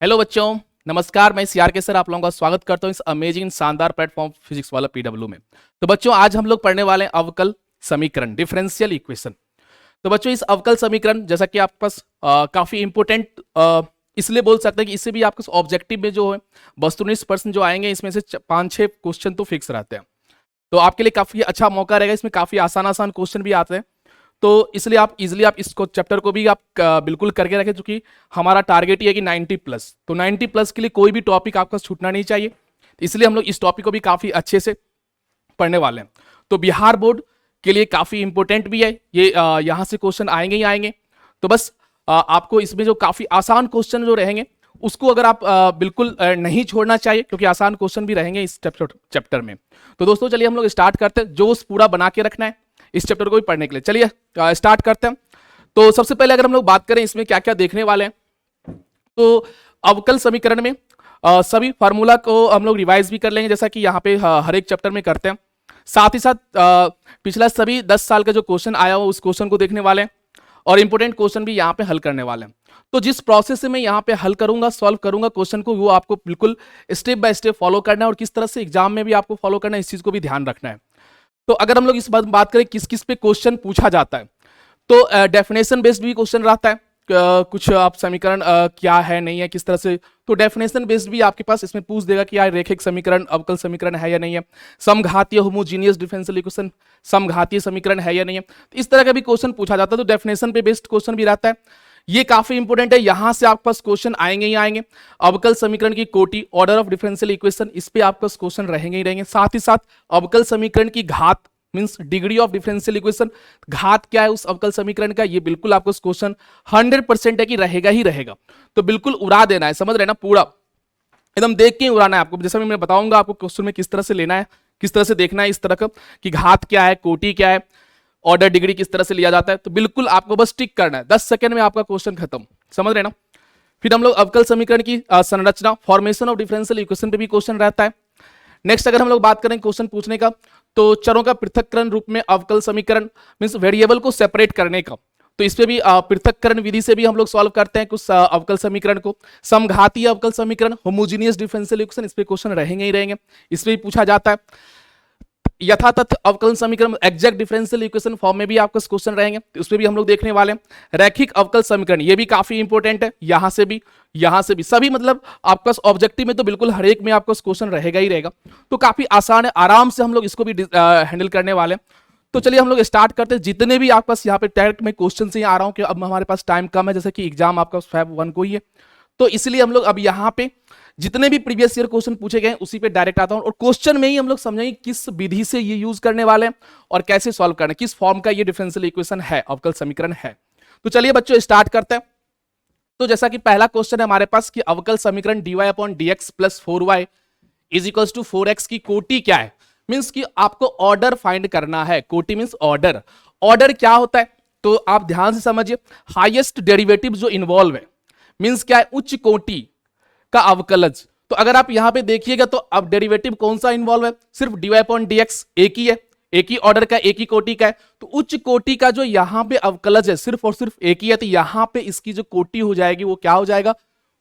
Hello बच्चों, नमस्कार। मैं सीआर के सर आप लोगों का स्वागत करता हूं इस अमेजिंग शानदार प्लेटफॉर्म फिजिक्स वाला पीडब्ल्यू में। तो बच्चों आज हम लोग पढ़ने वाले हैं अवकल समीकरण, डिफरेंशियल इक्वेशन। तो बच्चों इस अवकल समीकरण जैसा कि आपके पास काफी इंपोर्टेंट इसलिए बोल सकते हैं कि इससे भी आपके ऑब्जेक्टिव में जो है वस्तुनिष्ठ प्रश्न जो आएंगे इसमें से 5-6 क्वेश्चन तो फिक्स रहते हैं। तो आपके लिए काफी अच्छा मौका रहेगा। इसमें काफी आसान आसान क्वेश्चन भी आते हैं, तो इसलिए आप इजीली आप इसको चैप्टर को भी आप बिल्कुल करके रखें, क्योंकि हमारा टारगेट ही है कि 90 प्लस। तो 90 प्लस के लिए कोई भी टॉपिक आपका छूटना नहीं चाहिए, इसलिए हम लोग इस टॉपिक को भी काफी अच्छे से पढ़ने वाले हैं। तो बिहार बोर्ड के लिए काफी इंपॉर्टेंट भी है ये, यहां से क्वेश्चन आएंगे ही आएंगे। तो बस आपको इसमें जो काफी आसान क्वेश्चन जो रहेंगे उसको अगर आप बिल्कुल नहीं छोड़ना चाहिए, क्योंकि आसान क्वेश्चन भी रहेंगे इस चैप्टर में। तो दोस्तों चलिए हम लोग स्टार्ट करते हैं। जोश पूरा बना के रखना है इस चैप्टर को भी पढ़ने के लिए। चलिए स्टार्ट करते हैं। तो सबसे पहले अगर हम लोग बात करें इसमें क्या क्या देखने वाले हैं, तो अवकल समीकरण में सभी फार्मूला को हम लोग रिवाइज भी कर लेंगे, जैसा कि यहाँ पे हर एक चैप्टर में करते हैं। साथ ही साथ पिछला सभी 10 साल का जो क्वेश्चन आया हो उस क्वेश्चन को देखने वाले हैं, और इंपोर्टेंट क्वेश्चन भी यहाँ पे हल करने वाले हैं। तो जिस प्रोसेस से मैं यहाँ पे हल करूंगा, सॉल्व करूंगा क्वेश्चन को, वो आपको बिल्कुल स्टेप बाय स्टेप फॉलो करना है, और किस तरह से एग्जाम में भी आपको फॉलो करना है इस चीज को भी ध्यान रखना है। तो अगर हम लोग इस बात करें किस किस पे क्वेश्चन पूछा जाता है, तो डेफिनेशन बेस्ड भी क्वेश्चन रहता है। कुछ आप समीकरण क्या है नहीं है किस तरह से, तो डेफिनेशन बेस्ड भी आपके पास इसमें पूछ देगा कि यार रेखिक समीकरण अवकल समीकरण है या नहीं है, समघातीय होमोजीनियस डिफरेंशियल इक्वेशन समघातीय समीकरण है या नहीं है, तो इस तरह का भी क्वेश्चन पूछा जाता है। तो डेफिनेशन पे बेस्ड क्वेश्चन भी रहता है, ये काफी इंपोर्टेंट है। यहां से आपके पास क्वेश्चन आएंगे ही आएंगे। अवकल समीकरण की कोटि, ऑर्डर ऑफ डिफरेंशियल इक्वेशन, इस पे आपके पास क्वेश्चन रहेंगे ही रहेंगे। साथ ही साथ अवकल समीकरण की घात means degree of differential equation, घात क्या है उस अवकल समीकरण का, ये बिल्कुल आपको क्वेश्चन 100% है कि रहेगा ही रहेगा। तो बिल्कुल उड़ा देना है, समझ रहे ना, पूरा एकदम देख के उड़ाना है आपको। जैसा मैं बताऊंगा आपको क्वेश्चन में किस तरह से लेना है, किस तरह से देखना है इस तरह का कि घात क्या है, कोटि क्या है, ऑर्डर डिग्री किस तरह से लिया जाता है। तो बिल्कुल आपको बस टिक करना है, 10 सेकंड में आपका क्वेश्चन खत्म, समझ रहे ना। फिर हम लोग अवकल समीकरण की संरचना, फॉर्मेशन ऑफ डिफरेंशियल इक्वेशन पे भी क्वेश्चन रहता है। नेक्स्ट अगर हम लोग बात करें क्वेश्चन पूछने का, तो चरों का पृथक्करण रूप में अवकल समीकरण मींस वेरिएबल को सेपरेट करने का, तो इस पे भी पृथक्करण विधि से भी हम लोग सॉल्व करते हैं कुछ अवकल समीकरण को। समघातीय अवकल समीकरण, होमोजीनियस डिफरेंशियल इक्वेशन, इस पे क्वेश्चन रहेंगे ही रहेंगे, इस पे भी पूछा जाता है। यथातथ अवकल समीकरण, एग्जैक्ट डिफरेंशियल इक्वेशन फॉर्म में भी आपका क्वेश्चन रहेंगे, तो उसमें भी हम लोग देखने वाले हैं। रैखिक अवकल समीकरण, ये भी काफी इंपॉर्टेंट है, यहां से भी सभी, मतलब आपका ऑब्जेक्टिव में तो बिल्कुल हर एक में आपका क्वेश्चन रहेगा ही रहेगा। तो काफी आसान है, आराम से हम लोग इसको भी हैंडल करने वाले हैं। तो चलिए हम लोग स्टार्ट करते हैं। जितने भी आपके पास यहाँ पे डायरेक्ट में क्वेश्चन से आ रहा हूँ कि अब हमारे पास टाइम कम है, जैसे कि एग्जाम आपका Feb 1 को ही है, तो इसलिए हम लोग अब यहाँ पे जितने भी प्रीवियस ईयर क्वेश्चन पूछे गए उसी पे डायरेक्ट आता हूं, और क्वेश्चन में ही हम लोग समझेंगे किस विधि से ये यूज करने वाले हैं और कैसे सॉल्व करना है, किस फॉर्म का ये डिफरेंशियल इक्वेशन है, अवकल समीकरण है। तो चलिए बच्चों स्टार्ट करते हैं। तो जैसा कि पहला क्वेश्चन है हमारे पास कि अवकल समीकरण dy upon dx plus 4y is equals to 4x की कोटि क्या है। मींस कि आपको ऑर्डर फाइंड करना है। कोटि मींस ऑर्डर। ऑर्डर क्या होता है तो आप ध्यान से समझिए, हाईएस्ट डेरिवेटिव जो इन्वॉल्व है, मींस क्या है, उच्च कोटि का अवकलज। तो अगर आप यहां पे देखिएगा तो अब डेरिवेटिव कौन सा इन्वॉल्व है, सिर्फ dy अपॉन dx एक ही है, एक ही ऑर्डर का, एक ही कोटि का है। तो उच्च कोटि का जो यहां पे अवकलज है सिर्फ और सिर्फ एक ही है, तो यहां पे इसकी जो कोटि हो जाएगी वो क्या हो जाएगा,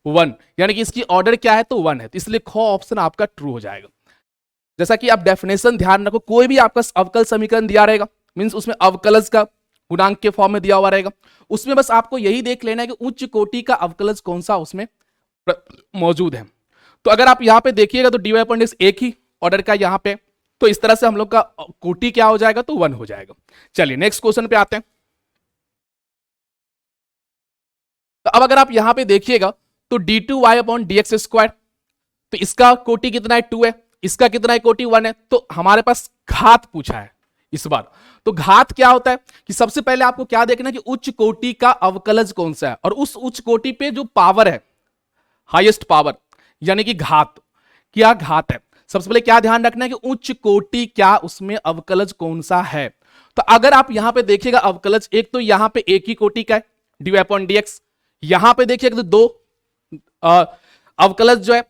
1, यानी कि इसकी ऑर्डर क्या है तो 1 है, तो इसलिए ख ऑप्शन आपका ट्रू हो जाएगा। जैसा कि आप डेफिनेशन ध्यान रखो, कोई भी आपका अवकल समीकरण दिया रहेगा मींस उसमें अवकलज का गुणांक के फॉर्म में दिया हुआ रहेगा, उसमें बस आपको यही देख लेना है कि उच्च कोटि का अवकलज कौन सा उसमें मौजूद है। तो अगर आप यहां पे देखिएगा तो dy अपॉन dx एक ही ऑर्डर का यहां पे, तो इस तरह से हम लोग का कोटि क्या हो जाएगा तो 1 हो जाएगा। चलिए नेक्स्ट क्वेश्चन पे आते हैं। तो अब अगर आप यहां पे देखिएगा तो d2y अपॉन dx स्क्वायर, तो इसका कोटि कितना है 2 है, इसका कितना है कोटि 1 है, तो हमारे पास घात पूछा है इस बार। तो घात क्या होता है कि सबसे पहले आपको क्या देखना है कि उच्च कोटि का अवकलज कौन सा है, और उस उच्च कोटि पे जो पावर है, हाईएस्ट पावर, यानी कि घात, क्या घात है। सबसे पहले क्या ध्यान रखना है कि उच्च कोटि क्या उसमें अवकलज कौन सा है। तो अगर आप यहां पे देखिएगा अवकलज, एक तो यहां पे एक ही कोटि का है dy अपॉन dx, यहां पे देखिएगा तो दो अवकलज जो है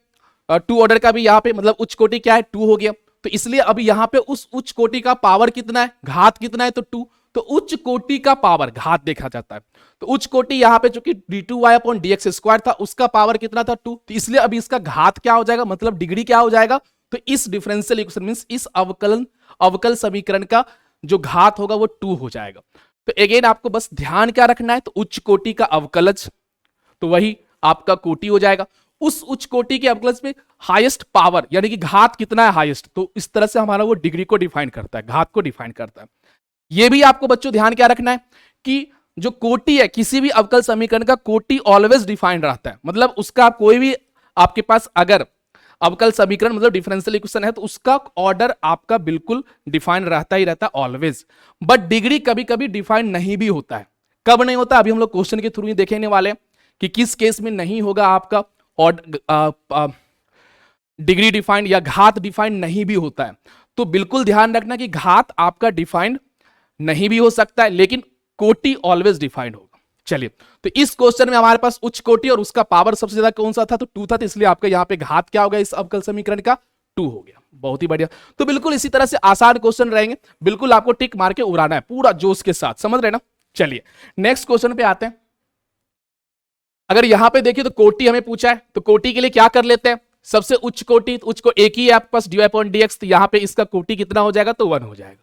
2 ऑर्डर का भी यहां पे, मतलब उच्च कोटि क्या है 2 हो गया, तो इसलिए अब यहां पे उस उच्च कोटि का पावर कितना है, घात कितना है तो 2, तो उच्च कोटि का पावर घात देखा जाता है। तो उच्च कोटि यहां पे चूंकि d2y अपॉन dx स्क्वायर था, उसका पावर कितना था 2, तो इसलिए अभी इसका घात क्या हो जाएगा, मतलब डिग्री क्या हो जाएगा, तो इस डिफरेंशियल इक्वेशन मींस इस अवकल समीकरण का जो घात होगा वो 2 हो जाएगा। तो अगेन आपको बस ध्यान क्या रखना है, तो उच्च कोटि का अवकलज तो वही आपका कोटि हो जाएगा। उस उच्च कोटि के अवकलज में हाईएस्ट पावर यानी कि घात कितना है हाईएस्ट, तो इस तरह से हमारा वो डिग्री को डिफाइन करता है, घात को डिफाइन करता है। ये भी आपको बच्चों ध्यान क्या रखना है कि जो कोटि है किसी भी अवकल समीकरण का कोटि ऑलवेज डिफाइंड रहता है, मतलब उसका कोई भी आपके पास अगर अवकल समीकरण मतलब डिफरेंशियल इक्वेशन है तो उसका ऑर्डर आपका बिल्कुल डिफाइन रहता ही रहता है ऑलवेज। बट डिग्री कभी कभी डिफाइन नहीं भी होता है। कब नहीं होता, अभी हम लोग क्वेश्चन के थ्रू ही देखने वाले कि किस केस में नहीं होगा आपका डिग्री डिफाइंड या घात डिफाइंड नहीं भी होता है। तो बिल्कुल ध्यान रखना कि घात आपका डिफाइंड नहीं भी हो सकता है लेकिन कोटि ऑलवेज डिफाइंड होगा। चलिए, तो इस क्वेश्चन में हमारे पास उच्च कोटि और उसका पावर सबसे ज्यादा कौन सा था, तो 2 था, तो इसलिए आपका यहां पे घात क्या हो गया इस अवकल समीकरण का 2 हो गया। बहुत ही बढ़िया। तो बिल्कुल इसी तरह से आसान क्वेश्चन रहेंगे, बिल्कुल आपको टिक मार के उड़ाना है पूरा जोश के साथ, समझ रहे ना। चलिए नेक्स्ट क्वेश्चन पे आते हैं। अगर यहां पे देखिए तो कोटि हमें पूछा है, तो कोटि के लिए क्या कर लेते हैं, सबसे उच्च कोटि, उच्च को एक ही है आपके पास dy अपॉन dx, तो यहां पे इसका कोटि कितना हो जाएगा, तो 1 हो जाएगा।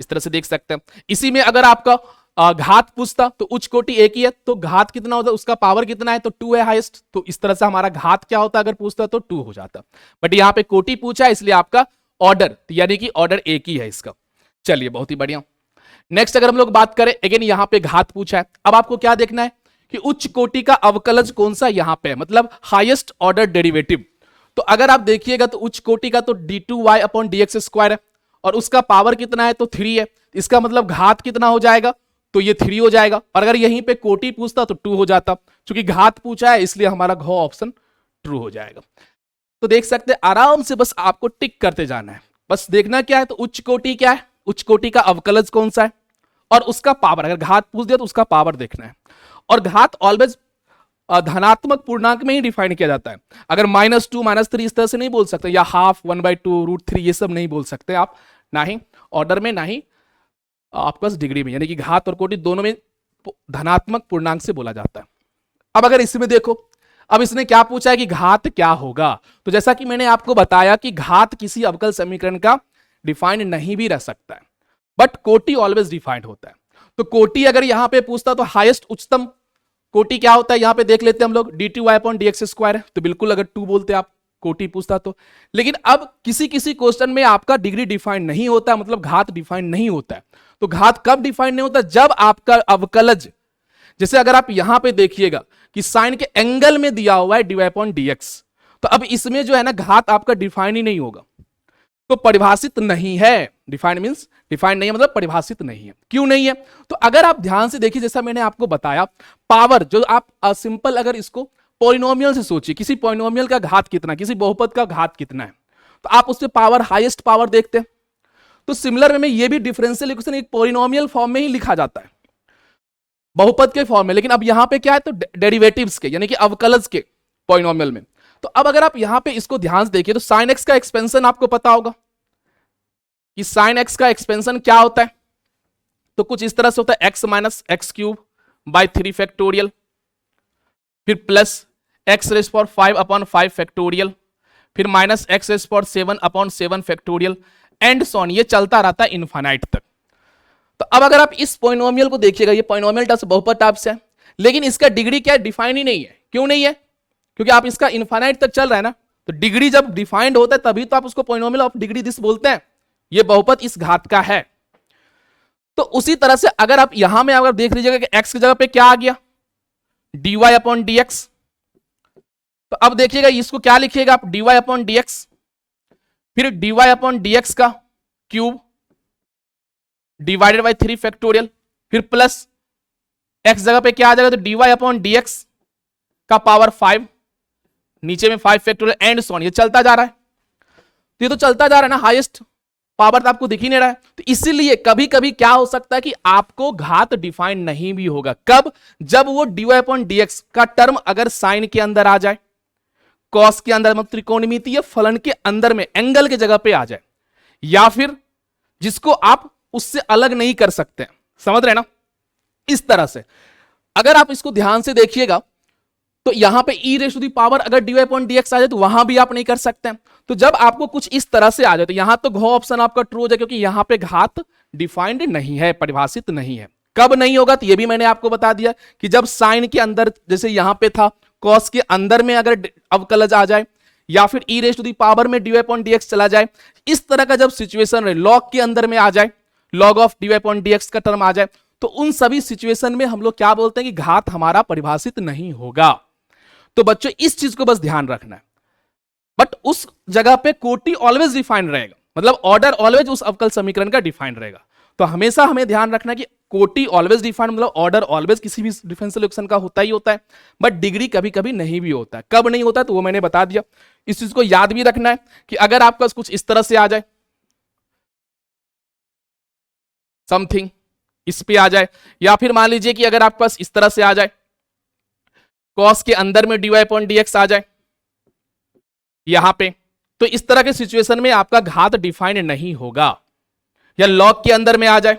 इस तरह से देख सकते हैं। इसी में अगर आपका घात पूछता तो उच्च कोटि एक ही है, तो घात कितना होता है, उसका पावर कितना है, तो 2 है हाईएस्ट, तो इस तरह से हमारा घात क्या होता अगर पूछता तो 2 हो जाता। बट यहां पे कोटि पूछा है इसलिए आपका ऑर्डर यानी कि ऑर्डर एक ही है इसका। चलिए बहुत ही बढ़िया। नेक्स्ट अगर हम लोग बात करें, अगेन यहां पे घात पूछा है। अब आपको क्या देखना है कि उच्च कोटि का अवकलज कौन सा यहां पे है, मतलब हाईएस्ट ऑर्डर डेरिवेटिव। तो अगर आप देखिएगा तो उच्च कोटि का तो d2y अपॉन dx स्क्वायर है और उसका पावर कितना है, तो 3 है। इसका मतलब घात कितना हो जाएगा, तो ये 3 हो जाएगा। और अगर यहीं पे कोटि पूछता तो 2 हो जाता, क्योंकि घात पूछा है इसलिए हमारा घ ऑप्शन ट्रू हो जाएगा। तो देख सकते हैं आराम से बस आपको टिक करते जाना है। बस देखना क्या है, तो उच्च कोटि क्या है, उच्च कोटि का अवकलज कौन सा है और उसका पावर, अगर घात पूछ दिया तो उसका पावर देखना है। और घात ऑलवेज धनात्मक पूर्णांक में ही डिफाइन किया जाता है। अगर -2 -3 इस तरह से नहीं बोल सकते, या हाफ 1/2 √3 ये सब नहीं बोल सकते आप, ना ही ऑर्डर में ना ही आपके पास डिग्री में, यानी कि घात और कोटि दोनों में धनात्मक पूर्णांक से बोला जाता है। अब अगर इसमें देखो, अब इसने क्या पूछा है कि घात क्या होगा, तो जैसा कि मैंने आपको बताया कि घात किसी अवकल समीकरण का डिफाइंड नहीं भी रह सकता है, बट कोटि ऑलवेज डिफाइंड होता है। तो कोटि अगर यहां पे पूछता तो हाईएस्ट उच्चतम कोटि क्या होता है, यहां पे देख लेते हैं हम लोग, d2y अपॉन dx स्क्वायर है, तो बिल्कुल अगर 2 बोलते आप कोटि पूछता तो। लेकिन अब किसी किसी क्वेश्चन में आपका डिग्री डिफाइन नहीं होता, मतलब घात डिफाइन नहीं होता है। तो घात कब डिफाइन नहीं होता, जब आपका अवकलज, जैसे अगर आप यहां पे देखिएगा कि साइन के एंगल में दिया हुआ है dy अपॉन dx, तो अब इसमें जो है ना घात आपका डिफाइन ही नहीं होगा, तो परिभाषित नहीं है। डिफाइंड मींस डिफाइंड नहीं है मतलब परिभाषित नहीं है। क्यों नहीं है, तो अगर आप ध्यान से देखिए, जैसा मैंने आपको बताया, पावर जो आप सिंपल अगर इसको पॉलिनोमियल से सोचिए, किसी पॉलिनोमियल का घात कितना, किसी बहुपद का घात कितना है, तो आप उससे पावर हाईएस्ट पावर देखते हैं। तो सिमिलर वे में ये भी डिफरेंशियल इक्वेशन एक पॉलिनोमियल फॉर्म में ही लिखा जाता है, बहुपद के फॉर्म में। लेकिन अब यहां पे क्या है, तो डेरिवेटिव्स के यानी कि अवकलज के पॉलिनोमियल में। तो अब अगर आप यहां पे इसको ध्यान से देखिए, तो साइन एक्स का एक्सपेंशन आपको पता होगा कि साइन एक्स का एक्सपेंशन क्या होता है, तो कुछ इस तरह से होता है x minus x cube by 3 factorial, फिर plus x raise power 5 upon 5 factorial, फिर minus x raise power 7 upon 7 factorial, and so on, ये चलता रहता है इनफाइनाइट तक। तो अब अगर आप इस पॉलिनोमियल को देखिएगा, ये पॉलिनोमियल टाइप से बहुपद टाइप से है, लेकिन इसका डिग्री क्या है, डिफाइन ही नहीं है। क्यों नहीं है, क्योंकि आप इसका इनफाइनाइट तक चल रहा है ना, तो डिग्री जब डिफाइंड होता है तभी तो आप उसको पॉलिनोमियल ऑफ डिग्री दिस बोलते हैं। ये बहुपद इस घात का है। तो उसी तरह से अगर आप यहां में अगर देख लीजिएगा कि x की जगह पे क्या आ गया, dy अपॉन dx, तो अब देखिएगा इसको क्या लिखिएगा आप, dy अपॉन dx, फिर dy अपॉन dx का क्यूब डिवाइडेड बाई 3 फैक्टोरियल, फिर प्लस x जगह पे क्या आ जाएगा, तो dy अपॉन dx का पावर 5, नीचे में 5 फैक्टोरियल, एंड सॉन, ये चलता जा रहा है। तो ये तो चलता जा रहा है ना, हाईएस्ट पावर तो आपको दिख ही नहीं रहा है। तो इसीलिए कभी कभी क्या हो सकता है कि आपको घात डिफाइन नहीं भी होगा। कब, जब वो dy अपॉन dx का टर्म अगर साइन के अंदर आ जाए, कॉस के अंदर, मतलब त्रिकोणमितीय फलन के अंदर में एंगल के जगह पे आ जाए, या फिर जिसको आप उससे अलग नहीं कर सकते, समझ रहे हैं ना? इस तरह से अगर आप इसको ध्यान से देखिएगा तो यहां पे e raise to the power अगर dy अपॉन dx आ जाए तो वहां भी आप नहीं कर सकते हैं। तो जब आपको कुछ इस तरह से आ जाए तो यहां तो घ ऑप्शन आपका ट्रू हो जाए, क्योंकि यहां पे घात डिफाइंड नहीं है, परिभाषित नहीं है। कब नहीं होगा तो ये भी मैंने आपको बता दिया कि जब साइन के अंदर, जैसे यहां पे था कॉस के अंदर में अगर अवकलज आ जाए, या फिर e raise to the power में dy अपॉन dx चला जाए, इस तरह का जब सिचुएशन रहे, लॉग के अंदर में आ जाए, log of dy upon dx का टर्म आ जाए, तो उन सभी सिचुएशन में हम लोग क्या बोलते हैं कि घात हमारा परिभाषित नहीं होगा। तो बच्चों इस चीज को बस ध्यान रखना है। बट उस जगह पे कोटि ऑलवेज डिफाइंड रहेगा, मतलब ऑर्डर ऑलवेज उस अवकल समीकरण का डिफाइंड रहेगा। तो हमेशा हमें ध्यान रखना है कि कोटि ऑलवेज डिफाइंड, मतलब ऑर्डर ऑलवेज किसी भी डिफरेंशियल इक्वेशन का होता ही होता है, बट डिग्री कभी कभी नहीं भी होता है। कब नहीं होता है तो वो मैंने बता दिया। इस चीज को याद भी रखना है कि अगर आपका कुछ इस तरह से आ जाए, समथिंग इस पे आ जाए, या फिर मान लीजिए कि अगर आपके पास इस तरह से आ जाए, कॉस के अंदर में dy अपॉन dx आ जाए यहां पे, तो इस तरह के सिचुएशन में आपका घात डिफाइंड नहीं होगा। या लॉग के अंदर में आ जाए,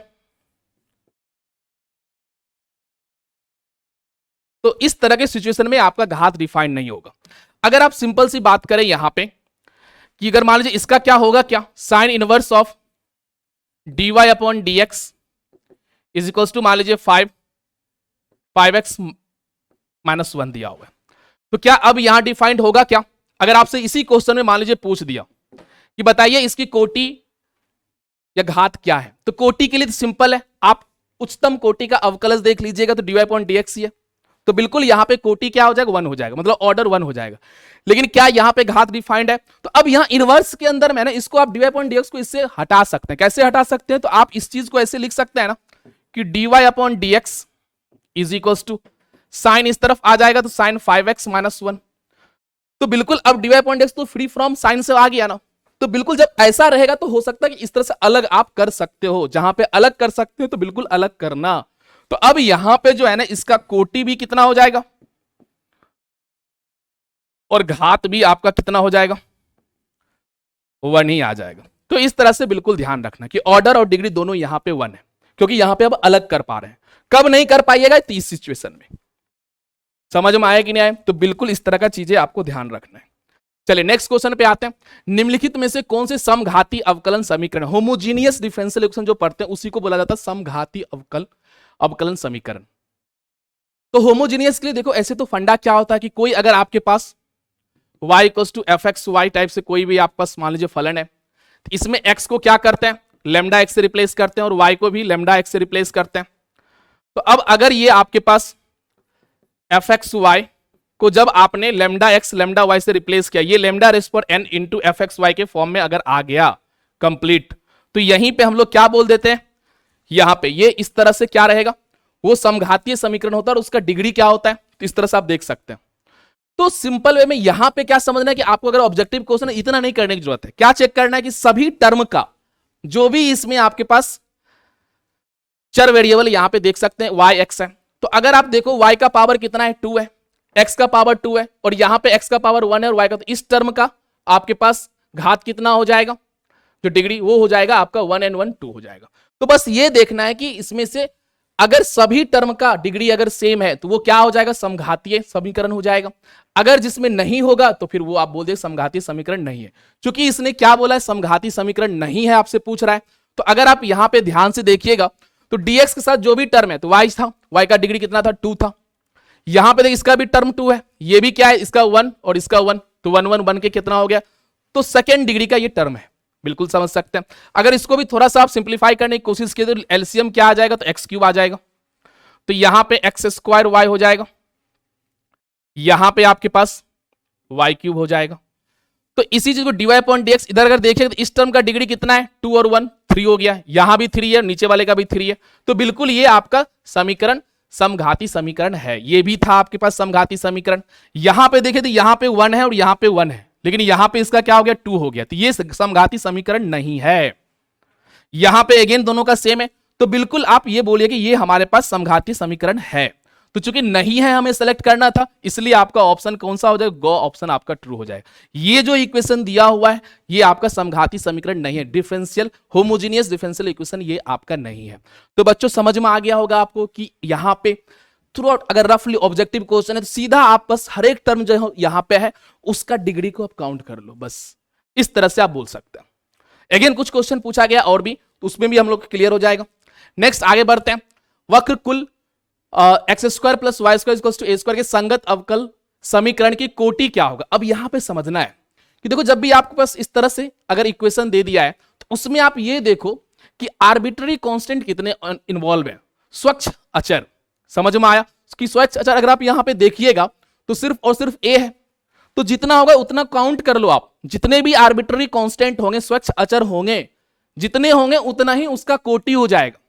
तो इस तरह के सिचुएशन में आपका घात डिफाइंड नहीं होगा। अगर आप सिंपल सी बात करें यहां पे कि अगर मान लीजिए इसका क्या होगा, क्या sine inverse of dy upon dx is equal to मान लीजिए 5x माइनस 1 दिया हुआ है, तो क्या अब यहां डिफाइंड होगा क्या? अगर आपसे इसी क्वेश्चन में मान लीजिए पूछ दिया कि बताइए इसकी कोटि या घात क्या है, तो कोटि के लिए तो सिंपल है, आप उच्चतम कोटि का अवकलज देख लीजिएगा तो dy अपॉन dx ही है, तो बिल्कुल यहां पे कोटि क्या हो जाएगा, 1 हो जाएगा, मतलब ऑर्डर 1 हो जाएगा। लेकिन क्या यहां पे घात डिफाइंड है? तो अब यहां इनवर्स के अंदर में ना इसको आप dy अपॉन dx को इससे हटा सकते हैं। कैसे हटा सकते हैं? तो आप इस चीज को ऐसे लिख सकते हैं ना कि dy upon dx is equal to sine इस तरफ आ जाएगा तो साइन 5x माइनस 1, तो बिल्कुल अब dy अपॉन dx तो फ्री फ्रॉम साइन से आ गया ना। तो बिल्कुल जब ऐसा रहेगा तो हो सकता है कि इस तरह से अलग आप कर सकते हो, जहां पे अलग कर सकते हो तो बिल्कुल अलग करना। तो अब यहां पे जो है ना इसका कोटि भी कितना हो जाएगा और घात भी आपका कितना हो जाएगा, 1 ही आ जाएगा। तो इस तरह से बिल्कुल ध्यान रखना कि ऑर्डर और डिग्री दोनों यहां पे 1 है, क्योंकि यहां पे अब अलग कर पा रहे हैं। कब नहीं कर पाइएगा? इस सिचुएशन में। समझ में आया कि नहीं आया? तो बिल्कुल इस तरह का चीजें आपको ध्यान रखना है। चलिए नेक्स्ट क्वेश्चन पे आते हैं। निम्नलिखित में से कौन से समघाती अवकलन समीकरण, होमोजीनियस डिफरेंशियल इक्वेशन जो पढ़ते हैं उसी को बोला जाता है समघाती अवकलन समीकरण। तो होमोजीनियस के लिए देखो ऐसे तो फंडा क्या होता है कि कोई अगर आपके पास y equals to fxy type से कोई भी आपके पास मान लीजिए फलन है, तो इसमें x को क्या करते हैं, लेमडा x से रिप्लेस करते हैं, और y को भी लेमडा x से रिप्लेस करते हैं। तो अब अगर ये आपके पास fxy को जब आपने लेमडा x लेमडा y से रिप्लेस किया, ये लेमडा रेस पर n इंटू fxy के फॉर्म में अगर आ गया कंप्लीट, तो यहीं पे हम लोग क्या बोल देते हैं, यहां पे ये इस तरह से क्या रहेगा, वो समघातीय समीकरण होता है और उसका डिग्री क्या होता है, तो इस तरह से आप देख सकते हैं। तो सिंपल वे में यहां पे क्या समझना है कि आपको अगर ऑब्जेक्टिव क्वेश्चन है इतना नहीं करने की जरूरत है। क्या चेक करना है कि सभी टर्म का जो भी इसमें आपके पास चर वेरिएबल यहां पे देख सकते हैं y x है, तो अगर आप देखो y का पावर कितना है 2 है, x का पावर 2 है, और यहां पे x का पावर 1 है और y का, तो इस टर्म का आपके पास घात कितना हो जाएगा, जो डिग्री वो हो जाएगा आपका 1 and 1 2 हो जाएगा। तो बस ये देखना है कि इसमें से अगर सभी टर्म का डिग्री अगर सेम है तो वो क्या हो जाएगा, समघातीय समीकरण हो जाएगा। अगर जिसमें नहीं होगा तो फिर वो आप बोल दे समघातीय समीकरण नहीं है। क्योंकि इसने क्या बोला है, समघातीय समीकरण नहीं है आपसे पूछ रहा है। तो अगर आप यहां पे ध्यान से देखिएगा तो dx के साथ जो भी टर्म है तो y था, y का डिग्री कितना था 2 था, यहां पे देखिए इसका भी टर्म 2 है, ये भी क्या है इसका 1 और इसका 1, तो 1 1 बन के कितना हो गया, तो सेकेंड डिग्री का ये टर्म है। बिल्कुल समझ सकते हैं। अगर इसको भी थोड़ा सा आप सिंप्लीफाई करने की कोशिश किए तो एलसीएम क्या आ जाएगा, तो x क्यूब आ जाएगा, तो यहां पे x स्क्वायर y हो जाएगा, यहां पे आपके पास y क्यूब हो जाएगा। तो इसी चीज को dy अपॉन dx इधर अगर देखें तो इस टर्म का डिग्री कितना है 2 और 1 3 हो गया, यहां भी 3 है, नीचे वाले का भी 3 है, तो बिल्कुल ये आपका समीकरण समघाती समीकरण है। ये भी था आपके पास समघाती समीकरण। यहां पे देखें तो यहां पे 1 है और यहां पे 1 है, लेकिन यहां पे इसका क्या हो गया 2 हो गया, तो ये समघाती समीकरण नहीं है। यहां पे अगेन दोनों का सेम है, तो बिल्कुल आप ये बोलिए कि ये हमारे पास समघाती समीकरण है। तो चूंकि नहीं है हमें सेलेक्ट करना था, इसलिए आपका ऑप्शन कौन सा हो जाएगा, गो ऑप्शन आपका ट्रू हो जाएगा। ये जो इक्वेशन दिया हुआ है ये आपका समघाती समीकरण नहीं है, डिफरेंशियल होमोजीनियस डिफरेंशियल इक्वेशन ये आपका नहीं है। तो बच्चों समझ में आ गया होगा आपको कि यहां पे थ्रू आउट अगर रफली ऑब्जेक्टिव क्वेश्चन है तो सीधा आप बस हर एक टर्म जो यहां पे है उसका डिग्री को आप काउंट कर लो, बस इस तरह से आप बोल सकते हैं। अगेन कुछ क्वेश्चन पूछा गया और भी, तो उसमें भी हम लोग क्लियर हो जाएगा। नेक्स्ट आगे बढ़ते हैं। वक्र कुल x square plus y square equals to a square के संगत अवकल समीकरण की कोटि क्या होगा। अब यहां पे समझना है कि देखो जब भी आपके पास इस तरह से अगर इक्वेशन दे दिया है तो उसमें आप ये देखो कि आर्बिट्ररी कांस्टेंट कितने इन्वॉल्व है, स्वच्छ अचर। समझ में आया कि स्वच्छ अचर अगर आप यहां पे देखिएगा तो सिर्फ और सिर्फ ए है, तो जितना होगा उतना काउंट कर लो आप। जितने भी आर्बिट्ररी कांस्टेंट होंगे, स्वच्छ अचर होंगे, जितने होंगे उतना ही उसका कोटि हो जाएगा।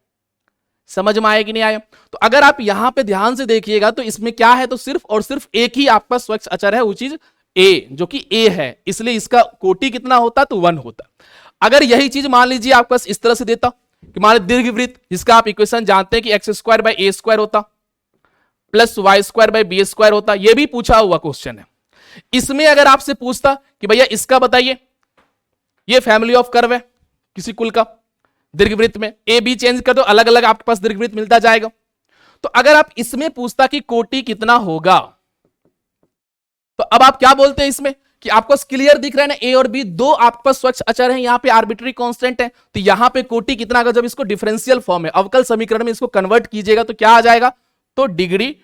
समझ में आया कि नहीं आया। तो अगर आप यहां पे ध्यान से देखिएगा तो इसमें क्या है, तो सिर्फ और सिर्फ एक ही आपका स्वच्छ अचर है, वो चीज ए, जो कि ए है, इसलिए इसका कोटि कितना होता तो 1 होता। अगर यही चीज मान लीजिए आपका इस तरह से देता कि मान लीजिए दीर्घवृत्त जिसका आप इक्वेशन जानते हैं कि x square by a square होता plus y square by b square होता, ये भी पूछा हुआ क्वेश्चन है। इसमें अगर आपसे पूछता कि भैया इसका बताइए, ये फैमिली ऑफ कर्व है किसी कुल का, दीर्घवृत्त में ए बी चेंज कर दो, अलग अलग आपके पास दीर्घवृत्त मिलता जाएगा। तो अगर आप इसमें पूछता कि कोटि कितना होगा, तो अब आप क्या बोलते हैं इसमें कि आपको क्लियर दिख रहा है ना, ए और बी दो आपके पास स्वच्छ अचर हैं, यहां पे आर्बिट्ररी कांस्टेंट है, तो यहां पे कोटि कितना आएगा। जब इसको डिफरेंशियल फॉर्म में अवकल समीकरण में इसको कन्वर्ट कीजिएगा तो क्या आ जाएगा, तो डिग्री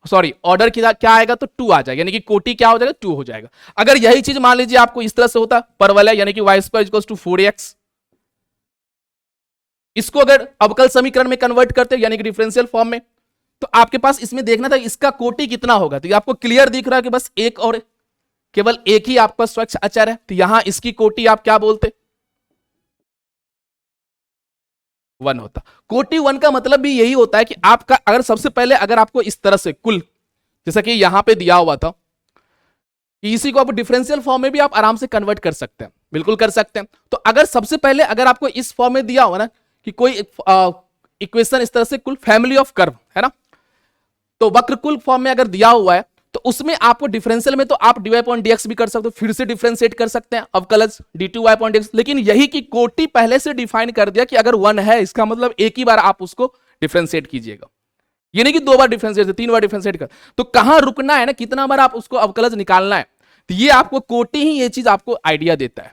सॉरी ऑर्डर क्या आएगा, तो 2 आ जाएगा, यानी कि कोटि क्या हो जाएगा, 2 हो जाएगा। अगर यही चीज मान लीजिए आपको इस तरह से होता परवलय, यानी कि y square equals to 4x, इसको अगर अवकल समीकरण में कन्वर्ट करते यानी कि डिफरेंशियल फॉर्म में, तो आपके पास इसमें देखना था इसका कोटि कितना होगा। तो ये आपको क्लियर दिख रहा है कि बस एक और केवल एक ही आपका स्वच्छ अचर है, तो यहां इसकी कोटि आप क्या बोलते, 1 होता। कोटि 1 का मतलब भी यही होता है कि आपका अगर सबसे पहले अगर आपको इस तरह से कुल, जैसा कि यहां पे दिया हुआ था, इसी को आप डिफरेंशियल फॉर्म में भी आप आराम से कन्वर्ट कर सकते हैं, बिल्कुल कर सकते हैं। तो अगर सबसे पहले अगर आपको इस फॉर्म में दिया हुआ ना कि कोई इक्वेशन इस तरह से कुल फैमिली ऑफ कर्व है ना, तो वक्र कुल फॉर्म में अगर दिया हुआ है तो उसमें आपको डिफरेंशियल में तो आप dy अपॉन dx भी कर सकते हो, फिर से डिफरेंशिएट कर सकते हैं अवकलज dy अपॉन dx। लेकिन यही की कोटि पहले से डिफाइन कर दिया कि अगर 1 है इसका मतलब एक ही बार आप उसको डिफरेंशिएट कीजिएगा, ये नहीं कि 2 बार डिफरेंशिएट 3 बार डिफरेंशिएट कर। तो कहां रुकना है ना, कितना बार आप उसको अवकलज निकालना है, तो ये आपको कोटि ही ये चीज आपको आइडिया देता है।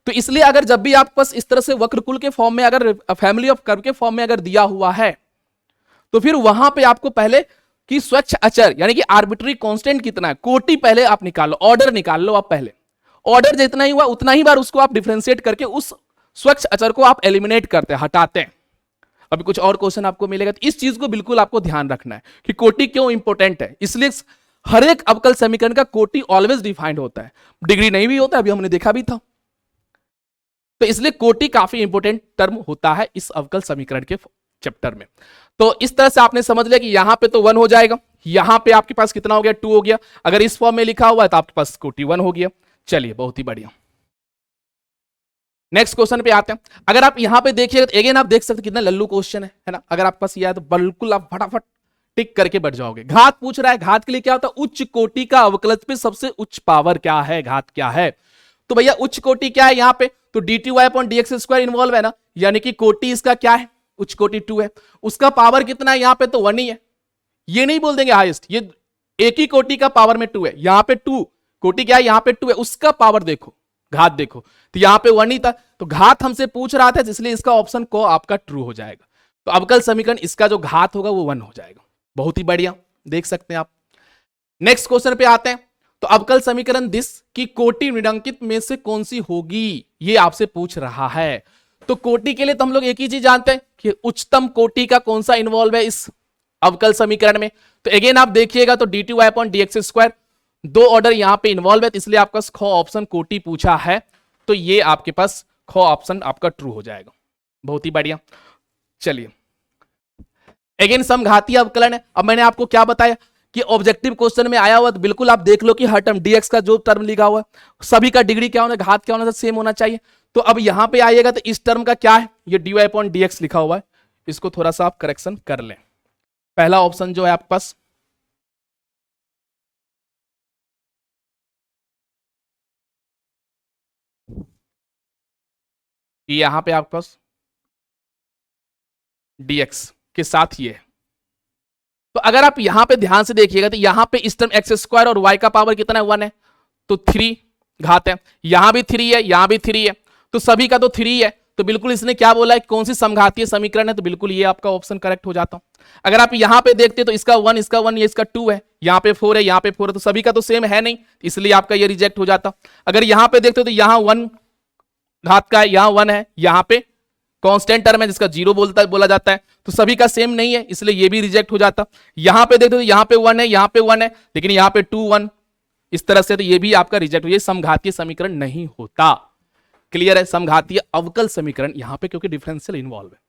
तो इसलिए अगर जब भी आपके पास इस तरह से वक्रकुल के फॉर्म में अगर फैमिली ऑफ कर्व के फॉर्म में अगर दिया हुआ है तो फिर वहां पे आपको पहले कि स्वच्छ अचर यानी कि आर्बिट्ररी कांस्टेंट कितना है, कोटि पहले आप निकाल लो, ऑर्डर निकाल लो आप पहले, ऑर्डर जितना ही हुआ उतना ही बार उसको आप डिफरेंशिएट करके उस स्वच्छ अचर को आप एलिमिनेट करते हैं, हटाते हैं। अभी कुछ और क्वेश्चन आपको मिलेगा, तो इस चीज को बिल्कुल आपको ध्यान रखना है कि कोटि क्यों इंपॉर्टेंट है। इसलिए हर एक अवकल समीकरण का कोटि ऑलवेज डिफाइंड होता है, डिग्री नहीं भी होता, अभी हमने देखा भी था। तो इसलिए कोटि काफी इंपॉर्टेंट टर्म होता है इस अवकल समीकरण के चैप्टर में। तो इस तरह से आपने समझ लिया कि यहां पे तो 1 हो जाएगा, यहां पे आपके पास कितना हो गया, 2 हो गया। अगर इस फॉर्म में लिखा हुआ है तो आपके पास कोटि 1 हो गया। चलिए बहुत ही बढ़िया, नेक्स्ट क्वेश्चन पे आते हैं। अगर आप यहां पे देखिए तो अगेन आप देख सकते कितना लल्लू क्वेश्चन है ना। अगर आपके पास यह है तो बिल्कुल आप फटाफट टिक करके बढ़ जाओगे। घात पूछ रहा है, घात के लिए क्या होता है, उच्च कोटि का अवकलज पे सबसे उच्च पावर क्या है, घात क्या है। तो भैया उच्च कोटि क्या है यहाँ पे, तो dy upon dx square involve है ना, यानी कि कोटि इसका क्या है, उच्च कोटि 2 है। उसका पावर कितना है, यहाँ पे तो 1 ही है, ये नहीं बोल देंगे हाईएस्ट, ये एक ही कोटि का पावर में 2 है। यहाँ पे 2 कोटि क्या है, यहाँ पे 2 है, उसका पावर देखो, घात देखो, तो यहाँ पे 1 ही था। तो घात हमसे पूछ रहा था, इसलिए इसका ऑप्शन को आपका ट्रू हो जाएगा। तो अवकल समीकरण इसका जो घात होगा वो 1 हो जाएगा। बहुत ही बढ़िया, देख सकते हैं आप। नेक्स्ट क्वेश्चन पे आते हैं। तो अवकल समीकरण दिस की कोटि निम्नलिखित में से कौन सी होगी, ये आपसे पूछ रहा है। तो कोटि के लिए तो हम लोग एक ही चीज जानते हैं कि उच्चतम कोटि का कौन सा इन्वॉल्व है इस अवकल समीकरण में। तो अगेन आप देखिएगा तो dy upon dx square, 2 order यहां पे इन्वॉल्व है, तो इसलिए आपका ख ऑप्शन कोटि पूछा है, तो ये आपके पास ख ऑप्शन आपका ट्रू हो जाएगा। बहुत ही बढ़िया। चलिए अगेन समघातीय अवकलन है। अब मैंने आपको क्या बताया कि ऑब्जेक्टिव क्वेश्चन में आया हुआ, तो बिल्कुल आप देख लो कि हर टर्म dx का जो टर्म लिखा हुआ है सभी का डिग्री क्या होना, घात क्या होना, सेम होना चाहिए। तो अब यहां पे आइएगा तो इस टर्म का क्या है, ये dy अपॉन dx लिखा हुआ है, इसको थोड़ा सा आप करेक्शन कर लें। पहला ऑप्शन जो है आपके पास यहां पे आपके पास dx के साथ ये है। तो अगर आप यहां पे ध्यान से देखिएगा तो यहां पे इस टर्म एक्स स्क्वायर और y का पावर कितना है 1 है, तो 3 घात है, यहां भी 3 है, यहां भी 3 है, तो सभी का तो 3 है। तो बिल्कुल इसने क्या बोला है, कौन सी समघातीय समीकरण है, तो बिल्कुल ये आपका ऑप्शन करेक्ट हो जाता। अगर आप यहां पे देखते तो इसका 1 इसका 1 ये इसका 2 है, यहां पे 4 है, यहां पे 4 है, तो सभी का तो सेम है नहीं, इसलिए आपका ये रिजेक्ट हो जाता। अगर यहां पे देखते तो यहां 1 घात का है, यहां 1 है, यहां पे कांस्टेंट टर्म है जिसका 0 बोला जाता है, तो सभी का सेम नहीं है, इसलिए ये भी रिजेक्ट हो जाता। यहां पे देखते तो यहां पे 1 है, यहां पे 1 है, लेकिन यहां पे 2 1 इस तरह से, तो ये भी आपका रिजेक्ट हो, ये समघातीय समीकरण नहीं होता। क्लियर है, समघातीय अवकल समीकरण यहां पे क्योंकि डिफरेंशियल इन्वॉल्व है।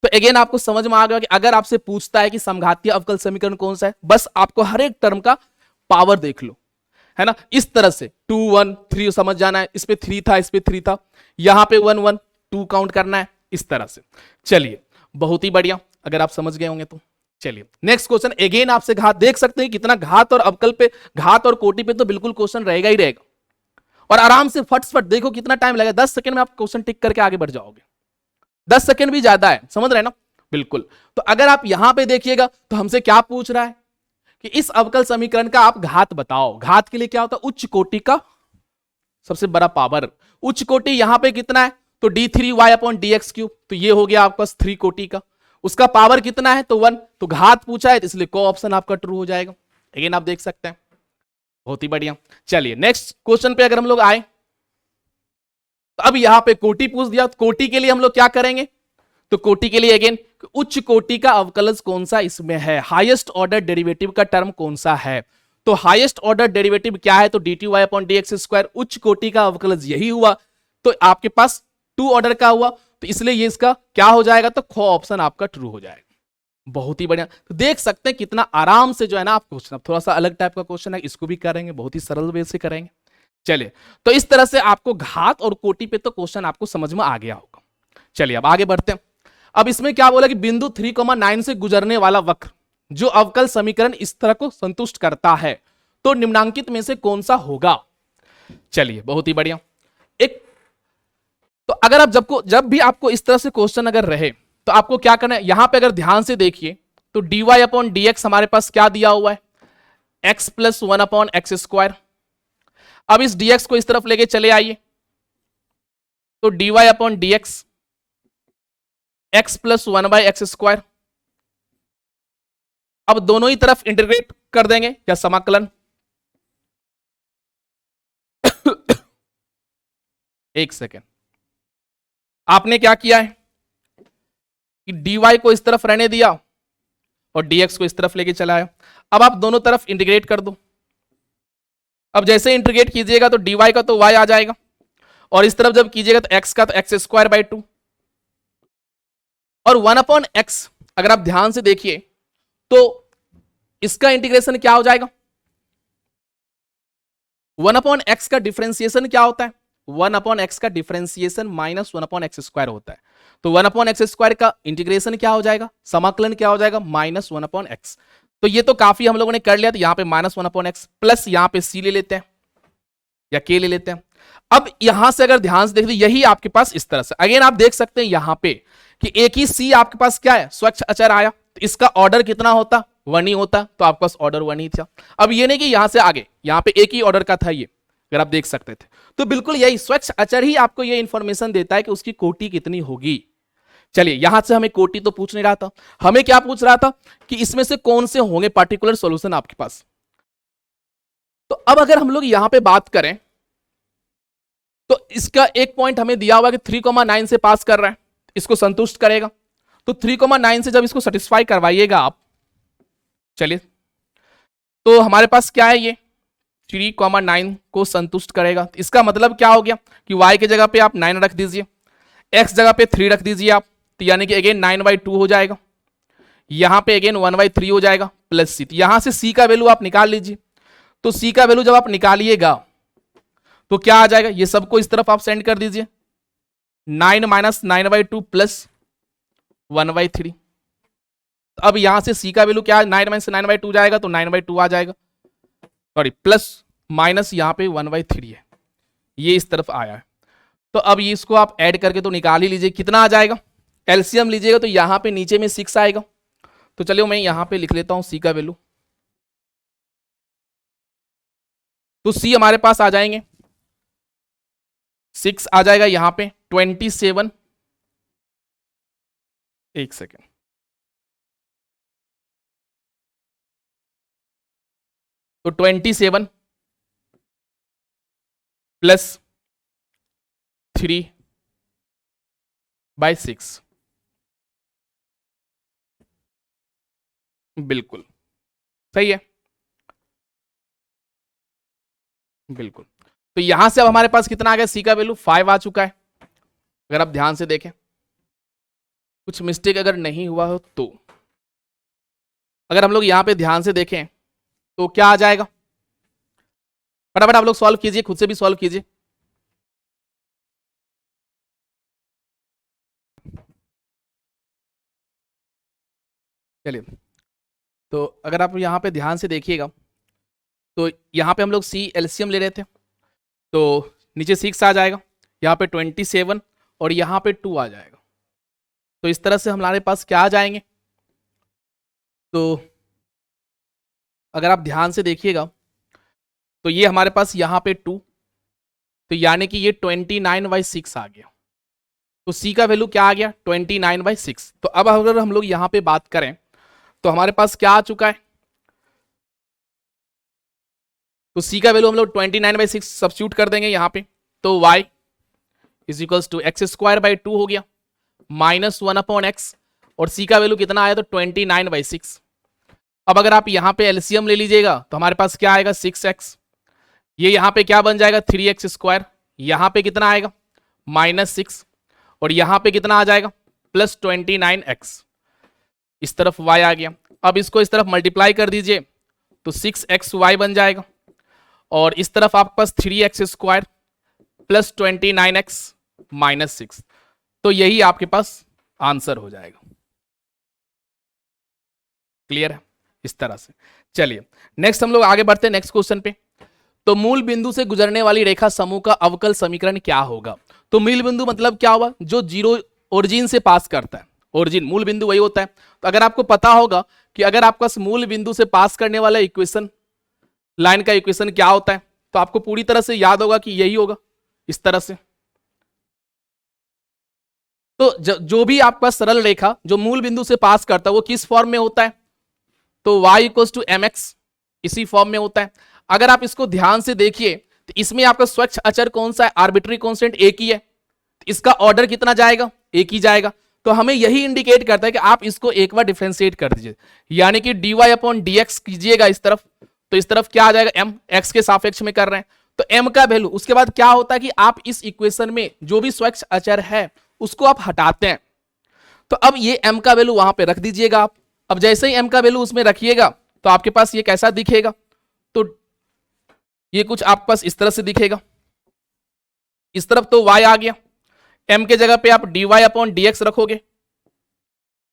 तो अगेन आपको समझ में आ गया कि अगर आपसे पूछता है कि समघातीय अवकल समीकरण कौन सा है, बस आपको हर एक टर्म का पावर देख लो, है ना, इस तरह से 2 1 3 समझ जाना है, इस पे 3 था, इस पे 3 था, यहां पे 1 1 2 काउंट करना है, इस तरह से। चलिए बहुत ही बढ़िया, अगर आप समझ गए होंगे तो। चलिए नेक्स्ट क्वेश्चन, अगेन आपसे घात देख सकते हैं कितना घात और अवकल पे, घात और कोटि पे तो बिल्कुल क्वेश्चन रहेगा ही रहेगा, और आराम से फट देखो कितना टाइम लगेगा, 10 सेकंड में आप क्वेश्चन टिक करके आगे बढ़ जाओगे, 10 सेकंड भी ज्यादा है, समझ रहे हैं ना, बिल्कुल। तो अगर आप यहां पे देखिएगा तो हमसे क्या पूछ रहा है कि इस अवकल समीकरण का आप घात बताओ। घात के लिए क्या होता है, उच्च कोटि का सबसे बड़ा पावर। उच्च कोटि यहां पे कितना है, तो d3y/dx3, तो ये हो गया आपके पास 3 कोटि का, उसका पावर कितना है, तो 1, तो घात पूछा है, तो इसलिए को ऑप्शन आपका ट्रू हो जाएगा। अगेन आप देख सकते हैं, बहुत ही बढ़िया। चलिए नेक्स्ट क्वेश्चन पे अगर हम लोग आए, तो अब यहां पे कोटि पूछ दिया, तो कोटि के लिए हम लोग क्या करेंगे, तो कोटि के लिए अगेन उच्च कोटि का अवकलज कौन सा इसमें है, हाईएस्ट ऑर्डर डेरिवेटिव का टर्म कौन सा है, तो हाईएस्ट ऑर्डर डेरिवेटिव क्या है, तो dy/dx2 उच्च कोटि का अवकलज यही हुआ, तो आपके पास 2 ऑर्डर का हुआ, तो इसलिए ये इसका क्या हो जाएगा, तो खो ऑप्शन आपका ट्रू हो जाएगा। बहुत ही बढ़िया, तो देख सकते हैं कितना आराम से जो है ना आप क्वेश्चन, अब थोड़ा सा अलग टाइप का क्वेश्चन है, इसको भी करेंगे, बहुत ही सरल वे से करेंगे। चलिए तो इस तरह से आपको घात और कोटि पे तो क्वेश्चन आपको समझ में आ गया होगा। चलिए अब आगे बढ़ते हैं। अब इसमें क्या बोला कि बिंदु 3,9 से गुजरने वाला वक्र जो अवकल समीकरण इस तरह को संतुष्ट करता है, तो निम्नांकित में से कौन सा होगा। चलिए बहुत ही बढ़िया। एक तो अगर आप जब भी आपको इस तरह से क्वेश्चन अगर रहे तो आपको क्या करना है, यहां पे अगर ध्यान से देखिए तो dy/dx हमारे पास क्या दिया हुआ है, x + 1/x²। अब इस dx को इस तरफ लेके चले आइए, तो dy/dx x + 1/x²। अब दोनों ही तरफ इंटीग्रेट कर देंगे या समाकलन एक सेकेंड, आपने क्या किया है कि dy को इस तरफ रहने दिया और dx को इस तरफ लेके चला आया। अब आप दोनों तरफ इंटीग्रेट कर दो। अब जैसे इंटीग्रेट कीजिएगा तो dy का तो y आ जाएगा, और इस तरफ जब कीजिएगा तो x का तो x² 2, और 1/x अगर आप ध्यान से देखिए तो इसका इंटीग्रेशन क्या हो जाएगा, 1/x का डिफरेंशिएशन क्या होता है, 1/x का डिफरेंशिएशन -1/x² होता है, तो 1/x² का इंटीग्रेशन क्या हो जाएगा, समाकलन क्या हो जाएगा, -1/x। तो ये तो काफी हम लोगों ने कर लिया, तो यहां पे -1/x प्लस यहां पे c ले लेते हैं या k ले लेते हैं। अब यहां से अगर ध्यान से देखते यही आपके पास इस तरह से, अगेन आप देख सकते हैं यहां पे कि एक ही c आपके पास क्या है, स्वच्छ अचर आया, तो इसका ऑर्डर कितना होता, 1 ही होता, तो आपके पास ऑर्डर 1 ही था। अब ये नहीं कि यहां से आगे यहां पे एक ही ऑर्डर का था, ये अगर आप देख सकते थे, तो बिल्कुल यही स्वच्छ अचर ही आपको ये इंफॉर्मेशन देता है कि उसकी कोटि कितनी होगी। चलिए यहां से हमें कोटि तो पूछ नहीं रहा था, हमें क्या पूछ रहा था कि इसमें से कौन से होंगे पार्टिकुलर सॉल्यूशन आपके पास। तो अब अगर हम लोग यहां पे बात करें तो इसका एक पॉइंट हमें दिया हुआ कि 3,9 से पास कर रहा है, इसको संतुष्ट करेगा, तो 3,9 से जब इसको सेटिस्फाई करवाइएगा आप, चलिए तो हमारे पास क्या है, ये 3,9 को संतुष्ट करेगा। इसका मतलब क्या हो गया कि y की जगह पे आप 9 रख दीजिए, x जगह पे 3 रख दीजिए आप, तो यानी कि अगेन 9/2 हो जाएगा, यहां पे अगेन 1/3 हो जाएगा प्लस c, यहां से c का वैल्यू आप निकाल लीजिए। तो c का वैल्यू जब आप निकालिएगा तो क्या आ जाएगा, ये सबको इस तरफ आप सेंड कर दीजिए, 9 - 9/2 प्लस 1/3। अब यहां से c का वैल्यू क्या है, 9 - 9/2 जाएगा तो 9/2 आ जाएगा, सॉरी प्लस माइनस यहां पे 1/3 है, ये इस तरफ आया है। तो अब ये इसको आप ऐड करके तो निकाल ही लीजिए, कितना आ जाएगा, एलसीएम लीजिएगा तो यहां पे नीचे में 6 आएगा। तो चलिए मैं यहां पे लिख लेता हूं सी का वैल्यू। तो सी हमारे पास आ जाएंगे 6 आ जाएगा यहां पे 27, एक सेकेंड, तो 27 प्लस 3/6, बिल्कुल सही है, बिल्कुल। तो यहां से अब हमारे पास कितना आ गया, सी का वैल्यू 5 आ चुका है। अगर आप ध्यान से देखें, कुछ मिस्टेक अगर नहीं हुआ हो तो, अगर हम लोग यहां पे ध्यान से देखें तो क्या आ जाएगा, फटाफट आप लोग सॉल्व कीजिए, खुद से भी सॉल्व कीजिए। चलिए, तो अगर आप यहां पे ध्यान से देखिएगा तो यहां पे हम लोग सी एलसीएम ले रहे थे, तो नीचे 6 आ जाएगा, यहाँ पे 27 और यहाँ पे 2 आ जाएगा। तो इस तरह से हमारे पास क्या आ जाएंगे, तो अगर आप ध्यान से देखिएगा तो ये हमारे पास यहाँ पे 2, तो यानी कि ये 29/6 आ गया। तो सी का वैल्यू क्या आ गया, 29/6। तो अब अगर हम लोग यहाँ पे बात करें तो हमारे पास क्या आ चुका है, तो सी का वैल्यू हम लोग 29/6 सब्स्टिट्यूट कर देंगे यहाँ पे, तो y is equals to x² 2 हो गया -1/x, और सी का वैल्यू कितना आया, तो 29/6। अब अगर आप यहां पे एलसीएम ले लीजिएगा तो हमारे पास क्या आएगा, 6x, ये यहां पे क्या बन जाएगा, 3x², यहां पे कितना आएगा -6, और यहां पे कितना आ जाएगा +29x, इस तरफ y आ गया। अब इसको इस तरफ मल्टीप्लाई कर दीजिए तो 6xy बन जाएगा, और इस तरफ आपके पास 3x² +29x -6, तो यही आपके पास आंसर हो जाएगा। क्लियर है, इस तरह से। चलिए नेक्स्ट हम लोग आगे बढ़ते हैं नेक्स्ट क्वेश्चन पे। तो मूल बिंदु से गुजरने वाली रेखा समूह का अवकल समीकरण क्या होगा। तो मूल बिंदु मतलब क्या हुआ, जो जीरो ओरिजिन से पास करता है, ओरिजिन मूल बिंदु वही होता है। तो अगर आपको पता होगा कि अगर आपका मूल बिंदु से पास करने वाला इक्वेशन, लाइन का इक्वेशन क्या होता है, तो आपको पूरी तरह से याद होगा कि यही होगा, इस तरह से। तो जो भी आपका सरल रेखा जो मूल बिंदु से पास करता है वो किस फॉर्म में होता है, तो y = mx, इसी फॉर्म में होता है। अगर आप इसको ध्यान से देखिए तो इसमें आपका स्वच्छ अचर कौन सा है, आर्बिट्री कांस्टेंट एक ही है, इसका ऑर्डर कितना जाएगा, एक ही जाएगा। तो हमें यही इंडिकेट करता है कि आप इसको एक बार डिफरेंशिएट कर दीजिए, यानी कि dy/dx कीजिएगा इस तरफ, तो इस तरफ क्या आ जाएगा, m, x के सापेक्ष में कर रहे हैं तो m का वैल्यू। उसके बाद क्या होता है कि आप इस इक्वेशन में जो भी स्वच्छ अचर है उसको आप हटाते हैं, तो अब ये m का वैल्यू वहां पे रख दीजिएगा आप। अब जैसे ही m का वैल्यू उसमें रखिएगा तो आपके पास ये कैसा दिखेगा, तो ये कुछ आपके पास इस तरह से दिखेगा, इस तरफ तो y आ गया, m के जगह पे आप dy/dx रखोगे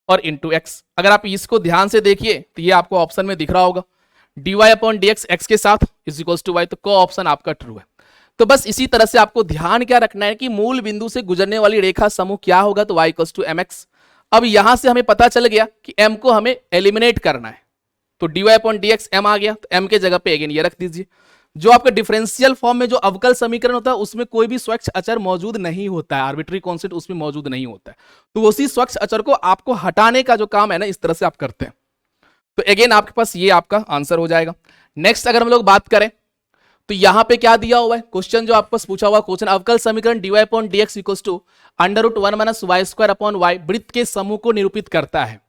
और इंटू x। अगर आप इसको ध्यान से देखिए तो ये आपको ऑप्शन में दिख रहा होगा, dy/dx x के साथ इज इक्वल्स टू y, तो को ऑप्शन आपका ट्रू है। तो बस इसी तरह से आपको ध्यान क्या रखना है कि मूल बिंदु से गुजरने वाली रेखा समूह क्या होगा, तो y = mx। अब यहां से हमें पता चल गया कि m को हमें एलिमिनेट करना है, तो dy/dx m आ गया, तो m के जगह पे अगेन ये रख दीजिए। जो आपका डिफरेंशियल फॉर्म में जो अवकल समीकरण होता है उसमें कोई भी स्वच्छ अचर मौजूद नहीं होता है, आर्बिट्री कांस्टेंट उसमें मौजूद नहीं होता है, तो उसी स्वच्छ अचर को आपको हटाने का जो काम है ना, इस तरह से आप करते हैं। तो अगेन आपके पास ये आपका आंसर हो जाएगा। नेक्स्ट अगर हम लोग बात करें तो यहां पे क्या दिया हुआ है क्वेश्चन, जो आपके पास पूछा हुआ क्वेश्चन, अवकल समीकरण dy/dx = √1 - y वृत्त के समूह को निरूपित करता है,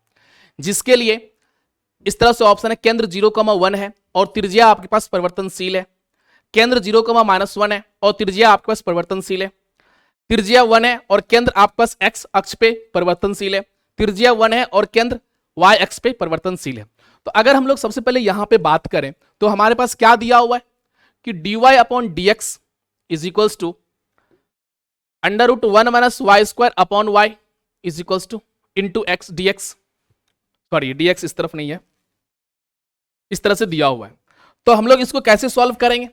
जिसके लिए इस तरह से ऑप्शन है केंद्र 0,1 है और त्रिज्या आपके पास परिवर्तनशील है, केंद्र 0,-1 है और त्रिज्या आपके पास परिवर्तनशील है, त्रिज्या 1 है और केंद्र आपके पास x अक्ष पे परिवर्तनशील है, त्रिज्या 1 है और केंद्र y अक्ष पे परिवर्तनशील है। तो अगर हम लोग सबसे पहले यहां पे बात करें तो हमारे पास क्या दिया हुआ है कि dy/dx is equals to √1 - y² is equals to into x dx, sorry dx इस तरफ नहीं है, इस तरह से दिया हुआ है। तो हम लोग इसको कैसे सॉल्व करेंगे,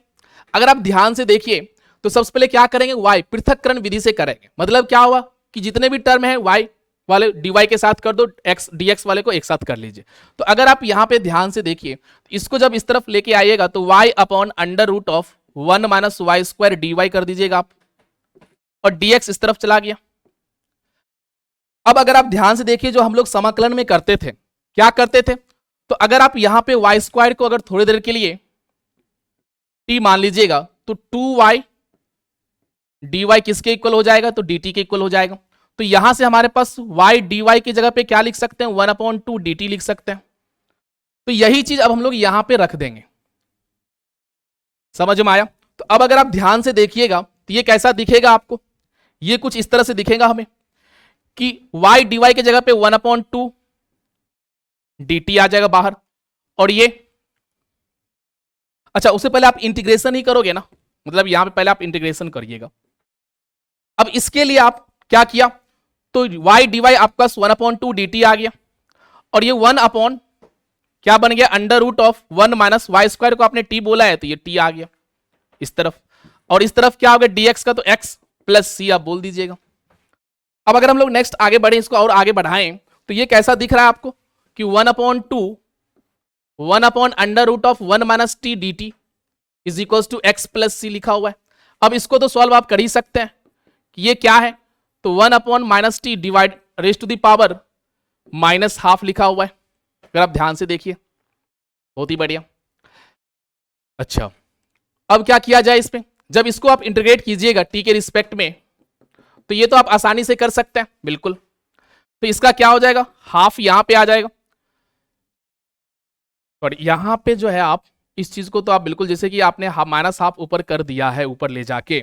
अगर आप ध्यान से देखिए तो सबसे पहले क्या करेंगे, y पृथक्करण विधि से करेंगे। मतलब क्या हुआ कि जितने भी टर्म है y वाले dy के साथ कर दो, x dx वाले को एक साथ कर लीजिए। तो अगर आप यहां पे ध्यान से देखिए, इसको जब इस तरफ लेके आइएगा तो y upon under root of 1 minus y square dy कर दीजिएगा आप, और dx इस तरफ चला गया। अब अगर आप ध्यान से देखिए, जो हम लोग समाकलन में करते थे, क्या करते थे, तो अगर आप यहां पे वाई स्क्वायर को अगर थोड़ी देर के लिए t मान लीजिएगा तो 2y dy किसके इक्वल हो जाएगा, तो dt के इक्वल हो जाएगा। तो यहां से हमारे पास y dy की जगह पे क्या लिख सकते हैं, 1/2 dt लिख सकते हैं। तो यही चीज अब हम लोग यहां पे रख देंगे। समझ में आया? तो अब अगर आप ध्यान से देखिएगा तो ये कैसा दिखेगा आपको, ये कुछ इस तरह से दिखेगा हमें कि y dy की जगह पे 1/2 dt आ जाएगा बाहर, और ये, अच्छा उससे पहले आप इंटीग्रेशन ही करोगे ना, मतलब यहां पे पहले आप इंटीग्रेशन करिएगा। अब इसके लिए आप क्या किया, तो y dy आपका 1/2 dt आ गया, और ये 1 अपॉन क्या बन गया, under root of 1 minus y square को आपने t बोला है तो ये t आ गया इस तरफ, और इस तरफ क्या हो गया dx का, तो x प्लस c आप बोल दीजिएगा। अब अगर हम लोग नेक्स्ट आगे बढ़े, इसको और आगे बढ़ाएं, तो ये कैसा दिख रहा है आपको कि 1 upon under root of 1 minus t d t is equal to x plus c लिखा हुआ है। अब इसको तो सॉल्व आप कर ही सकते हैं कि ये क्या है, तो 1 upon minus t divide raise to the power minus half लिखा हुआ है। अगर आप ध्यान से देखिए, बहुत ही बढ़िया। अच्छा अब क्या किया जाए इसमें, जब इसको आप इंटीग्रेट कीजिएगा टी के रिस्पेक्ट में, तो ये तो आप आसानी से कर सकते हैं बिल्कुल। तो इसका क्या हो जाएगा, हाफ यहां पे आ जाएगा, और यहां पे जो है आप इस चीज को तो आप बिल्कुल जैसे कि आपने माइनस हाफ ऊपर कर दिया है ऊपर ले जाके,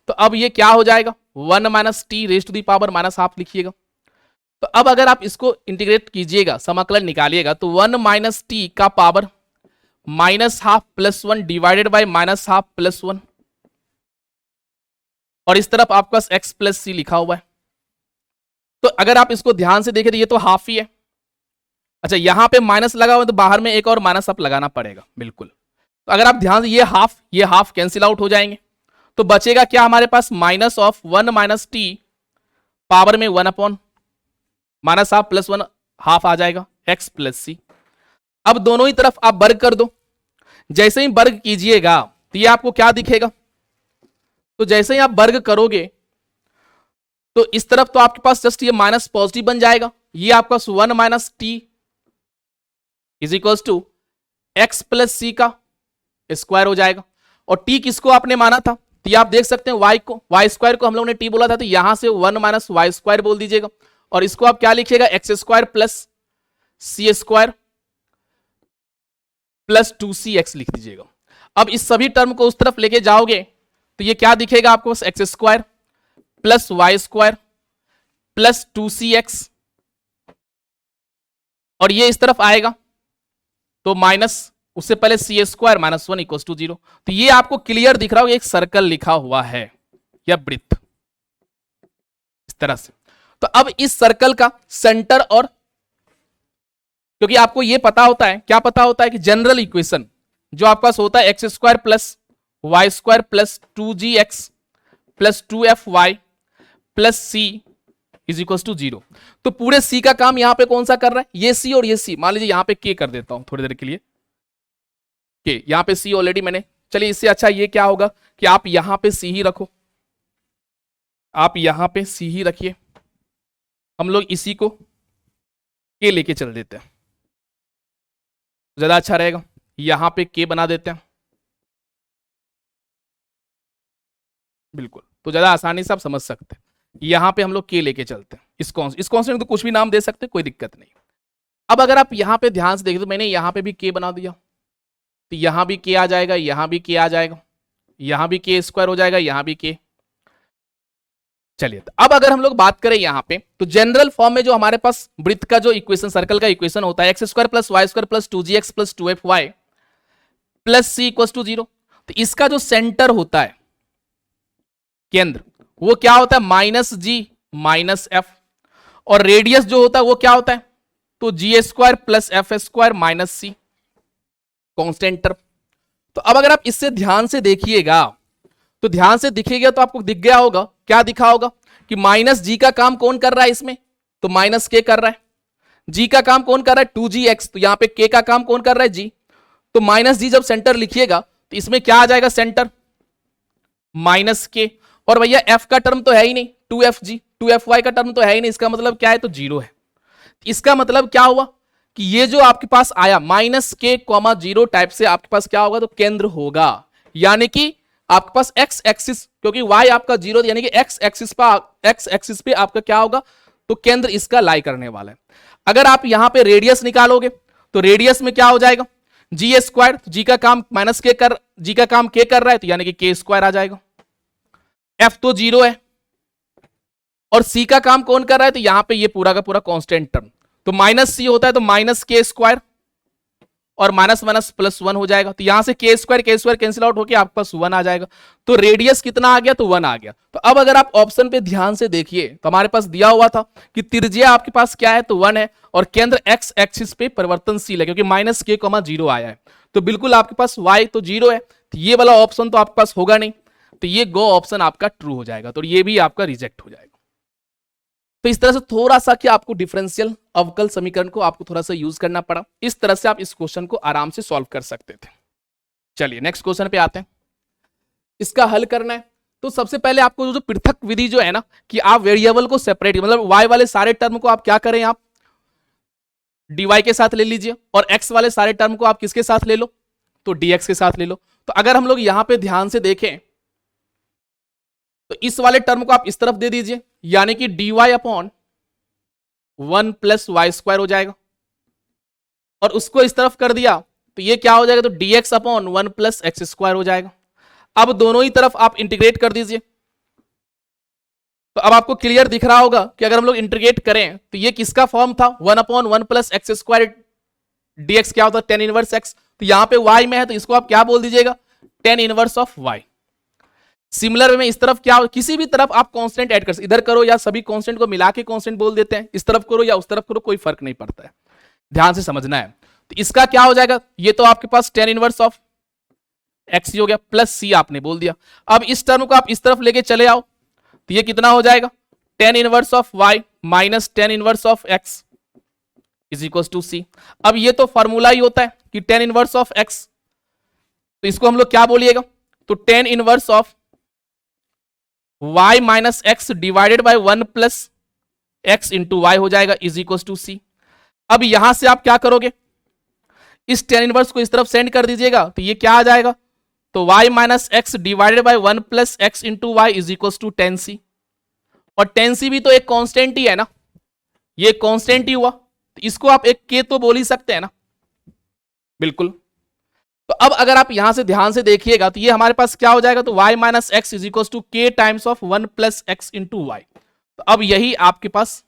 तो अब ये क्या हो जाएगा 1 minus t raise to the power minus half लिखिएगा। तो अब अगर आप इसको इंटीग्रेट कीजिएगा, समाकलन निकालिएगा, तो 1 माइनस टी का power minus half plus 1 divided by minus half plus 1, और इस तरफ आपका x प्लस सी लिखा हुआ है। तो अगर आप इसको ध्यान से देखें तो ये तो हाफ ही है। अच्छा यहां पे माइनस लगा हुआ है तो बाहर में एक और माइनस आप लगाना पड़ेगा बिल्कुल। तो अगर आप ध्यान से ये हाफ कैंसिल आउट हो जाएंगे, तो बचेगा क्या हमारे पास, minus of 1 minus t power में 1 upon minus half plus 1 half आ जाएगा x प्लस सी। अब दोनों ही तरफ आप वर्ग कर दो, जैसे ही वर्ग कीजिएगा तो ये आपको क्या दिखेगा, तो जैसे ही आप वर्ग करोगे तो इस तरफ तो आपके पास जस्ट ये माइनस पॉजिटिव बन जाएगा, ये आपका 1 minus t is equal to x plus c का स्क्वायर हो जाएगा। और टी किसको आपने माना था, तो ये आप देख सकते हैं वाई स्क्वायर को हम लोगों ने टी बोला था, तो यहां से 1 माइनस वाई स्क्वायर बोल दीजिएगा, और इसको आप क्या लिखिएगा, एक्स स्क्वायर प्लस सी स्क्वायर प्लस 2cx लिख दीजिएगा। अब इस सभी टर्म को उस तरफ लेके जाओगे तो ये क्या दिखेगा आपको, x square plus y square plus 2cx, और ये इस तरफ आएगा तो माइनस, उससे पहले सी स्क्वायर माइनस 1 इक्वल टू 0। तो ये आपको क्लियर दिख रहा होगा, एक सर्कल लिखा हुआ है या वृत्त इस तरह से। तो अब इस सर्कल का सेंटर, और क्योंकि आपको ये पता होता है, क्या पता होता है कि जनरल इक्वेशन जो आपका होता है x square plus y square plus 2gx plus 2fy plus c is equal to 0। तो पूरे सी का काम यहां पे कौन सा कर रहा है, ये सी और ये सी, मान लीजिए यहां पे के कर देता हूं थोड़ी देर के लिए, के यहां पे सी ऑलरेडी मैंने, चलिए इससे अच्छा ये क्या होगा कि आप यहां पे सी ही रखो, आप यहां पे सी ही रखिए, हम लोग इसी को के लेके चल देते हैं, ज्यादा अच्छा रहेगा। यहां पे के बना देते हैं बिल्कुल, तो ज्यादा आसानी से आप समझ सकते हैं। यहां पे हम लोग के लेके चलते हैं, इस कॉन्स्टेंट तो कुछ भी नाम दे सकते हैं, कोई दिक्कत नहीं। अब अगर आप यहां पे ध्यान से देखें तो मैंने यहां पे भी के बना दिया, तो यहां भी के आ जाएगा, यहां भी के आ जाएगा, यहां भी के स्क्वायर हो जाएगा, यहां भी के। चलिए तो अब अगर हम लोग बात करें यहां पे, तो जनरल फॉर्म में जो हमारे पास वृत्त का जो इक्वेशन, सर्कल का इक्वेशन होता है, x square plus y square plus 2gx plus 2fy plus c equal to 0। तो इसका जो सेंटर होता है, केंद्र, वो क्या होता है, माइनस जी माइनस एफ, और रेडियस जो होता है वो क्या होता है, तो g square plus f square minus c constant term. तो अब अगर आप इससे ध्यान से देखिएगा तो ध्यान से दिखेगा तो आपको दिख गया होगा, क्या दिखा होगा कि माइनस जी का काम कौन कर रहा है इसमें, तो माइनस के कर रहा है। जी का काम कौन कर रहा है 2gx, तो यहां पे के का काम कौन कर रहा है जी, तो माइनस जी जब सेंटर लिखिएगा तो इसमें क्या आ जाएगा सेंटर माइनस के, और भैया एफ का टर्म तो है ही नहीं 2fg 2fy का टर्म तो है ही नहीं, इसका मतलब क्या है तो जीरो है। इसका मतलब क्या हुआ कि ये जो आपके पास आया माइनस के कॉमा जीरो टाइप से आपके पास क्या होगा तो केंद्र होगा, यानी कि आपके पास एक्स एक्सिस, क्योंकि y आपका जीरो यानी कि एक्स एक्सिस पे आपका क्या होगा तो केंद्र इसका लाई करने वाला है। अगर आप यहां पे रेडियस निकालोगे तो रेडियस में क्या हो जाएगा जी स्क्वायर, जी का काम माइनस के कर, जी का काम के कर रहा है तो यानी कि के स्क्वायर आ जाएगा। एफ तो जीरो है और सी का काम कौन कर रहा है तो यहां पे ये पूरा का पूरा कांस्टेंट टर्म, तो माइनस सी होता है तो माइनस के स्क्वायर और माइनस माइनस प्लस वन हो जाएगा, तो यहां से के स्क्वायर कैंसिल आउट होकर आपके पास वन आ जाएगा। तो रेडियस कितना आ गया तो वन आ गया। तो अब अगर आप ऑप्शन पे ध्यान से देखिए तो हमारे पास दिया हुआ था कि त्रिज्या आपके पास क्या है तो वन है और केंद्र एक्स एक्सिस पे परिवर्तनशील है, क्योंकि माइनस के कॉमा जीरो आया है, तो बिल्कुल आपके पास वाई तो जीरो है, तो ये वाला ऑप्शन तो आपके पास होगा नहीं, तो ये गो ऑप्शन आपका ट्रू हो जाएगा, तो ये भी आपका रिजेक्ट हो जाएगा। तो इस तरह से थोड़ा सा कि आपको डिफरेंशियल अवकल समीकरण को आपको थोड़ा सा यूज करना पड़ा, इस तरह से आप इस क्वेश्चन को आराम से सॉल्व कर सकते थे। चलिए नेक्स्ट क्वेश्चन पे आते हैं, इसका हल करना है। तो सबसे पहले आपको जो पृथक विधि जो है ना कि आप वेरिएबल को सेपरेट, मतलब वाई वाले सारे टर्म को आप क्या करें आप dy के साथ ले लीजिए और x वाले सारे टर्म को आप किसके साथ ले लो तो dx के साथ ले लो। तो अगर हम लोग यहां पे ध्यान से देखें तो इस वाले टर्म को आप इस तरफ दे दीजिए, यानी कि dy upon 1 plus y square हो जाएगा, और उसको इस तरफ कर दिया तो ये क्या हो जाएगा तो dx upon 1 plus x square हो जाएगा। अब दोनों ही तरफ आप इंटीग्रेट कर दीजिए, तो अब आपको क्लियर दिख रहा होगा कि अगर हम लोग इंटीग्रेट करें तो ये किसका फॉर्म था 1 upon 1 plus x square dx क्या होता है tan इनवर्स x, तो यहां पे y में है तो इसको आप क्या बोल दीजिएगा tan inverse of y। Similar में इस तरफ क्या किसी भी तरफ आप कांस्टेंट ऐड कर सकते, इधर करो या सभी कांस्टेंट को मिला के कांस्टेंट बोल देते हैं, इस तरफ करो या उस तरफ करो कोई फर्क नहीं पड़ता है, ध्यान से समझना है। तो इसका क्या हो जाएगा, ये तो आपके पास tan इनवर्स ऑफ x हो गया प्लस c आपने बोल दिया। अब इस टर्म को आप इस तरफ लेके चले आओ तो ये कितना हो जाएगा tan inverse of y minus tan inverse of x is equal to c। अब ये तो फॉर्मूला ही होता है कि tan इनवर्स ऑफ x, तो इसको हम लोग क्या बोलिएगा तो tan inverse of y minus x divided by 1 plus x into y हो जाएगा इज इक्वल टू सी। अब यहां से आप क्या करोगे इस tan इनवर्स को इस तरफ सेंड कर दीजिएगा तो ये क्या आ जाएगा तो y minus x divided by 1 plus x into y is equal to tan c, और tan c भी तो एक कांस्टेंट ही है ना, ये कांस्टेंट ही हुआ, तो इसको आप एक k तो बोल ही सकते हैं ना, बिल्कुल। तो अब अगर आप यहां से ध्यान से देखिएगा तो ये हमारे पास क्या हो जाएगा तो y minus x is equal to k times of 1 plus x into y. तो अब यही आपके पास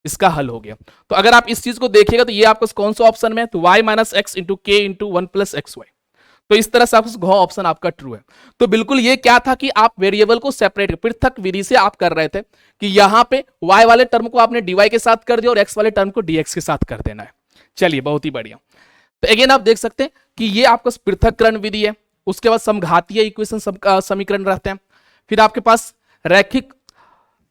इसका हल हो गया। तो अगर आप इस चीज को देखिएगा तो ये आपका कौन सा ऑप्शन में है तो y माइनस एक्स इंटू के इंटू 1 प्लस एक्स वाई, तो इस तरह से आपका ऑप्शन आपका ट्रू है। तो बिल्कुल ये क्या था कि आप वेरिएबल को सेपरेट पृथक विधि से आप कर रहे थे कि यहां पे y वाले टर्म को आपने dy के साथ कर दिया और x वाले टर्म को dx के साथ कर देना है। चलिए बहुत ही बढ़िया। तो अगेन आप देख सकते हैं कि ये आपका पृथक्करण विधि है, उसके बाद समघातीय इक्वेशन समीकरण रहते हैं, फिर आपके पास रैखिक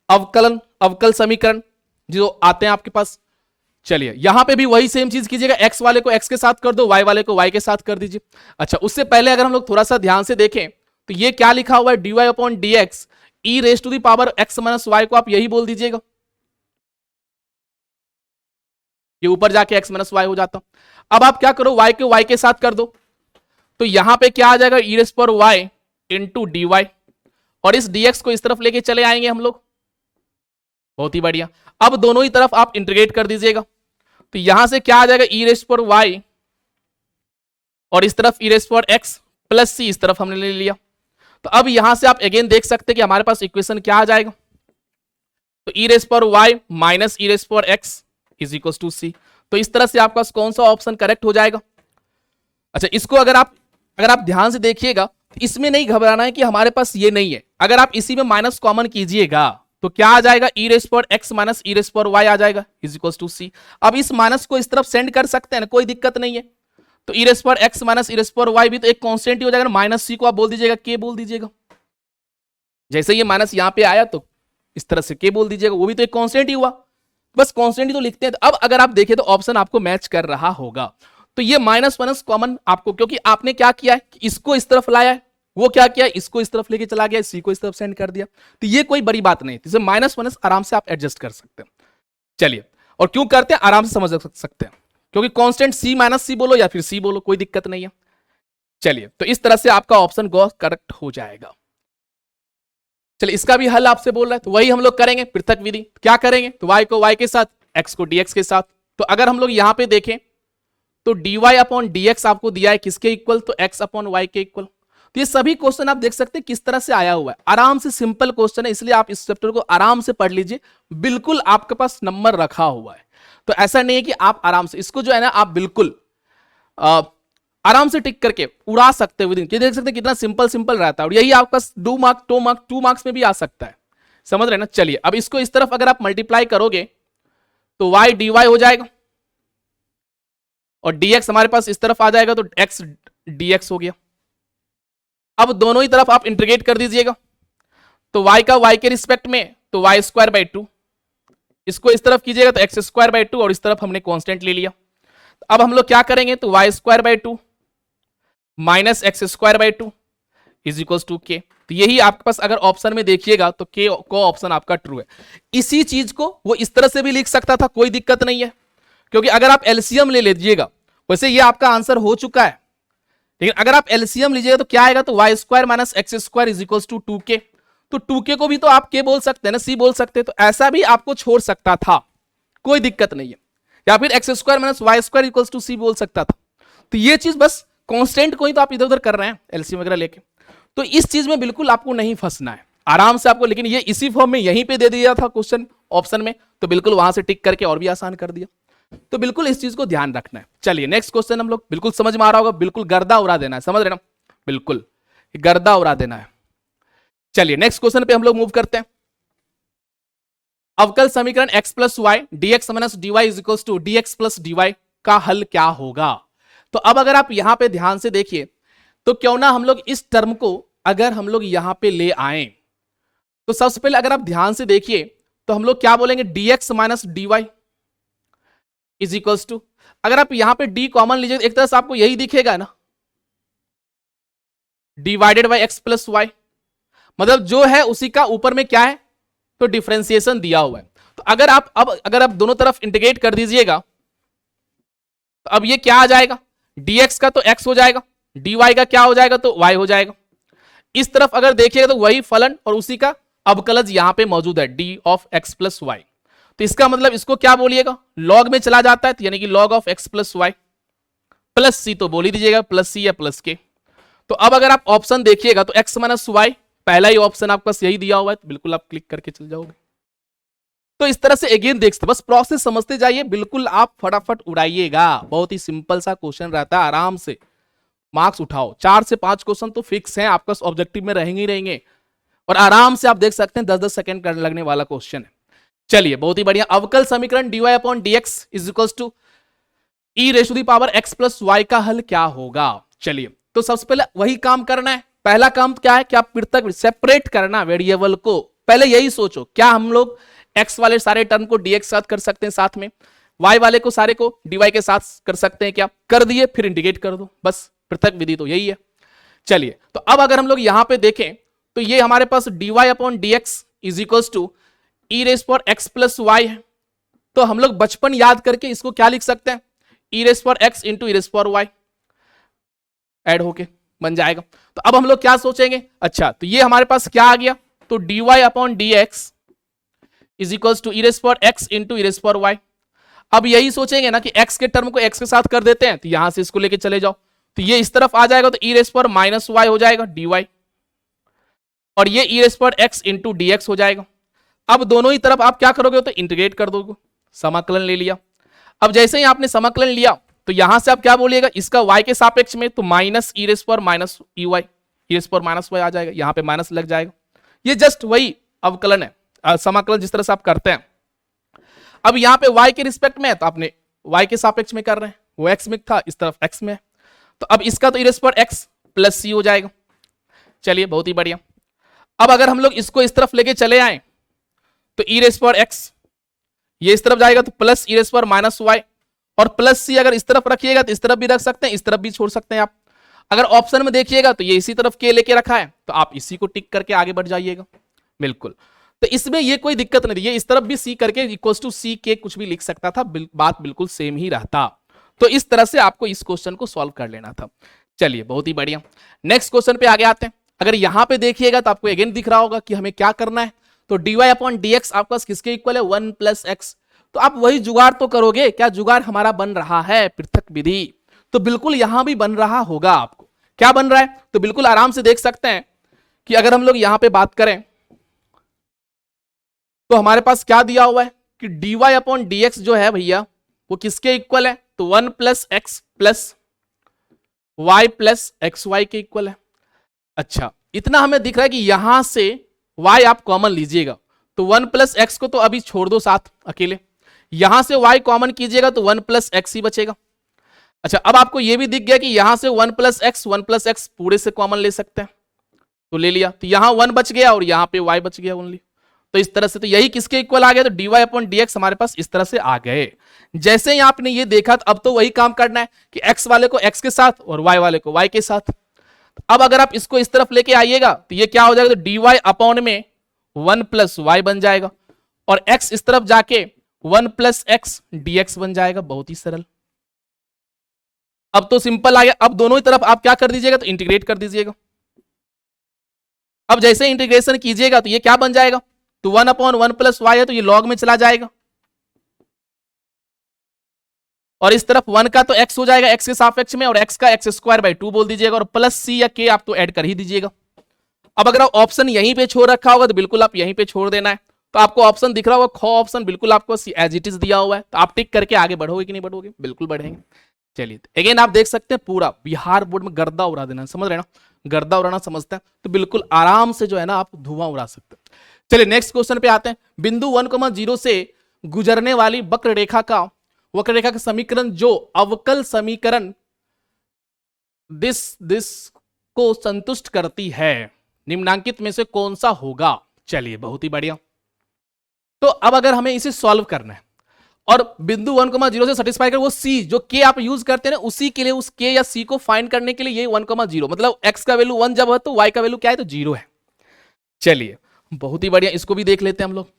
अवकल समीकरण जो आते हैं आपके पास। चलिए यहां पे भी वही सेम चीज कीजिएगा, x वाले को x के साथ कर दो, y वाले को y के साथ कर दीजिए। अच्छा उससे पहले अगर हम लोग थोड़ा सा ध्यान से देखें तो ये क्या लिखा हुआ है dy upon d x e raise to the power x minus y को आप यही बोल दीजिएगा, ये ऊपर जाके x माइनस वाई हो जाता। अब आप क्या करो y को y के साथ कर दो, तो यहां पे क्या आ जाएगा ई रेस पर y इंटू डी वाई, और इस dx को इस तरफ लेके चले आएंगे हम लोग, बहुत ही बढ़िया। अब दोनों ही तरफ आप इंटीग्रेट कर दीजिएगा, तो यहां से क्या आ जाएगा ई रेस पर y और इस तरफ ई रेस पर x प्लस सी इस तरफ हमने ले लिया। तो अब यहां से आप अगेन देख सकते हैं कि हमारे पास इक्वेशन क्या आ जाएगा तो ई रेस पर y माइनस ई रेस पर x इज इक्वल टू सी। तो इस तरह से आपका कौन सा ऑप्शन करेक्ट हो जाएगा। अच्छा इसको अगर आप ध्यान से देखिएगा तो इसमें नहीं घबराना है कि हमारे पास ये नहीं है, अगर आप इसी में माइनस कॉमन कीजिएगा तो क्या आ जाएगा ई रेस पर एक्स माइनस ई रेस पर वाई आ जाएगा इज इक्वल टू सी। अब इस माइनस को इस तरफ सेंड कर सकते हैं ना, कोई दिक्कत नहीं है। तो ई रेस पर एक्स माइनस ई रेस पर वाई भी तो एक कांस्टेंट ही हो जाएगा, माइनस सी को आप बोल दीजिएगा के बोल दीजिएगा, जैसे ये माइनस यहां पे आया तो इस तरह से के बोल दीजिएगा, वो भी तो एक कांस्टेंट ही हुआ, बस कांस्टेंट ही तो लिखते हैं। तो अब अगर आप देखें तो ऑप्शन आपको मैच कर रहा होगा। तो ये माइनस माइनस कॉमन आपको, क्योंकि आपने क्या किया है, इसको इस तरफ लाया है, वो क्या किया, इसको इस तरफ लेके चला गया, सी को इस तरफ सेंड कर दिया। तो ये कोई बड़ी बात नहीं, इसे माइनस माइनस आराम से आप एडजस्ट कर सकते हैं। चलिए, और क्यों करते हैं, आराम से समझ सकते हैं, क्योंकि कांस्टेंट सी माइनस सी बोलो या फिर सी बोलो, कोई दिक्कत नहीं है। चलिए, तो इस तरह से आपका ऑप्शन गो करेक्ट हो जाएगा। चलिए, इसका भी हल आपसे बोल रहा है, तो वही हम लोग करेंगे, पृथक विधि। क्या करेंगे, तो y को y के साथ, x को dx के साथ। तो अगर हम लोग यहां पे देखें तो dy अपॉन dx आपको दिया है किसके इक्वल, तो x अपॉन y के इक्वल। तो ये सभी क्वेश्चन आप देख सकते हैं किस तरह से आया हुआ है, आराम से सिंपल क्वेश्चन है, इसलिए आप इस चैप्टर को आराम से पढ़ लीजिए, बिल्कुल आपके पास नंबर रखा हुआ है। तो ऐसा नहीं है कि आप आराम से इसको जो है ना, आप बिल्कुल आराम से टिक करके उड़ा सकते हो। ये देख सकते हैं कितना सिंपल सिंपल रहता है, और यही आपका 2 मार्क्स 2 मार्क्स में भी आ सकता है, समझ रहे ना। चलिए, अब इसको इस तरफ अगर आप मल्टीप्लाई करोगे तो y dy हो जाएगा, और dx हमारे पास इस तरफ आ जाएगा, तो x dx हो गया। अब दोनों ही तरफ आप इंटीग्रेट कर दीजिएगा, तो y का y के रिस्पेक्ट में तो y स्क्वायर बाई 2, इसको इस तरफ कीजिएगा तो x स्क्वायर बाई 2, और इस तरफ हमने कांस्टेंट ले लिया। अब हम लोग क्या करेंगे, तो y square by 2 minus x square by 2 is equal to k. तो यही आपके पास अगर ऑप्शन में देखिएगा तो के को ऑप्शन आपका ट्रू है। इसी चीज को वो इस तरह से भी लिख सकता था, कोई दिक्कत नहीं है, क्योंकि अगर आप एलसीएम ले लीजिएगा, वैसे ये आपका आंसर हो चुका है, लेकिन अगर आप एलसीएम लीजिएगा तो क्या आएगा, तो y square minus x square is equal to 2k। तो 2k को भी तो आप के बोल सकते हैं ना, सी बोल सकते हैं, तो ऐसा भी आपको छोड़ सकता था, कोई दिक्कत नहीं है, या फिर x square minus y square equal to c बोल सकता था। तो ये चीज बस कांस्टेंट को ही तो आप इधर उधर कर रहे हैं एलसीएम वगैरह लेके, तो इस चीज में बिल्कुल आपको नहीं फंसना है, आराम से आपको। लेकिन ये इसी फॉर्म में यहीं पे दे दिया था क्वेश्चन ऑप्शन में, तो बिल्कुल वहां से टिक करके और भी आसान कर दिया, तो बिल्कुल इस चीज को ध्यान रखना है। चलिए, नेक्स्ट क्वेश्चन हम लोग, बिल्कुल समझ में आ रहा होगा, बिल्कुल गर्दा उड़ा देना है, समझ रहे ना, बिल्कुल गर्दा उड़ा देना है। चलिए, नेक्स्ट क्वेश्चन पे हम लोग मूव करते हैं। अवकल समीकरण x plus y d x minus d y is equal to d x plus d y का हल क्या होगा। तो अब अगर आप यहां पे ध्यान से देखिए, तो क्यों ना हम लोग इस टर्म को अगर हम लोग यहां पे ले आए, तो सबसे पहले अगर आप ध्यान से देखिए तो हम लोग क्या बोलेंगे, dx minus d y is equal to, अगर आप यहां पे d कॉमन लीजिए एक तरह से आपको यही दिखेगा ना, divided by x plus y, मतलब जो है उसी का ऊपर में क्या है, तो डिफरेंशिएशन दिया हुआ है। तो अगर आप दोनों तरफ इंटीग्रेट कर दीजिएगा, तो अब ये क्या आ जाएगा, dx का तो x हो जाएगा, dy का क्या हो जाएगा, तो y हो जाएगा। इस तरफ अगर देखिएगा तो वही फलन और उसी का अवकलज यहां पे मौजूद है, d of x plus y. तो इसका मतलब इसको क्या बोलिएगा, लॉग में चला जाता है, तो यानी कि log of x plus y plus c, तो बोल ही दीजिएगा प्लस सी या प्लस के। तो अब अगर आप ऑप्शन देखिएगा तो x माइनस वाई, पहला ही ऑप्शन आपका यही दिया हुआ है, तो बिल्कुल आप क्लिक करके चल जाओगे। तो इस तरह से अगेन देख सकते, बस प्रोसेस समझते जाइए, बिल्कुल आप फटाफट उड़ाइएगा, बहुत ही सिंपल सा क्वेश्चन रहता है, आराम से मार्क्स उठाओ। 4 से 5 क्वेश्चन तो फिक्स हैं आपका ऑब्जेक्टिव में रहेंगे ही रहेंगे, और आराम से आप देख सकते हैं 10-10 सेकंड करने लगने वाला क्वेश्चन है। चलिए, बहुत ही बढ़िया। अवकल समीकरण dy upon dx is equal to e raise to the power x plus y का हल क्या होगा। चलिए, तो सबसे पहले वही काम करना है, पहला काम क्या है कि आप पृथक सेपरेट करना वेरिएबल को, पहले यही सोचो क्या हम लोग x वाले सारे टर्म को dx साथ कर सकते हैं, साथ में y वाले को सारे को dy के साथ कर सकते हैं, क्या कर दिए, फिर इंटीग्रेट कर दो, बस पृथक विधि तो यही है। चलिए, तो अब अगर हम लोग यहां पे देखें तो ये हमारे पास dy upon dx is equal to e raise power x plus y है। तो हम लोग बचपन याद करके इसको क्या लिख सकते हैं, e raise power x into e raise power y add होके बन जाएगा। तो अब हम लोग क्या सोचेंगे, अच्छा तो ये हमारे पास क्या आ गया, तो dy upon dx is equal to e raise power x into e raise power y. अब यही सोचेंगे ना कि x के टर्म को x के साथ कर देते हैं, तो यहां से इसको लेके चले जाओ, तो ये इस तरफ आ जाएगा, तो e raise power minus y हो जाएगा dy, और ये e raise power x into dx हो जाएगा। अब दोनों ही तरफ आप क्या करोगे, तो इंटीग्रेट कर दोगे, समाकलन ले लिया। अब जैसे ही आपने समाकलन लिया तो यहां से आप क्या बोलिएगा, इसका y के सापेक्ष में तो minus e raise power minus e y, e raise power minus y आ जाएगा, यहां पे माइनस लग जाएगा। ये जस्ट वही अवकलन है, समाकलन जिस तरह से आप करते हैं। अब यहां पे y के रिस्पेक्ट में है, तो आपने y के सापेक्ष में कर रहे हैं, वो x में था, इस तरफ x में है, तो अब इसका तो e raise power x plus c हो जाएगा। चलिए, बहुत ही बढ़िया। अब अगर हम लोग इसको इस तरफ लेके चले आए तो ई रेस पावर एक्स, ये इस तरफ जाएगा तो प्लस ई रेस पावर माइनस वाई, और प्लस सी अगर इस तरफ रखिएगा तो इस तरफ भी रख सकते हैं, इस तरफ भी छोड़ सकते हैं आप। अगर ऑप्शन में देखिएगा तो ये इसी तरफ के लेके रखा है, तो आप इसी को टिक करके आगे बढ़ जाइएगा। बिल्कुल, तो इसमें ये कोई दिक्कत नहीं, ये इस तरफ भी सी करके इक्वल्स टू सी के कुछ भी लिख सकता था, बात बिल्कुल सेम ही रहता। तो इस तरह से आपको इस क्वेश्चन को सॉल्व कर लेना था। चलिए बहुत ही बढ़िया, नेक्स्ट क्वेश्चन पे आगे आते हैं। अगर यहां पे देखिएगा तो आपको अगेन दिख रहा होगा कि हमें क्या करना है। तो dy अपॉन dx आपके पास किसके इक्वल है, 1 प्लस एक्स। तो आप वही जुगाड़ तो करोगे, क्या जुगाड़ हमारा बन रहा है, पृथक विधि। तो बिल्कुल यहां भी बन रहा होगा। आपको क्या बन रहा है, तो बिल्कुल आराम से देख सकते हैं कि अगर हम लोग यहां पे बात करें तो हमारे पास क्या दिया हुआ है कि dy अपॉन dx जो है भैया वो किसके इक्वल है, तो 1 plus x plus y plus x y के इक्वल है। अच्छा, इतना हमें दिख रहा है कि यहां से y आप कॉमन लीजिएगा, तो 1 प्लस एक्स को तो अभी छोड़ दो साथ अकेले, यहां से y कॉमन कीजिएगा तो 1 प्लस एक्स ही बचेगा। अच्छा, अब आपको यह भी दिख गया कि यहां से 1 प्लस एक्स पूरे से कॉमन ले सकते हैं, तो ले लिया, तो यहां 1 बच गया और यहां पे y बच गया ओनली। तो इस तरह से तो यही किसके इक्वल आ गया, तो dy अपॉन dx हमारे पास इस तरह से आ गए। जैसे ही आपने ये देखा तो अब तो वही काम करना है कि x वाले को x के साथ और y वाले को y के साथ। अब अगर आप इसको इस तरफ लेके आइएगा तो ये क्या हो जाएगा, तो dy अपॉन में 1 प्लस वाई बन जाएगा, और x इस तरफ जाके 1 प्लस एक्स dx बन जाएगा। बहुत ही सरल, अब तो सिंपल आ गया। अब दोनों ही तरफ आप क्या कर दीजिएगा, तो इंटीग्रेट कर दीजिएगा। अब जैसे इंटीग्रेशन कीजिएगा तो ये क्या बन जाएगा, तो 1 अपॉन 1 प्लस वाई है तो ये लॉग में चला जाएगा, और इस तरफ 1 का तो x हो जाएगा x के सापेक्ष में, और x का x स्क्वायर बाई 2 बोल दीजिएगा, और प्लस सी या k आप तो ऐड कर ही दीजिएगा। अब अगर आप ऑप्शन यहीं पे छोड़ रखा होगा तो बिल्कुल आप यहीं पे छोड़ देना है। तो आपको ऑप्शन दिख रहा होगा ख ऑप्शन, बिल्कुल आपको एज इट इज दिया हुआ है, तो आप टिक करके आगे बढ़ोगे कि नहीं बढ़ोगे, बिल्कुल बढ़ेंगे। चलिए अगेन आप देख सकते हैं पूरा बिहार बोर्ड में गर्दा उड़ा देना, समझ रहे ना, गर्दा उड़ाना समझते हैं तो बिल्कुल आराम से जो है ना आप धुआं उड़ा सकते हैं। चलिए नेक्स्ट क्वेश्चन पे आते हैं। बिंदु 1,0 से गुजरने वाली वक्ररेखा का समीकरण जो अवकल समीकरण दिस को संतुष्ट करती है, निम्नांकित में से कौन सा होगा। चलिए बहुत ही बढ़िया, तो अब अगर हमें इसे सॉल्व करना है और बिंदु 1,0 से सेटिस्फाई कर, वो सी जो के आप यूज करते हैं ना, उसी के लिए उस के या सी को फाइंड करने के लिए ये 1,0 मतलब x का वैल्यू 1 जब है तो y का वैल्यू क्या है, तो 0 है। चलिए बहुत ही बढ़िया, इसको भी देख लेते हैं हम लोग।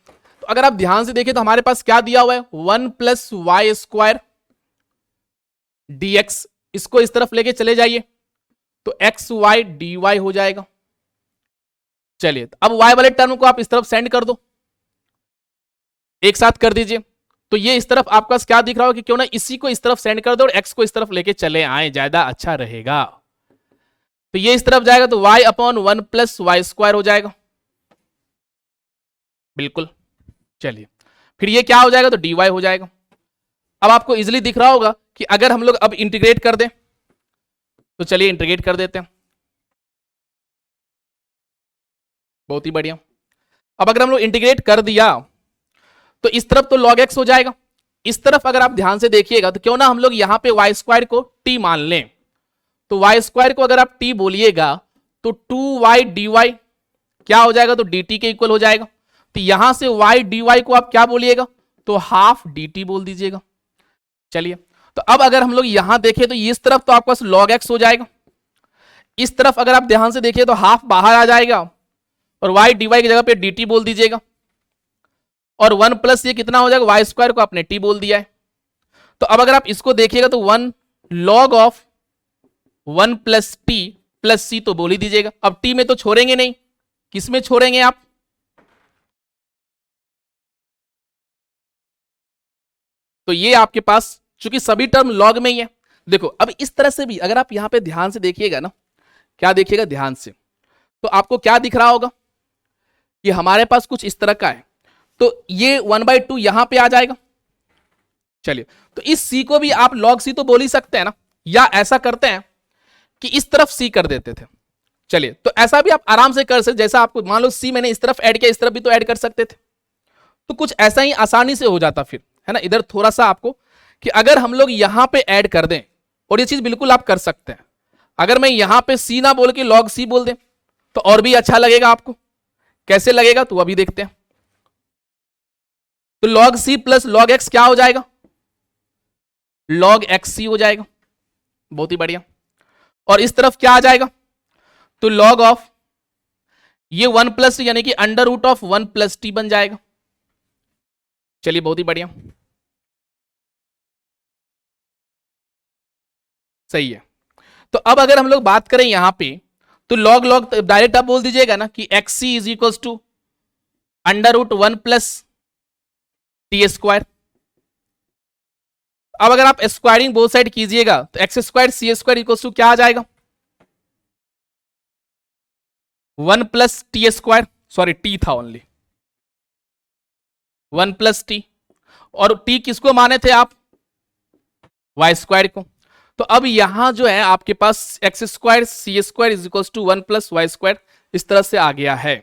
तो अगर आप ध्यान से देखें तो हमारे पास क्या दिया हुआ है, 1 प्लस वाई स्क्वायर dx, इसको इस तरफ लेके चले जाइए तो एक्स वाई डी वाई हो जाएगा। चलिए अब y वाले टर्म को आप इस तरफ सेंड कर दो, एक साथ कर दीजिए, तो ये इस तरफ आपका क्या दिख रहा हो कि क्यों ना इसी को इस तरफ सेंड कर दो और x को इस तरफ लेके चले आए, ज्यादा अच्छा रहेगा। तो ये इस तरफ जाएगा तो y upon 1 plus y square हो जाएगा, बिल्कुल। चलिए फिर ये क्या हो जाएगा, तो dy हो जाएगा। अब आपको इजिली दिख रहा होगा कि अगर हम लोग अब इंटीग्रेट कर दें, तो चलिए इंटीग्रेट कर देते हैं, बहुत ही बढ़िया। अब अगर हम लोग इंटीग्रेट कर दिया तो इस तरफ तो log x हो जाएगा, इस तरफ अगर आप ध्यान से देखिएगा तो क्यों ना हम लोग यहां पे वाई स्क्वायर को t मान लें, तो वाई स्क्वायर को अगर आप t बोलिएगा तो 2y dy क्या हो जाएगा, तो dt के इक्वल हो जाएगा। तो यहां से y dy को आप क्या बोलिएगा, तो हाफ dt बोल दीजिएगा। चलिए तो अब अगर हम लोग यहां देखें तो इस तरफ तो आपके पास log x हो जाएगा, इस तरफ अगर आप ध्यान से देखिए तो हाफ बाहर आ जाएगा और y dy की जगह पे dt बोल दीजिएगा, और 1 प्लस ये कितना हो जाएगा, वाई स्क्वायर को आपने t बोल दिया है। तो अब अगर आप इसको देखिएगा तो 1 log of 1 plus t plus c तो बोल ही दीजिएगा। अब t में तो छोड़ेंगे नहीं, किस में छोड़ेंगे आप, तो ये आपके पास चूंकि सभी टर्म log में ही है। देखो अब इस तरह से भी अगर आप यहां पे ध्यान से देखिएगा ना, क्या देखिएगा ध्यान से, तो आपको क्या दिख रहा होगा कि हमारे पास कुछ इस तरह का है, तो ये 1/2 यहां पे आ जाएगा। चलिए तो इस c को भी आप log c तो बोल ही सकते हैं ना, या ऐसा करते हैं कि इस तरफ c कर देते थे। चलिए तो ऐसा भी आप आराम से कर सकते, जैसा आपको मान लो c मैंने इस तरफ ऐड किया, इस तरफ भी तो ऐड कर सकते थे, तो कुछ ऐसा ही आसानी से हो जाता फिर, है ना। इधर थोड़ा सा आपको कि अगर हम लोग यहां पे ऐड कर दें, और ये चीज बिल्कुल आप कर सकते हैं, अगर मैं यहां पे c ना बोल के log c बोल दें तो और भी अच्छा लगेगा आपको, कैसे लगेगा तो अभी देखते हैं। तो log c plus log x क्या हो जाएगा, log xc हो जाएगा, बहुत ही बढ़िया। और इस तरफ क्या आ जाएगा, तो log ऑफ ये 1 प्लस यानी कि under root of 1 plus t बन जाएगा। चलिए बहुत ही बढ़िया, सही है। तो अब अगर हम लोग बात करें यहां पे, तो log log डायरेक्ट आप बोल दीजिएगा ना कि x c is equal to under root 1 plus t square. अब अगर आप स्क्वायरिंग बोथ साइड कीजिएगा तो x square c square equal to क्या आ जाएगा, 1 plus t square, sorry t था ओनली, 1 प्लस टी, और टी किसको माने थे आप, वाई स्क्वायर को। तो अब यहां जो है आपके पास x square c square is equal to 1 plus y square इस तरह से आ गया है।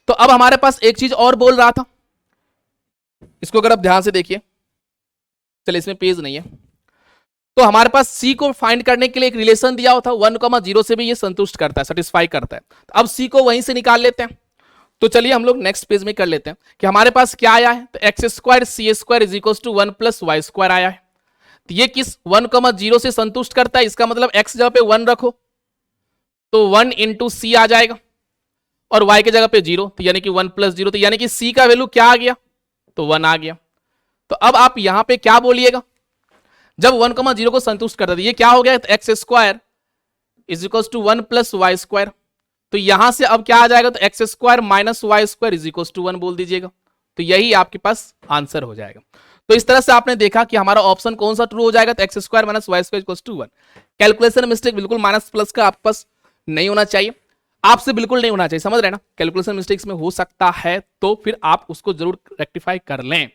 तो अब हमारे पास एक चीज और बोल रहा था, इसको अगर आप ध्यान से देखिए, चलिए इसमें पेज नहीं है, तो हमारे पास सी को फाइंड करने के लिए एक रिलेशन दिया हुआ था 1,0 से भी ये संतुष्ट करता है, सेटिस्फाई करता है। तो अब सी को वहीं से निकाल लेते हैं। तो चलिए हम लोग नेक्स्ट पेज में कर लेते हैं कि हमारे पास क्या आया है, तो x square c square is equal to 1 plus y square आया है। तो ये किस 1,0 से संतुष्ट करता है, इसका मतलब एक्स जगह पे 1 रखो तो 1 इंटू सी आ जाएगा, और y के जगह पे 0, तो यानी कि 1 प्लस 0, तो यानी कि c का वैल्यू क्या आ गया, तो 1 आ गया। तो अब आप यहां पे क्या बोलिएगा, जब 1,0 को संतुष्ट करता है, ये क्या हो गया, तो x square is equal to 1 plus y square. तो यहां से अब क्या आ जाएगा, तो x square minus y square is equal to 1 बोल दीजिएगा, तो यही आपके पास आंसर हो जाएगा। तो इस तरह से आपने देखा कि हमारा ऑप्शन कौन सा ट्रू हो जाएगा, तो x square minus y square equal to 1। Calculation mistake बिल्कुल माइनस प्लस का आपके पास नहीं होना चाहिए, आपसे बिल्कुल नहीं होना चाहिए, समझ रहे ना। कैलकुलेशन मिस्टेक्स में हो सकता है तो फिर आप उसको जरूर रेक्टिफाई कर लें।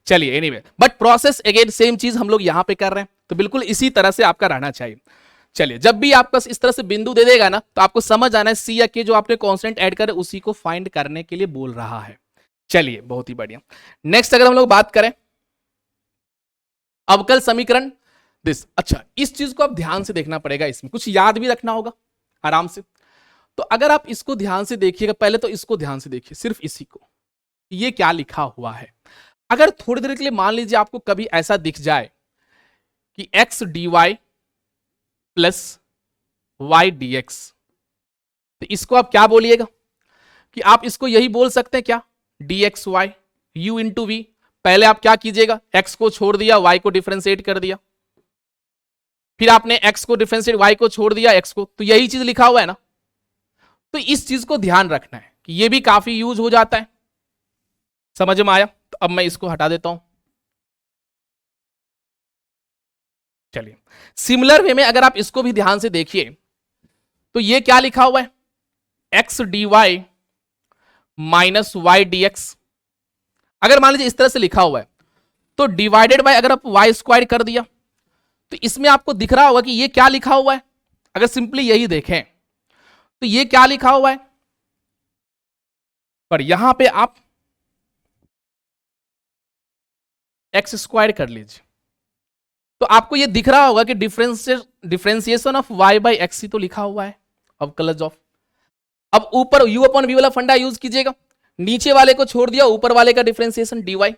चलिए anyway, but process again same चीज हम लोग यहां पे कर रहे हैं, तो बिल्कुल इसी तरह से आपका रहना चाहिए। चलिए जब भी आपका इस तरह से बिंदु दे देगा ना, तो आपको समझ आना है सी या के जो आपने कांस्टेंट ऐड करे उसी को फाइंड करने के लिए बोल रहा है। चलिए बहुत ही बढ़िया। नेक्स्ट अगर हम लोग बात करें अवकल समीकरण दिस, अच्छा इस चीज को आप ध्यान से देखना पड़ेगा, इसमें कुछ याद भी रखना होगा आराम से। तो अगर आप इसको ध्यान से देखिएगा, पहले तो इसको ध्यान से देखिए, सिर्फ इसी को, ये क्या लिखा हुआ है। अगर थोड़ी देर के लिए मान लीजिए आपको कभी ऐसा दिख जाए कि x d y plus y d x, तो इसको आप क्या बोलिएगा, कि आप इसको यही बोल सकते हैं क्या, d x y u into v. पहले आप क्या कीजिएगा, एक्स को छोड़ दिया, वाई को डिफ्रेंशिएट कर दिया, फिर आपने एक्स को डिफ्रेंशिएट, वाई को छोड़ दिया, एक्स को, तो यही चीज लिखा हुआ है ना। तो इस चीज को ध्यान रखना है कि ये भी काफी यूज हो जाता है, समझ में आया। तो अब मैं इसको हटा देता हूं। चलिए सिमिलर वे में अगर आप इसको भी ध्यान से देखिए, तो ये क्या लिखा हुआ है, x d y minus y d x. अगर मान लीजिए इस तरह से लिखा हुआ है, तो डिवाइडेड बाय अगर आप वाई स्क्वायर कर दिया, तो इसमें आपको दिख रहा होगा कि ये क्या लिखा हुआ है। अगर सिंपली यही देखें तो ये क्या लिखा हुआ है, पर यहां पे आप एक्स स्क्वायर कर लीजिए, तो आपको ये दिख रहा होगा कि differentiation of y by x ही तो लिखा हुआ है अवकलज ऑफ। अब ऊपर यू अपॉन वी वाला फंडा यूज कीजिएगा, नीचे वाले को छोड़ दिया, ऊपर वाले का डिफरेंशिएशन डी वाई,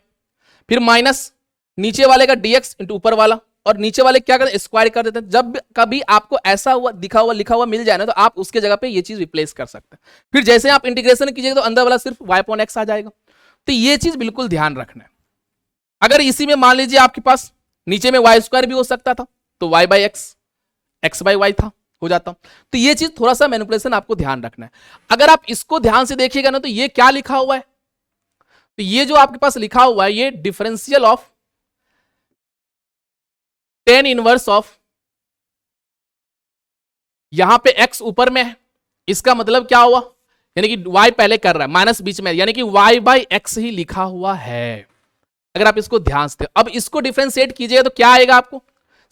फिर माइनस नीचे वाले का डीएक्स इंटू ऊपर वाला, और नीचे वाले क्या करते हैं, स्क्वायर कर देते हैं। जब कभी आपको ऐसा हुआ दिखा हुआ लिखा हुआ मिल जाए ना, तो आप उसके जगह पे ये चीज रिप्लेस कर सकते हैं। फिर जैसे आप इंटीग्रेशन कीजिएगा तो अंदर वाला सिर्फ वाई अपॉन एक्स आ जाएगा। तो ये चीज बिल्कुल ध्यान रखना है। अगर इसी में मान लीजिए आपके पास नीचे में वाई स्क्वायर भी हो सकता था, तो y by x, x by y था, हो जाता। तो ये चीज थोड़ा सा मैनिपुलेशन आपको ध्यान रखना है। अगर आप इसको ध्यान से देखिएगा ना, तो ये क्या लिखा हुआ है, तो ये जो आपके पास लिखा हुआ है, ये differential of ten inverse of, यहां पे x ऊपर में है, इसका मतलब क्या हुआ, यानी कि y पहले कर रहा है, माइनस बीच में, यानी कि y बाई एक्स ही लिखा हुआ है। अगर आप इसको ध्यान से, अब इसको डिफरेंशिएट कीजिए तो क्या आएगा आपको,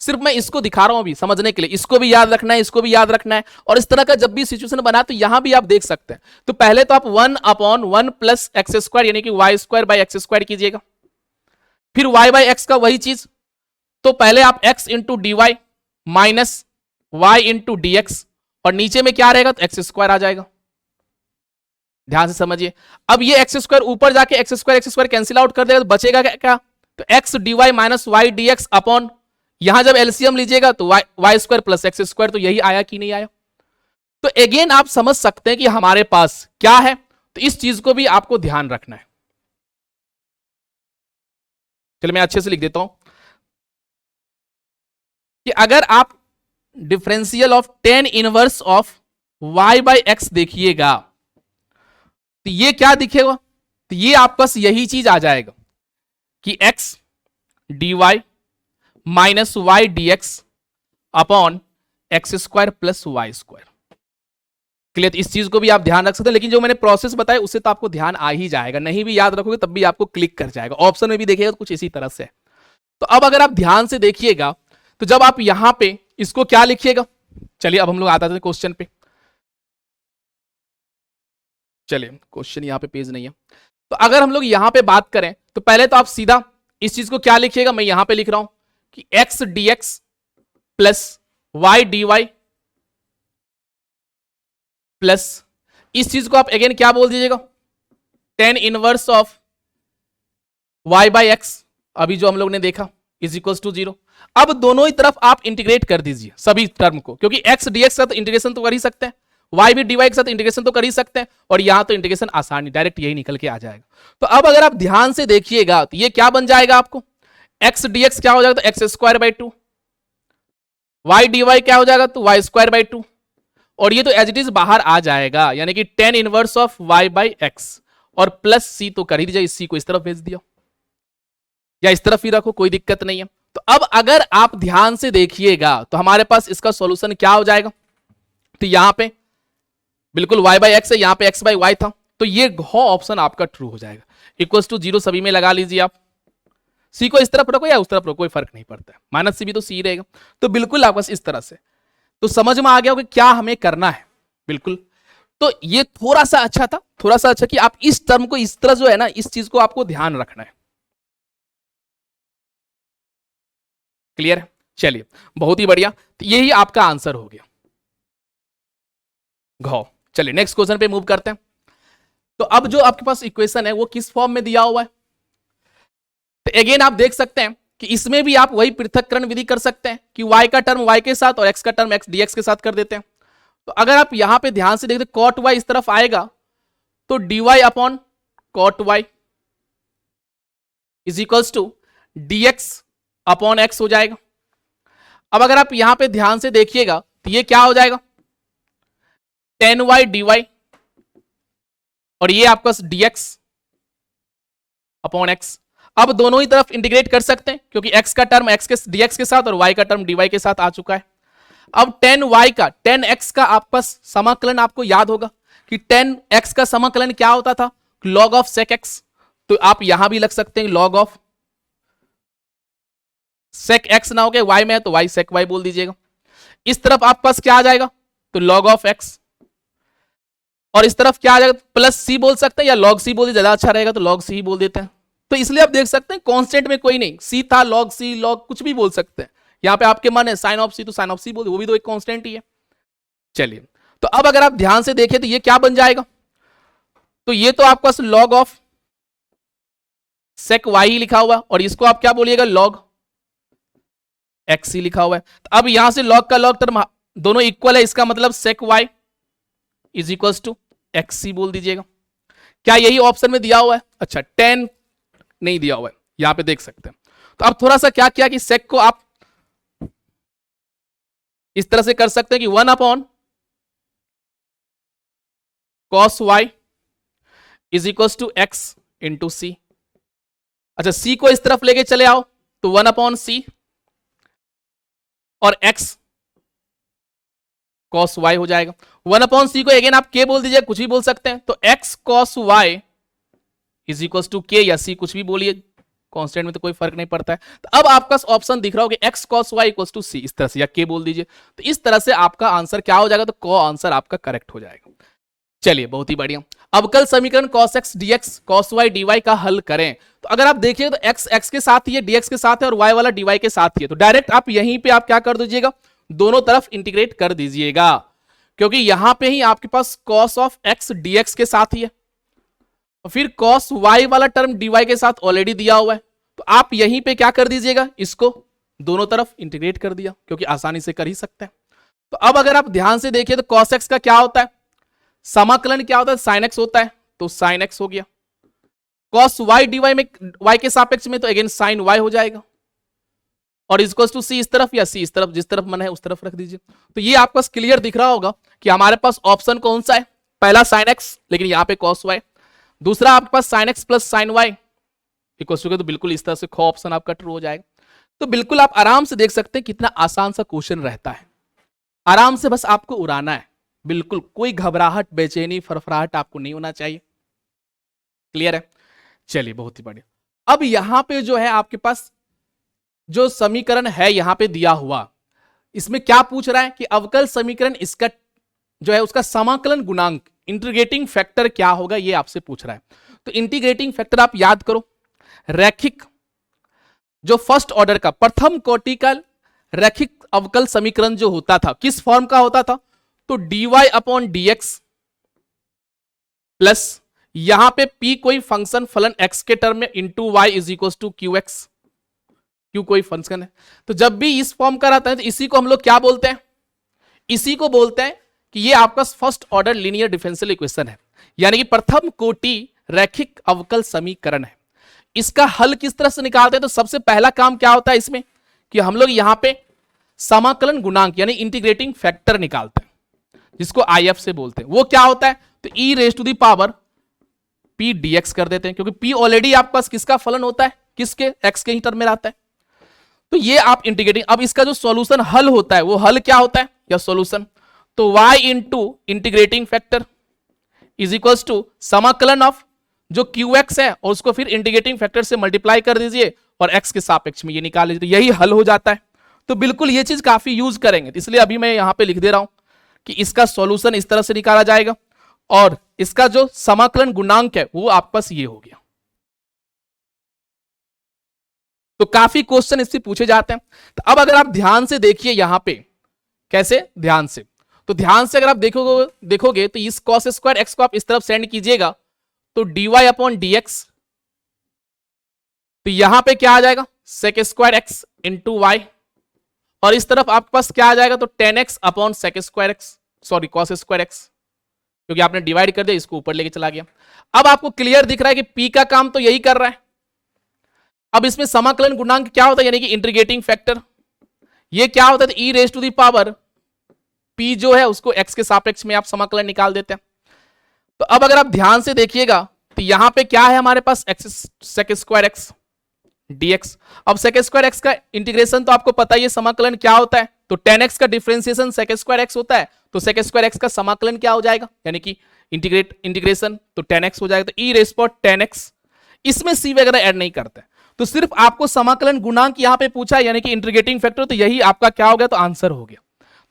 सिर्फ मैं इसको दिखा रहा हूं अभी समझने के लिए, इसको भी याद रखना है, इसको भी याद रखना है। और इस तरह का जब भी सिचुएशन बना तो यहां भी आप देख सकते हैं। तो पहले तो आप 1 अपॉन 1 प्लस एक्स स्क्वायर यानी कि y square by x square कीजिएगा, फिर वाई बाई एक्स का वही चीज, तो पहले आप x into d y minus y into d x, और नीचे में क्या रहेगा, तो एक्स स्क्वायर आ जाएगा। ध्यान से समझिए। अब ये एक्स स्क्वायर ऊपर जाके एक्स स्क्वायर कैंसिल आउट कर देगा तो बचेगा क्या? तो x d y minus y d x upon, यहां जब एलसीएम लीजिएगा तो y square plus x square, तो यही आया कि नहीं आया? तो अगेन आप समझ सकते हैं कि हमारे पास क्या है, तो इस चीज को भी आपको ध्यान रखना है। चलिए मैं अच्छे से लिख देता हूं कि अगर आप differential of ten inverse of y by x देखिएगा तो ये क्या दिखेगा? तो ये आपके पास यही चीज आ जाएगा कि x dy minus y d x upon x square plus y square. Clear? इस चीज को भी आप ध्यान रख सकते हैं, लेकिन जो मैंने प्रोसेस बताया उससे तो आपको ध्यान आ ही जाएगा, नहीं भी याद रखोगे तब भी आपको क्लिक कर जाएगा। ऑप्शन में भी देखिएगा तो कुछ इसी तरह से। तो अब अगर आप ध्यान से देखिएगा तो जब आप यहां पे इसको क्या लिखिएगा, चलिए अब हम लोग आते हैं क्वेश्चन पे। चलिए क्वेश्चन यहां पे पेज नहीं है, तो अगर हम लोग यहां पे बात करें तो पहले तो आप सीधा इस चीज को क्या लिखिएगा, मैं यहां पे लिख रहा हूं कि x d x plus y d y plus इस चीज को आप अगेन क्या बोल दीजिएगा, tan inverse of y by x, अभी जो हम लोग ने देखा, इज इक्वल टू 0। अब दोनों ही तरफ आप इंटीग्रेट कर दीजिए सभी टर्म को, क्योंकि एक्स डी एक्स का तो इंटीग्रेशन तो कर ही सकते हैं, वाई भी डी वाई के साथ इंटीग्रेशन तो कर ही सकते हैं, और यहां तो इंटीग्रेशन आसान ही डायरेक्ट यही निकल के आ जाएगा। तो अब अगर आप ध्यान से देखिएगा तो ये क्या बन जाएगा आपको, एक्स डी एक्स क्या हो जाएगा, तो x square by 2, y d y क्या हो जाएगा, तो वाई स्क्वायर बाई 2, और ये तो एज इट इज बाहर आ जाएगा, यानी कि tan inverse of y by x, और प्लस सी तो कर ही दीजिए, इसी को इस तरफ भेज दिया या इस तरफ ही रखो, कोई दिक्कत नहीं है। तो अब अगर आप ध्यान से देखिएगा तो हमारे पास इसका सॉल्यूशन क्या हो जाएगा, तो यहां पे बिल्कुल y बाई एक्स है, यहां पे x बाई वाई था, तो ये घ ऑप्शन आपका ट्रू हो जाएगा। इक्वल्स टू 0 सभी में लगा लीजिए आप, c को इस तरफ रखो या उस तरफ रखो कोई फर्क नहीं पड़ता है, माइनस सी भी तो सी रहेगा, तो बिल्कुल आप बस इस तरह से। तो समझ में आ गया कि क्या हमें करना है, बिल्कुल। तो ये थोड़ा सा अच्छा था, थोड़ा सा अच्छा कि आप इस टर्म को इस तरह जो है ना, इस चीज को आपको ध्यान रखना है। क्लियर है? चलिए बहुत ही बढ़िया, तो यही आपका आंसर हो गया घ। चलिए नेक्स्ट क्वेश्चन पे मूव करते हैं। तो अब जो आपके पास इक्वेशन है वो किस फॉर्म में दिया हुआ है, तो अगेन आप देख सकते हैं कि इसमें भी आप वही पृथक्करण विधि कर सकते हैं कि y का टर्म y के साथ और x का टर्म x dx के साथ कर देते हैं। तो अगर आप यहां पे ध्यान से देखते cot y इस तरफ आएगा तो dy upon cot y is equals to dx upon x हो जाएगा। अब अगर आप यहां पे ध्यान से देखिएगा तो ये क्या हो जाएगा, टेन वाई डी वाई, और ये आपका dx अपॉन x। अब दोनों ही तरफ इंटीग्रेट कर सकते हैं क्योंकि x का टर्म x के dx के साथ और y का टर्म dy के साथ आ चुका है। अब 10y का 10x का आपका समाकलन आपको याद होगा कि 10x का समाकलन क्या होता था, log ऑफ sec x, तो आप यहां भी लग सकते हैं log ऑफ sec x ना हो के y में है तो y sec y बोल दीजिएगा। इस तरफ आपके पास क्या आ जाएगा, तो log ऑफ x, और इस तरफ क्या आ जाएगा, प्लस c बोल सकते हैं या log c बोल दे, ज्यादा अच्छा रहेगा तो log c ही बोल देते हैं। तो इसलिए आप देख सकते हैं कांस्टेंट में कोई नहीं, c था log c log कुछ भी बोल सकते हैं, यहां पे आपके मन है साइन ऑफ c तो साइन ऑफ c बोल दे, वो भी तो एक कांस्टेंट ही है। चलिए तो अब अगर आप ध्यान से देखें तो ये क्या बन जाएगा, तो ये तो आपका log ऑफ sec y ही लिखा हुआ और इसको आप क्या बोलिएगा log x ही लिखा हुआ है। तो अब यहां से log का log टर्म दोनों इक्वल है, इसका मतलब sec y is equal to xc बोल दीजिएगा। क्या यही ऑप्शन में दिया हुआ है? अच्छा 10 नहीं दिया हुआ है, यहां पे देख सकते हैं। तो अब थोड़ा सा क्या किया कि sec को आप इस तरह से कर सकते हैं कि 1 upon cos y is equal to x into c. अच्छा c को इस तरफ लेके चले आओ तो 1 अपॉन सी और x cos y हो जाएगा। 1 अपॉन सी को अगेन आप k बोल दीजिए, कुछ भी बोल सकते हैं, तो x cos y is equal to k या c कुछ भी बोलिए, कांस्टेंट में तो कोई फर्क नहीं पड़ता है। तो अब आपका ऑप्शन दिख रहा होगा x cos y equal to c, इस तरह से, या k बोल दीजिए। तो इस तरह से आपका आंसर क्या हो जाएगा, तो क आंसर आपका करेक्ट हो जाएगा। चलिए बहुत ही बढ़िया। अवकल समीकरण cos x dx cos y dy का हल करें। तो अगर आप देखिए तो x x के साथ ही है, dx के साथ है, और y वाला dy के साथ ही है, तो डायरेक्ट आप यहीं पे आप क्या कर दीजिएगा, दोनों तरफ इंटीग्रेट कर दीजिएगा, क्योंकि यहां पे ही आपके पास cos ऑफ x dx के साथ ही है, और फिर cos y वाला टर्म dy के साथ ऑलरेडी दिया हुआ है, तो आप यहीं पे क्या कर दीजिएगा, इसको दोनों तरफ इंटीग्रेट कर दिया, क्योंकि आसानी से कर ही सकते हैं। तो अब अगर आप ध्यान से देखिए तो cos x का क्या होता है, समाकलन क्या होता है, sin x होता है, तो sin x हो गया। cos y dy में y के सापेक्ष में तो अगेन sin y हो जाएगा, और इक्वल्स टू सी इस तरफ या सी इस तरफ, जिस तरफ मन है उस तरफ रख दीजिए। तो ये आपको क्लियर दिख रहा होगा कि हमारे पास ऑप्शन कौन सा है, पहला sin x, लेकिन यहां पे cos y, दूसरा आपके पास sin x plus sin y equals to, तो बिल्कुल इस तरह से ख ऑप्शन आपका ट्रू हो जाएगा। तो बिल्कुल आप आराम से देख सकते हैं कितना आसान सा क्वेश्चन रहता है, आराम से बस आपको उड़ाना है, बिल्कुल कोई घबराहट, बेचैनी, फरफराहट आपको नहीं होना चाहिए। क्लियर है? चलिए बहुत ही बढ़िया। अब यहां पे जो है आपके पास जो समीकरण है यहां पे दिया हुआ, इसमें क्या पूछ रहा है कि अवकल समीकरण इसका जो है उसका समाकलन गुणांक, इंटीग्रेटिंग फैक्टर क्या होगा, ये आपसे पूछ रहा है। तो इंटीग्रेटिंग फैक्टर आप याद करो, रैखिक जो फर्स्ट ऑर्डर का प्रथम कोटि का रैखिक अवकल समीकरण जो होता था, किस फॉर्म का होता था, तो dy अपॉन dx प्लस यहां पे p कोई फंक्शन फलन x के टर्म में into y is equal to qx, q कोई फंक्शन है। तो जब भी इस फॉर्म का रहता है तो इसी को हम लोग क्या बोलते हैं, इसी को बोलते हैं कि ये आपका first order linear differential equation है, यानी कि प्रथम कोटि रैखिक अवकल समीकरण है। इसका हल किस तरह से निकालते हैं, तो सबसे पहला काम क्या होता है इसमें कि हम लोग यहां पे समाकलन गुणांक यानी इंटीग्रेटिंग फैक्टर निकालते हैं, जिसको IF से बोलते हैं। वो क्या होता है, तो e raise to the power p dx कर देते हैं, क्योंकि p ऑलरेडी आपके पास किसका फलन होता है, किसके, x के ही टर्म में रहता है। तो ये आप इंटीग्रेटिंग, अब इसका जो सॉल्यूशन हल होता है वो हल क्या होता है या सॉल्यूशन, तो y into integrating factor is equals to समाकलन ऑफ जो qx है और उसको फिर इंटीग्रेटिंग फैक्टर से मल्टीप्लाई कर दीजिए और x के सापेक्ष में ये निकाल लीजिए, तो यही हल हो जाता है। तो बिल्कुल ये चीज काफी यूज करेंगे, तो इसलिए अभी मैं यहां पे लिख दे रहा हूं कि इसका सॉल्यूशन इस तरह से निकाला जाएगा और इसका जो समाकलन गुणांक है वो आपके पास ये हो गया। तो काफी क्वेश्चन इससे पूछे जाते हैं। तो अब अगर आप ध्यान से देखिए यहां पे, कैसे, ध्यान से, तो ध्यान से अगर आप देखोगे तो इस cos स्क्वायर x को आप इस तरफ सेंड कीजिएगा तो dy अपॉन dx, तो यहां पे क्या आ जाएगा sec square x into y, और इस तरफ आपके पास क्या आ जाएगा तो tan x upon sec square x, sorry cos square x, क्योंकि आपने डिवाइड कर दिया, इसको ऊपर लेके चला गया। अब आपको क्लियर दिख रहा है कि p का काम तो यही कर रहा है। अब इसमें समाकलन गुणांक क्या होता है, यानी कि इंटीग्रेटिंग फैक्टर, ये क्या होता है, तो e raise to the power p जो है उसको x के सापेक्ष में आप समाकलन निकाल देते हैं। तो अब अगर आप ध्यान से देखिएगा तो यहां पे क्या है हमारे पास sec स्क्वायर x dx। अब sec स्क्वायर x का इंटीग्रेशन तो आपको पता ही है समाकलन क्या होता है, तो tan x का डिफरेंशिएशन sec स्क्वायर x होता है, तो sec स्क्वायर x का समाकलन क्या हो जाएगा, यानी कि इंटीग्रेशन तो tan x हो जाएगा, तो e रेज पर tan x, इसमें c वगैरह ऐड नहीं करते, तो सिर्फ आपको समाकलन गुणांक यहां पे पूछा है, यानी कि इंटीग्रेटिंग फैक्टर, तो यही आपका क्या हो गया, तो आंसर हो गया।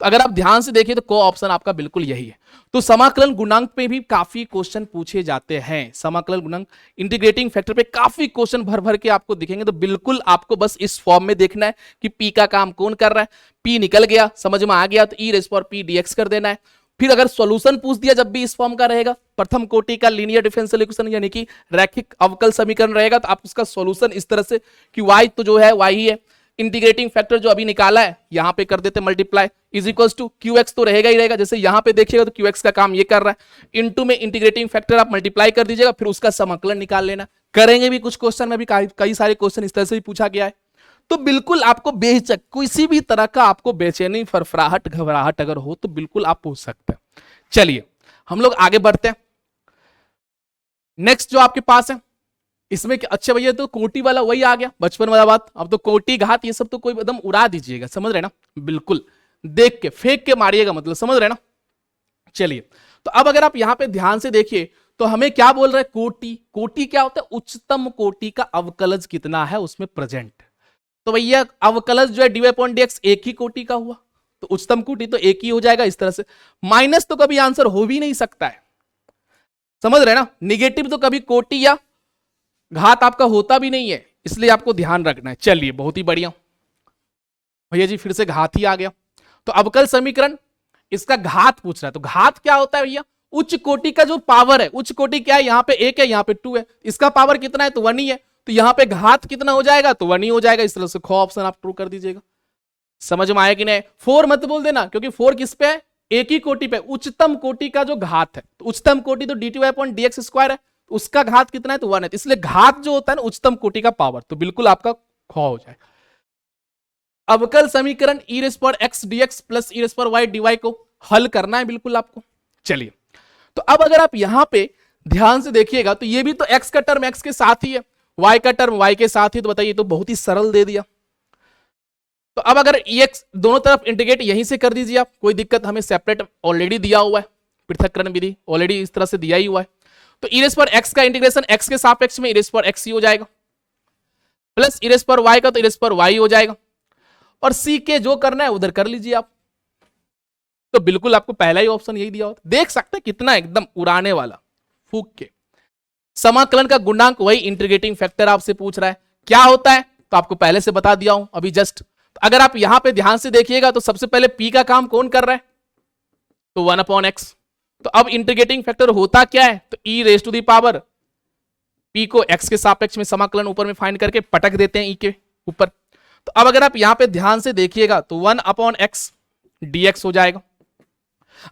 तो अगर आप ध्यान से देखिए तो को ऑप्शन आपका बिल्कुल यही है। तो समाकलन गुणांक पे भी काफी क्वेश्चन पूछे जाते हैं, समाकलन गुणांक इंटीग्रेटिंग फैक्टर पे काफी क्वेश्चन भर भर के आपको दिखेंगे, तो बिल्कुल आपको बस इस फॉर्म में देखना है कि p का काम कौन कर रहा है, p निकल गया, समझ में आ गया, तो e रेज पर p dx कर देना है। फिर अगर सॉल्यूशन पूछ दिया जब भी इस फॉर्म का रहेगा, प्रथम कोटि का लीनियर डिफरेंशियल इक्वेशन यानी कि रैखिक अवकल समीकरण रहेगा, तो आप उसका सॉल्यूशन इस तरह से कि y तो जो है y ही है, इंटीग्रेटिंग फैक्टर जो अभी निकाला है यहां पे कर देते multiply is equals to qx तो रहेगा ही रहेगा, जैसे यहां पे देखिएगा तो qx का काम ये कर रहा है, इनटू में इंटीग्रेटिंग फैक्टर आप मल्टीप्लाई कर दीजिएगा, फिर उसका समाकलन निकाल लेना। करेंगे भी कुछ क्वेश्चन में भी कई सारे क्वेश्चन इस तरह से भी पूछा गया है। तो बिल्कुल आपको बेहिचक किसी भी तरह का आपको बेचैनी, फरफराहट, घबराहट अगर हो तो बिल्कुल आप पूछ सकते हैं। चलिए हम लोग आगे बढ़ते हैं। नेक्स्ट जो आपके पास है इसमें अच्छा भैया तो कोटि वाला वही आ गया, बचपन वाला बात, अब तो कोटि घात ये सब तो कोई एकदम उड़ा दीजिएगा, समझ रहे ना, बिल्कुल देख के फेंक के मारिएगा, मतलब समझ रहे ना। चलिए तो अब अगर आप यहां पे ध्यान से देखिए तो हमें क्या बोल रहे हैं, कोटि, कोटि क्या होता है, उच्चतम कोटि का अवकलज कितना है उसमें प्रेजेंट। तो भैया अवकलज जो है dy अपॉन dx एक ही कोटि का हुआ, तो उच्चतम कोटि तो एक ही हो जाएगा इस तरह से, माइनस तो कभी आंसर हो भी नहीं सकता है, समझ रहे ना, निगेटिव तो कभी कोटि या घात आपका होता भी नहीं है, इसलिए आपको ध्यान रखना है। चलिए बहुत ही बढ़िया भैया जी, फिर से घात ही आ गया। तो अवकल समीकरण इसका घात पूछ रहा है, तो घात क्या होता है भैया, उच्च कोटि का जो पावर है, उच्च कोटि क्या है, यहाँ पे 1 है, यहाँ पे 2 है, इसका पावर कितना है, तो 1 ही है, तो यहाँ पे घात कितना हो जाएगा, तो 1 ही हो जाएगा। इस तरह से ख ऑप्शन आप ट्रू कर दीजिएगा। समझ में आया कि नहीं? 4 मत बोल देना, क्योंकि 4 किस पे है, एक ही कोटि पे, उच्चतम कोटि का जो घात है, तो उच्चतम कोटि तो dy/dx² है, तो उसका घात कितना है, तो 1 है, इसलिए घात जो होता है ना उच्चतम कोटि का पावर, तो बिल्कुल आपका ख हो जाएगा। अवकल समीकरण e⁻x dx plus e⁻y dy को हल करना है बिल्कुल आपको। चलिए, तो अब अगर आप यहां पे ध्यान से देखिएगा तो ये भी तो x का टर्म x के साथ ही है, y का टर्म y के साथ ही, तो बताइए, तो बहुत ही सरल दे दिया। तो अब अगर ex दोनों तरफ इंटीग्रेट यहीं से कर दीजिए आप, कोई दिक्कत, हमें सेपरेट ऑलरेडी दिया हुआ है, पृथक्करण विधि ऑलरेडी इस तरह से दिया ही हुआ है। तो e⁻x का इंटीग्रेशन x के सापेक्ष में e⁻x ही हो जाएगा, प्लस e⁻y का तो e⁻y हो जाएगा, और c के जो करना है उधर कर लीजिए आप। तो बिल्कुल आपको पहला ही ऑप्शन यही दिया होता। देख सकते हैं कितना एकदम उड़ाने वाला, फूक के। समाकलन का गुणांक वही इंटीग्रेटिंग फैक्टर आपसे पूछ रहा है, क्या होता है, तो आपको पहले से बता दिया हूं अभी जस्ट। तो अगर आप यहां पे ध्यान से देखिएगा तो सबसे पहले p का काम कौन कर रहा है, तो 1/x। तो अब इंटीग्रेटिंग फैक्टर होता क्या है, तो e⁻, p को x के सापेक्ष में समाकलन ऊपर में फाइंड करके पटक देते हैं e के ऊपर। तो अब अगर आप यहां पे ध्यान से देखिएगा तो 1/x dx हो जाएगा।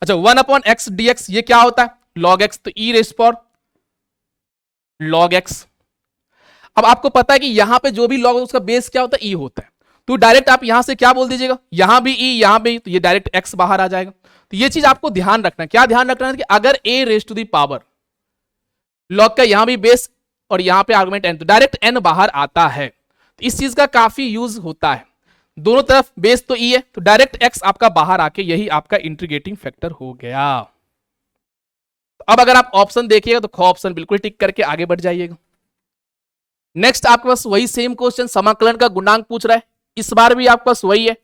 अच्छा, 1/x dx ये क्या होता है, log x, तो e⁻log x। अब आपको पता है कि यहां पे जो भी log उसका बेस क्या होता है, e होता है, तो डायरेक्ट आप यहां से क्या बोल दीजिएगा, यहां भी e यहां भी, तो ये डायरेक्ट x बाहर आ जाएगा। तो ये चीज आपको ध्यान रखना है, क्या ध्यान रखना है कि अगर a⁻, log का यहां भी बेस और यहां पे आर्गुमेंट n, तो डायरेक्ट n बाहर आता है। तो इस चीज का काफी यूज होता है, दोनों तरफ बेस तो e है, तो डायरेक्ट x आपका बाहर आके यही आपका इंटीग्रेटिंग फैक्टर हो गया। तो अब अगर आप ऑप्शन देखिएगा तो ख ऑप्शन बिल्कुल टिक करके आगे बढ़ जाइएगा। नेक्स्ट आपके पास वही सेम क्वेश्चन, समाकलन का गुणांक पूछ रहा है, इस बार भी आपके पास वही है,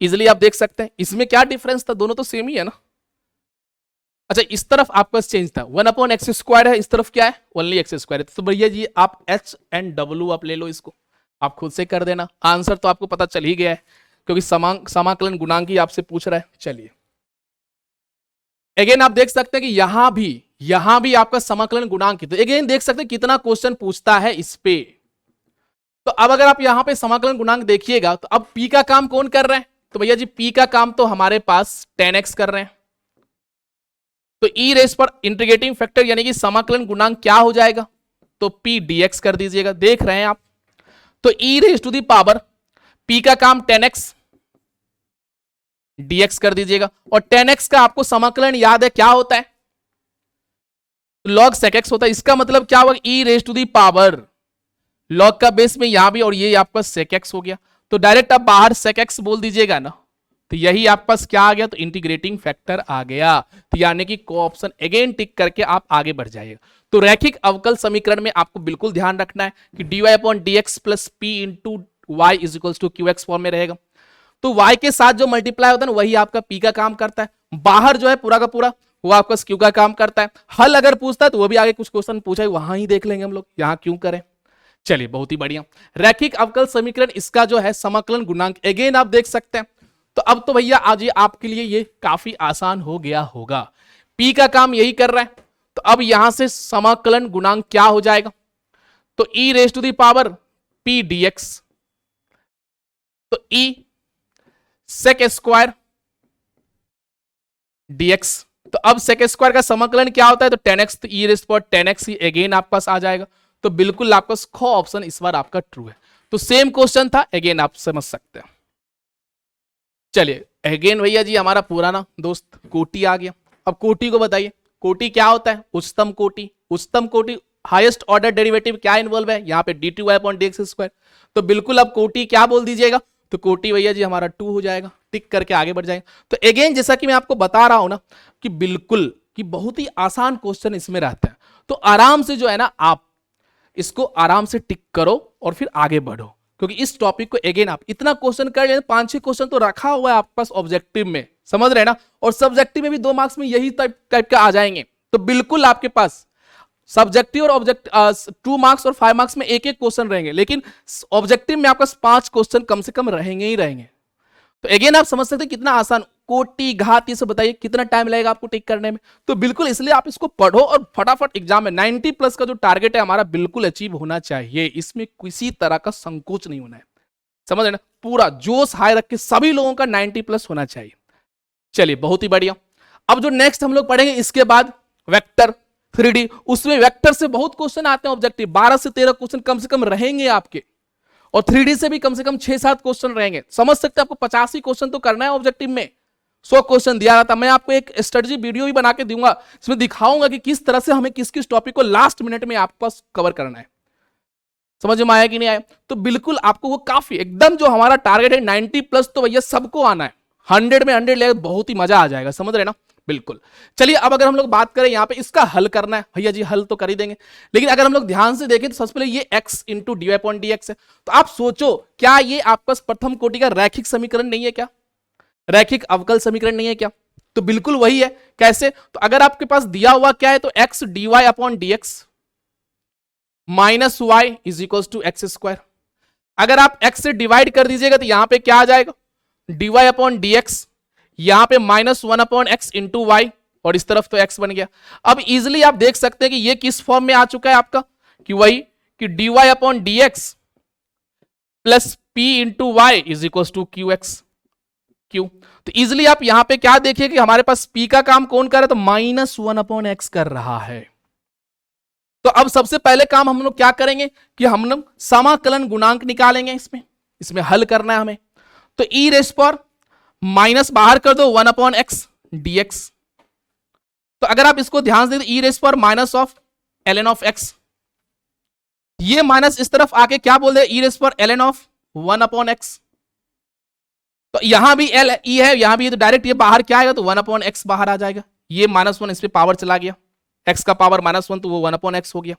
इजिली आप देख सकते हैं। इसमें क्या डिफरेंस था, दोनों तो सेम ही है ना। अच्छा, इस तरफ आपके पास चेंज था, 1/x² है, इस तरफ क्या है, ओनली x² है। तो भैया जी आप h and w आप ले लो, इसको आप खुद से कर देना, आंसर तो आपको पता चल ही गया है, क्योंकि समाकलन गुणांक ही आपसे पूछ रहा है। चलिए, अगेन आप देख सकते हैं कि यहां भी आपका समाकलन गुणांक, तो अगेन देख सकते हैं कितना क्वेश्चन पूछता है इस पे। तो अब अगर आप यहां पे समाकलन गुणांक देखिएगा तो अब p का काम कौन कर रहे हैं, तो भैया जी p का काम तो हमारे पास 10x कर रहे हैं। तो e⁻, इंटीग्रेटिंग फैक्टर यानी कि समाकलन गुणांक क्या हो जाएगा, तो p dx कर दीजिएगा, देख रहे हैं आप। तो e⁻, p का काम 10x dx कर दीजिएगा, और 10x का आपको समाकलन याद है क्या होता है, log sec x होता है। इसका मतलब क्या होगा, e⁻, log का बेस में यहां भी, और ये आपका sec x हो गया, तो डायरेक्ट आप बाहर sec x बोल दीजिएगा ना, तो यही आपके पास क्या आ गया, तो इंटीग्रेटिंग फैक्टर आ गया। तो यानी कि को ऑप्शन अगेन टिक करके आप आगे बढ़ जाइएगा। तो रैखिक अवकल समीकरण में आपको बिल्कुल ध्यान रखना है कि dy/dx plus p into y is equals to qx form में रहेगा। तो y के साथ जो मल्टीप्लाई होता है ना वही आपका p का काम करता है, बाहर जो है पूरा का पूरा वो आपका q का काम करता है। हल अगर पूछता है तो वो भी आगे कुछ क्वेश्चन पूछा है, वहां ही देख लेंगे हम लोग, यहां क्यों करें। चलिए, बहुत ही बढ़िया। रैखिक अवकल समीकरण इसका जो है समाकलन गुणांक अगेन आप देख सकते हैं। तो अब तो भैया आज ये आपके लिए ये काफी आसान हो गया होगा, p का काम यही कर रहा है। तो अब यहां से समाकलन गुणांक क्या हो जाएगा, तो e⁻p dx, तो e sec² dx। तो अब sec² का समाकलन क्या होता है, तो 10x, तो e⁻10x ही अगेन आपके पास आ जाएगा। तो बिल्कुल आपका ख ऑप्शन इस बार आपका ट्रू है। तो सेम क्वेश्चन था, अगेन आप समझ सकते हैं। चलिए, अगेन भैया जी हमारा पुराना दोस्त कोटि आ गया। अब कोटि को बताइए, कोटि क्या होता है, उच्चतम कोटि। उच्चतम कोटि हाईएस्ट ऑर्डर डेरिवेटिव क्या इन्वॉल्व है, यहाँ पे dy/dx²। तो बिल्कुल अब कोटि क्या बोल दीजिएगा, तो कोटि भैया जी हमारा 2 हो जाएगा, टिक करके आगे बढ़ जाएगा। तो अगेन जैसा कि मैं आपको बता रहा हूं ना कि बिल्कुल कि बहुत ही आसान क्वेश्चन इसमें रहता है, तो आराम से जो है ना आप इसको आराम से टिक करो और फिर आगे बढ़ो, क्योंकि इस टॉपिक को अगेन आप इतना क्वेश्चन कर 5-6 क्वेश्चन तो रखा हुआ है आपके पास ऑब्जेक्टिव में, समझ रहे हैं ना, और सब्जेक्टिव में भी 2 मार्क्स में यही टाइप का आ जाएंगे। तो बिल्कुल आपके पास सब्जेक्टिव और ऑब्जेक्ट 2 मार्क्स और 5 मार्क्स में एक क्वेश्चन रहेंगे, लेकिन ऑब्जेक्टिव में आपके पास 5 क्वेश्चन कम से कम रहेंगे ही रहेंगे। तो अगेन आप समझ सकते हैं कितना आसान कोटि घात, ये सब बताइए कितना टाइम लगेगा आपको टिक करने में। तो बिल्कुल इसलिए आप इसको पढ़ो और फटाफट एग्जाम में 90 प्लस का जो टारगेट है हमारा बिल्कुल अचीव होना चाहिए, इसमें किसी तरह का संकोच नहीं होना है, समझ रहे ना, पूरा जोश हाई रख के सभी लोगों का 90 प्लस होना चाहिए। चलिए बहुत ही बढ़िया। अब जो नेक्स्ट हम लोग पढ़ेंगे इसके बाद वेक्टर 3D, उसमें वेक्टर से बहुत क्वेश्चन आते हैं ऑब्जेक्टिव, 12 से 13 क्वेश्चन कम से कम रहेंगे आपके, और 3D से भी कम से कम 6-7 क्वेश्चन रहेंगे। समझ सकते हैं आपको 85 क्वेश्चन तो करना है ऑब्जेक्टिव में, 100 क्वेश्चन दिया रहता। मैं आपको एक स्ट्रेटजी वीडियो भी बना के दूंगा, इसमें दिखाऊंगा कि किस तरह से हमें किस किस टॉपिक को लास्ट मिनट में आपके पास कवर करना है। समझ में आया कि नहीं आया? तो बिल्कुल आपको वो काफी एकदम जो हमारा टारगेट है 90 प्लस, तो भैया सबको आना है, 100 में 100 ले बहुत ही मजा आ जाएगा, समझ रहे ना, बिल्कुल। चलिए अब अगर हम लोग बात करें यहाँ पे इसका हल करना है, भैया जी हल तो कर ही देंगे, लेकिन अगर हम लोग ध्यान से देखें तो सबसे पहले ये x into d y upon d x है। तो आप सोचो क्या ये आपका प्रथम कोटि का रैखिक समीकरण नहीं है क्या, रैखिक अवकल समीकरण नहीं है क्या? तो बिल्कुल वही है। कैसे? तो अगर आपके पास दिया हुआ क्या है, तो x d y upon d x minus y is equal to x square. अगर आप x से डिवाइड कर दीजिएगा तो यहां पे क्या आ जाएगा, d y upon d x, यहां पे -1 अपॉन एक्स इंटू वाई, और इस तरफ तो x बन गया। अब इजिली आप देख सकते हैं कि ये किस फॉर्म में आ चुका है आपका, कि वही कि d y upon d x plus p into y is equal to q x q. तो इजिली आप यहां पे क्या देखिए कि हमारे पास p का काम कौन कर रहा है, तो -1 अपॉन एक्स कर रहा है। तो अब सबसे पहले काम हम लोग क्या करेंगे कि हम लोग समाकलन गुणांक निकालेंगे, इसमें हल करना है हमें। तो ई रेस पर माइनस बाहर कर दो 1 अपॉन एक्स डी एक्स। तो अगर आप इसको ध्यान से दें, ई रेस पर minus of ln of x, ये माइनस इस तरफ आके क्या बोल दे, ई रेस पर ln ऑफ 1 अपॉन एक्स। तो यहां भी एल ई है, यहां भी, तो डायरेक्ट ये बाहर क्या आएगा, तो 1 अपॉन एक्स बाहर आ जाएगा। ये -1 इस पे पावर चला गया, x का पावर -1, तो वो 1 अपॉन एक्स हो गया।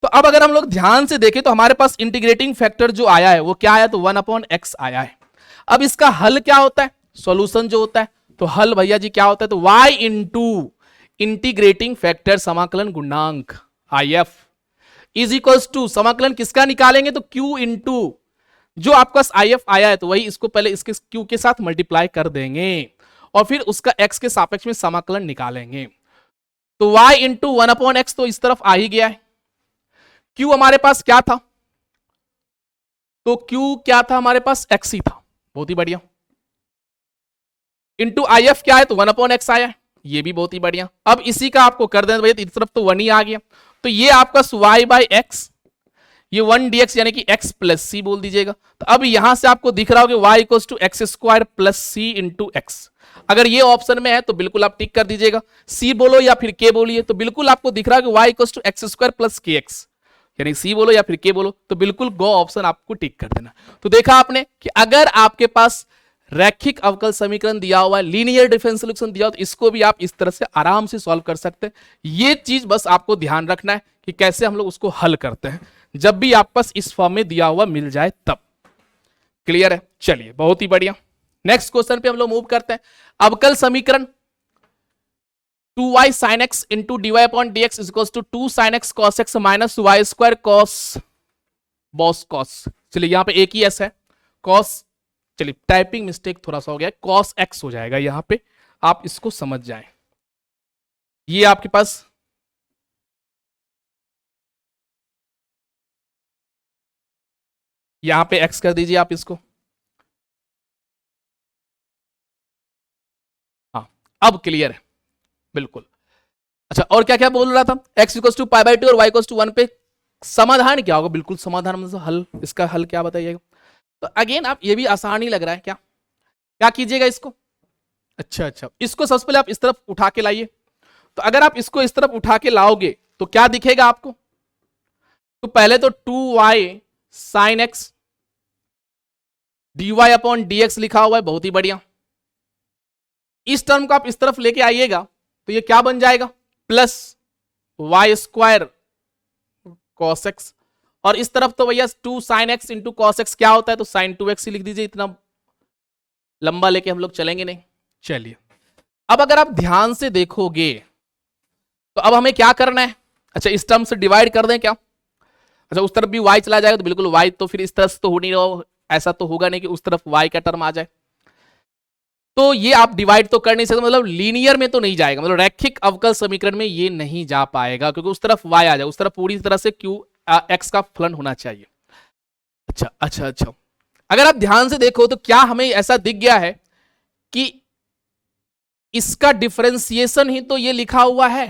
तो अब अगर हम लोग ध्यान से देखें तो हमारे पास इंटीग्रेटिंग फैक्टर जो आया है वो क्या आया, तो 1 अपॉन एक्स आया है। अब इसका हल क्या होता है, सॉल्यूशन जो होता है, तो हल भैया जी क्या होता है, तो y इंटू इंटीग्रेटिंग फैक्टर समाकलन गुणांक IF इज इक्वल्स टू, समाकलन किसका निकालेंगे, तो q इंटू जो आपका IF आया है, तो वही इसको पहले इसके q के साथ मल्टीप्लाई कर देंगे और फिर उसका x के सापेक्ष में समाकलन निकालेंगे। तो y इंटू 1 अपॉन एक्स तो इस तरफ आ ही गया है। q हमारे पास क्या था, तो q क्या था हमारे पास, x ही था, बहुत ही बढ़िया। इंटू IF क्या है, तो 1 अपॉन एक्स आया है, ये भी बहुत ही बढ़िया। अब इसी का आपको कर दें भैया, इस तरफ तो 1 ही आ गया, तो ये आपका y बाई एक्स, ये 1 dx यानी कि x प्लस सी बोल दीजिएगा। तो अब यहां से आपको दिख रहा होगा y equals to x square plus c into x. अगर ये ऑप्शन में है तो बिल्कुल आप टिक कर दीजिएगा, c बोलो या फिर k बोलिए, तो बिल्कुल आपको दिख रहा है कि y equals to x square plus k x, यानी c बोलो या फिर k बोलो, तो बिल्कुल गो ऑप्शन आपको टिक कर देना। तो देखा आपने कि अगर आपके पास रैखिक अवकल समीकरण दिया हुआ है, लीनियर डिफरेंशियल सॉल्यूशन दिया हो, तो इसको भी आप इस तरह से आराम से सॉल्व कर सकते हैं। ये चीज बस आपको ध्यान रखना है कि कैसे हम लोग उसको हल करते हैं, जब भी आप पास इस फॉर्म में दिया हुआ मिल जाए तब। क्लियर है? चलिए बहुत ही बढ़िया। नेक्स्ट क्वेश्चन पे हम लोग मूव करते हैं। अवकल समीकरण 2y sin x into dy upon dx is equal to 2 sin x cos x minus y square cos बॉस cos। चलिए यहां पे एक ही s है cos, चलिए टाइपिंग मिस्टेक थोड़ा सा हो गया, cos x हो जाएगा यहां पे, आप इसको समझ जाएं। ये आपके पास यहां पे x कर दीजिए आप इसको, हाँ अब क्लियर है बिल्कुल। अच्छा और क्या क्या बोल रहा था, x equal to pi by 2 और y इक्वल टू 1 पे समाधान क्या होगा, बिल्कुल समाधान मतलब हल, इसका हल क्या बताइएगा। तो अगेन आप, ये भी आसान ही लग रहा है, क्या क्या कीजिएगा इसको, अच्छा इसको सबसे पहले आप इस तरफ उठा के लाइए। तो अगर आप इसको इस तरफ उठा के लाओगे तो क्या दिखेगा आपको, तो पहले तो 2y sine x dy upon dx लिखा हुआ है, बहुत ही बढ़िया। इस टर्म को आप इस तरफ लेके आइएगा तो ये क्या बन जाएगा, plus y square cos x, और इस तरफ तो भैया 2 sin x into cos x क्या होता है, तो साइन 2x ही लिख दीजिए, इतना लंबा लेके हम लोग चलेंगे नहीं। चलिए अब अगर आप ध्यान से देखोगे तो अब हमें क्या करना है, अच्छा इस टर्म से डिवाइड कर दें क्या, अच्छा उस तरफ भी y चला जाएगा तो बिल्कुल y, तो फिर इस तरफ तो हो नहीं रहा, ऐसा तो होगा नहीं कि उस तरफ y का टर्म आ जाए। तो ये आप डिवाइड तो कर नहीं सकते, मतलब लीनियर में तो नहीं जाएगा, मतलब रैखिक अवकल समीकरण में ये नहीं जा पाएगा, क्योंकि उस तरफ y आ जाए, उस तरफ पूरी तरह से q x का फलन होना चाहिए। अच्छा अच्छा अच्छा, अगर आप ध्यान से देखो तो क्या हमें ऐसा दिख गया है कि इसका डिफरेंशिएशन ही तो ये लिखा हुआ है,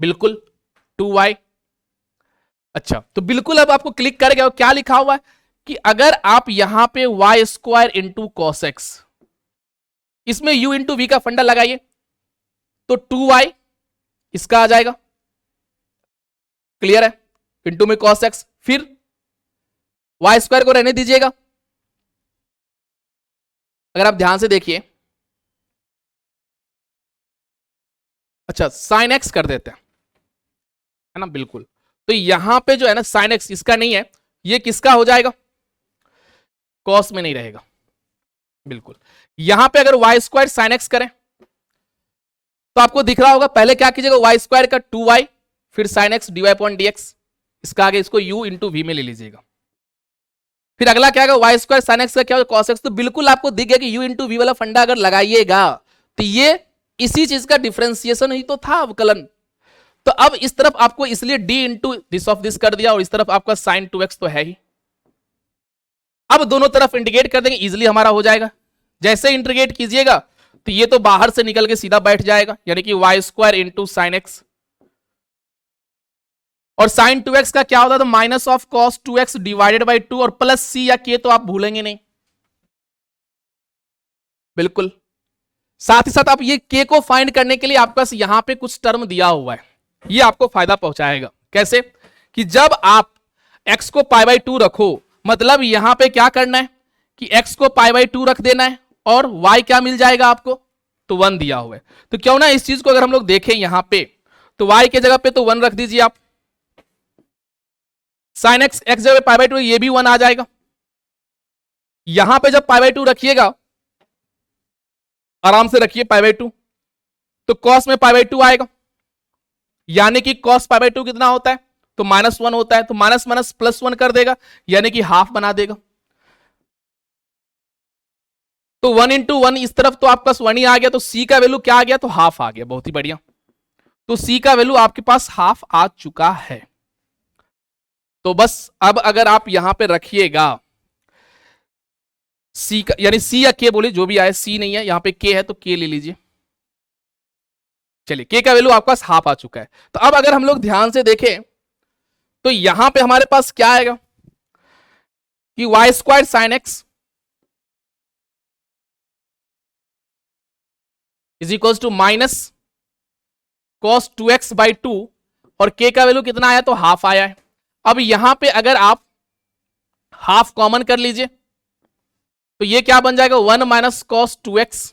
बिल्कुल 2y। अच्छा, तो बिल्कुल अब आपको क्लिक करेगा, क्या लिखा हुआ है कि अगर आप यहां पे y square into cos x, इसमें u इंटू वी का फंडा लगाइए तो 2y इसका आ जाएगा, क्लियर है, इंटू में कॉस एक्स, फिर वाई स्क्वायर को रहने दीजिएगा। अगर आप ध्यान से देखिए, अच्छा साइन एक्स कर देते हैं, है ना, बिल्कुल। तो यहां पे जो है ना साइन एक्स इसका नहीं है, ये किसका हो जाएगा, कॉस में नहीं रहेगा, बिल्कुल। यहां पे अगर वाई स्क्वायर साइन एक्स करें तो आपको दिख रहा होगा, पहले क्या कीजिएगा, वाई स्क्वायर का 2y, फिर sine x dy upon dx, इसका आगे इसको u इंटू वी में ले लीजिएगा। फिर अगला क्या होगा, वाई स्क्वायर साइन एक्स का क्या होगा, कॉस एक्स। तो बिल्कुल आपको दिख गया कि u इंटू वी वाला फंडा अगर लगाइएगा तो ये इसी चीज का डिफरेंशिएशन ही तो था, अवकलन। तो अब इस तरफ आपको इसलिए d into this of this कर दिया, और इस तरफ आपका साइन 2x तो है ही। अब दोनों तरफ इंटीग्रेट कर देंगे, इजिली हमारा हो जाएगा। जैसे इंटीग्रेट कीजिएगा तो ये तो बाहर से निकल के सीधा बैठ जाएगा, यानी कि y square into sign x, और साइन 2x का क्या होता था, minus of cos 2x divided by 2, और प्लस सी या के तो आप भूलेंगे नहीं, बिल्कुल। साथ ही साथ आप ये के को फाइंड करने के लिए आपके पास यहां पे कुछ टर्म दिया हुआ है, ये आपको फायदा पहुंचाएगा। कैसे कि जब आप x को पाई बाई 2 रखो, मतलब यहां पे क्या करना है कि x को पाई बाई 2 रख देना है, और y क्या मिल जाएगा आपको, तो 1 दिया हुआ है। तो क्यों ना इस चीज को अगर हम लोग देखें यहां पे, तो y के जगह पे तो 1 रख दीजिए आप, साइन एक्स एक्स जगह पाई बाई 2 ये भी 1 आ जाएगा। यहां पे जब पाई बाई 2 रखिएगा, आराम से रखिए पाई बाई 2, तो कॉस में पाई बाई 2 आएगा, यानी कि कॉस पाई बाई 2 कितना होता है, तो -1 होता है, तो माइनस माइनस प्लस 1 कर देगा, यानी कि हाफ बना देगा। तो 1 इंटू 1 इस तरफ तो आपका 1 ही आ गया, तो c का वैल्यू क्या आ गया, तो हाफ आ गया, बहुत ही बढ़िया। तो c का वैल्यू आपके पास हाफ आ चुका है। तो बस अब अगर आप यहां पे रखिएगा c का, यानी c या k बोले जो भी आए, c नहीं है यहां पे k है तो k ले लीजिए। चलिए k का वैल्यू आपके पास हाफ आ चुका है। तो अब अगर हम लोग ध्यान से देखें तो यहां पे हमारे पास क्या आएगा कि y square sin x is equal to minus cos 2x by 2, और k का वैल्यू कितना आया, तो हाफ आया है। अब यहां पे अगर आप हाफ कॉमन कर लीजिए तो ये क्या बन जाएगा, 1 माइनस कॉस 2x।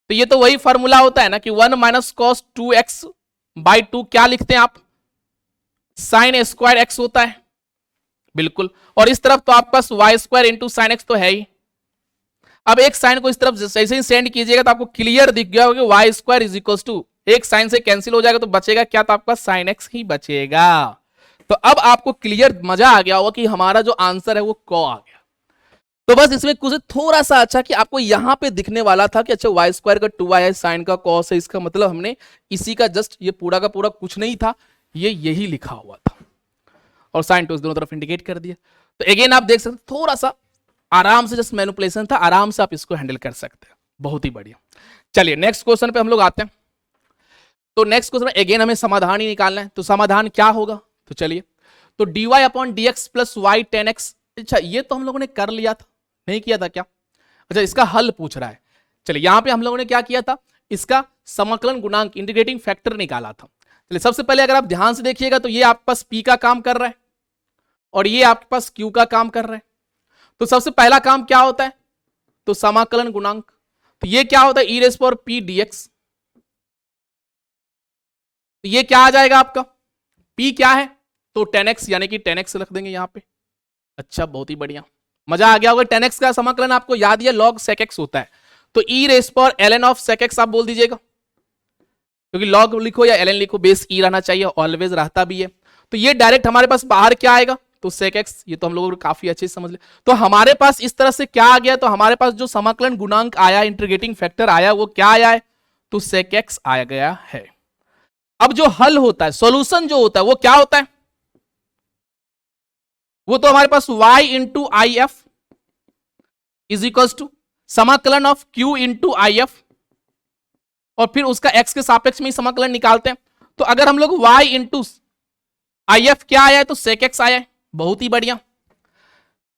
तो ये तो वही फॉर्मूला होता है ना कि 1 माइनस कॉस 2x बाई 2 क्या लिखते हैं आप, साइन स्क्वायर एक्स होता है, बिल्कुल। और इस तरफ तो आपके पास y square into sign x तो है ही। अब एक साइन को इस तरफ जैसे ही सेंड कीजिएगा तो आपको क्लियर दिख गया होगा कि y square is equal to, एक साइन से कैंसिल हो जाएगा तो बचेगा क्या, तो आपका साइन एक्स ही बचेगा। तो अब आपको क्लियर मजा आ गया होगा कि हमारा जो आंसर है वो क आ गया। तो बस इसमें कुछ थोड़ा सा अच्छा कि आपको यहां पे दिखने वाला था कि अच्छा वाई स्क्वायर का 2y है, साइन का कॉस है, इसका मतलब हमने इसी का जस्ट ये पूरा का पूरा कुछ नहीं था, ये यही लिखा हुआ था, और साइन 2 दोनों तरफ इंडिकेट कर दिया। तो अगेन आप देख सकते थोड़ा सा आराम से जस्ट मैनिपुलेशन था, आराम से आप इसको हैंडल कर सकते हैं, बहुत ही बढ़िया। चलिए नेक्स्ट क्वेश्चन पे हम लोग आते हैं। तो नेक्स्ट क्वेश्चन में अगेन हमें समाधान ही निकालना है, तो समाधान क्या होगा, तो चलिए, तो dy upon d x plus y 10x, अच्छा ये तो हम लोगों ने कर लिया था, नहीं किया था क्या, अच्छा इसका हल पूछ रहा है। चलिए यहां पे हम लोगों ने क्या किया था, इसका समाकलन गुणांक इंटीग्रेटिंग फैक्टर निकाला था। चलिए सबसे पहले अगर आप ध्यान से देखिएगा तो ये आपके पास p का काम कर रहा है, और ये आपके पास q का काम कर रहा है। तो सबसे पहला काम क्या होता है, तो समाकलन गुणांक, तो ये क्या होता है, ई रेस पावर p dx। तो ये क्या आ जाएगा आपका, p क्या है, तो 10x, यानी कि 10x रख देंगे यहां पे। अच्छा बहुत ही बढ़िया, मजा आ गया होगा। 10x का समाकलन आपको याद है log sec x होता है, तो e raise power ln of sec x आप बोल दीजिएगा, क्योंकि log लिखो या ln लिखो बेस ई रहना चाहिए, ऑलवेज रहता भी है। तो ये डायरेक्ट हमारे पास बाहर क्या आएगा, तो sec x, ये तो हम लोगों को काफी अच्छे से समझ ले। तो हमारे पास इस तरह से क्या आ गया, तो हमारे पास जो समाकलन गुणांक आया, इंटीग्रेटिंग फैक्टर आया, वो क्या आया है, तो sec x आया गया है। अब जो हल होता है, सॉल्यूशन जो होता है, वो क्या होता है, वो तो हमारे पास y into I F is equal to समाकलन of q into I F, और फिर उसका x के सापेक्ष में ही समाकलन निकालते हैं। तो अगर हम लोग y इंटू आई एफ क्या आया है, तो sec x आया है, बहुत ही बढ़िया।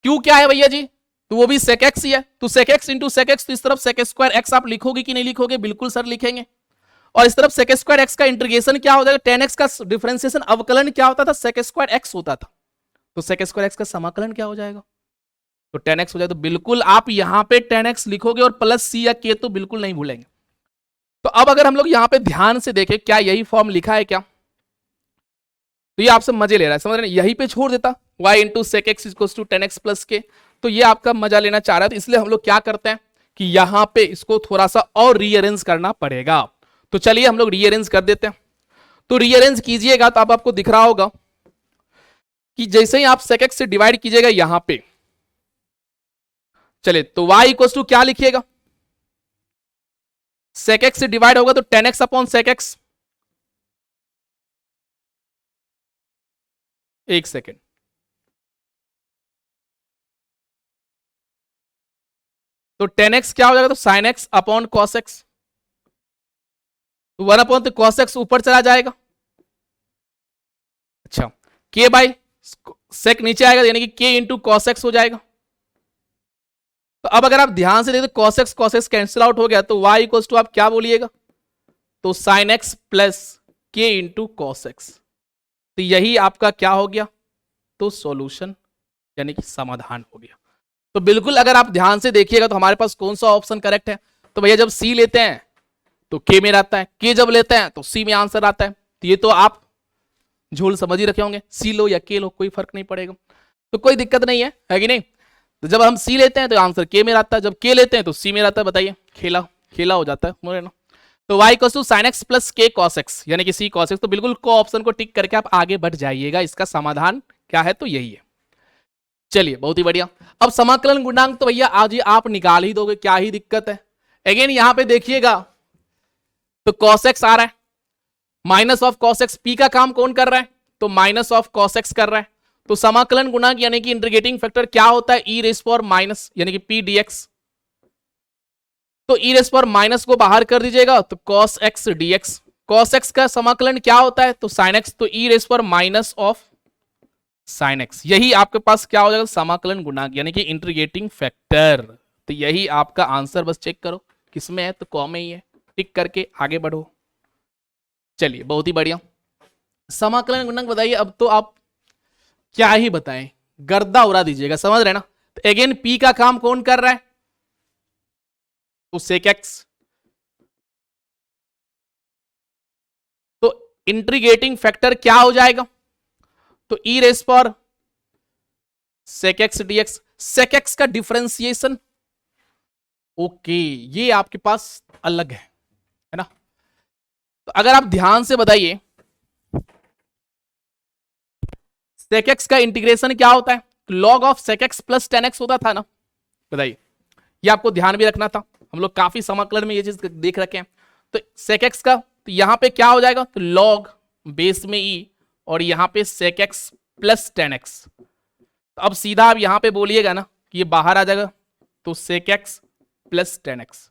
q क्या है भैया जी, तो वो भी sec x ही है, तो sec x into sec x, तो इस तरफ sec स्क्वायर x आप लिखोगे कि नहीं लिखोगे, बिल्कुल सर लिखेंगे। और इस तरफ sec स्क्वायर x का इंटीग्रेशन क्या हो जाएगा, tan x का डिफरेंशिएशन अवकलन क्या होता था, sec स्क्वायर x होता था, तो sec स्क्वायर x का समाकलन क्या हो जाएगा, तो tan x हो जाए। तो बिल्कुल आप यहां पे tan x लिखोगे और प्लस c या k तो बिल्कुल नहीं भूलेंगे। तो अब अगर हम लोग यहां पे ध्यान से देखें, क्या यही फॉर्म लिखा है क्या, तो ये आपसे मजे ले रहा है, समझ रहे हैं, यहीं पे छोड़ देता y into sec x equal to tan x plus k, तो ये आपका मजा लेना चाह रहा है, तो इसलिए हम लोग क्या करते हैं कि यहां पे इसको थोड़ा सा और रीअरेंज करना पड़ेगा। तो चलिए हम लोग रीअरेंज कर देते हैं। तो रीअरेंज कीजिएगा तो अब आपको दिख रहा होगा कि जैसे ही आप सेक एक्स से डिवाइड कीजिएगा यहां पे, चलिए तो y इक्वल टू क्या लिखिएगा, सेक एक्स से डिवाइड होगा तो tan x upon sec x, एक सेकेंड, तो टेन एक्स क्या हो जाएगा, तो sign x upon cos x, तो वन अपॉन तो कॉस एक्स ऊपर चला जाएगा, अच्छा के बाई सेक नीचे आएगा, यानी कि के इंटू कॉस एक्स हो जाएगा। तो अब अगर आप ध्यान से देखें कॉस एक्स कैंसिल आउट हो गया, तो y इक्वल टू आप क्या बोलिएगा, तो साइन एक्स प्लस के इंटू कॉस एक्स, तो यही आपका क्या हो गया, तो सॉल्यूशन यानी कि समाधान हो गया। तो बिल्कुल अगर आप ध्यान से देखिएगा तो हमारे पास कौन सा ऑप्शन करेक्ट है, तो भैया जब सी लेते हैं तो के में आता है, के जब लेते हैं तो सी में आंसर आता है। तो ये तो आप झोल समझ ही रखे होंगे, सी लो या के लो कोई फर्क नहीं पड़ेगा, तो कोई दिक्कत नहीं है कि नहीं। तो जब हम सी लेते हैं तो आंसर के में आता है, जब के लेते हैं तो सी में आता है, बताइए खेला खेला हो जाता है ना। तो y equal to sine x plus k cos x यानी कि सी कॉस एक्स, तो बिल्कुल को ऑप्शन को टिक करके आप आगे बढ़ जाइएगा, इसका समाधान क्या है, तो यही है। चलिए बहुत ही बढ़िया। अब समाकलन गुणांक तो भैया आज ही आप निकाल ही दोगे, क्या ही दिक्कत है। अगेन यहां पे देखिएगा तो कॉस एक्स आ रहा है, minus of cos x, P का काम कौन कर रहा है, तो माइनस ऑफ कॉस एक्स कर रहा है। तो समाकलन गुणांक यानी कि इंटीग्रेटिंग फैक्टर क्या होता है, ई रेस पावर माइनस यानी कि पी डीएक्स, तो ई रेस पावर माइनस को बाहर कर दीजिएगा तो cos x dx, cos x का समाकलन क्या होता है, तो साइन एक्स, तो e raise power minus of sine x, यही आपके पास क्या हो जाएगा, समाकलन गुणांक यानी कि इंटीग्रेटिंग फैक्टर। तो यही आपका आंसर, बस चेक करो किसमें है, तो कॉम में ही है, टिक करके आगे बढ़ो। चलिए बहुत ही बढ़िया। समाकलन गुणांक बताइए, अब तो आप क्या ही बताएं, गर्दा उड़ा दीजिएगा, समझ रहे ना। तो अगेन पी का काम कौन कर रहा है, तो सेक एक्स, तो इंटीग्रेटिंग फैक्टर क्या हो जाएगा, तो ई रेस पर sec x dx, sec x का डिफरेंशिएशन, ओके ये आपके पास अलग है ना। तो अगर आप ध्यान से बताइए सेक एक्स का इंटीग्रेशन क्या होता है, log of sec x plus tan x होता था ना, बताइए, ये आपको ध्यान भी रखना था, हम लोग काफी समाकलन में ये चीज देख रखे हैं। तो सेक एक्स का तो यहां पे क्या हो जाएगा, तो लॉग बेस में ई, और यहां पे sec x plus tan x, तो अब सीधा आप यहां पे बोलिएगा ना कि ये बाहर आ जाएगा, तो sec x plus tan x,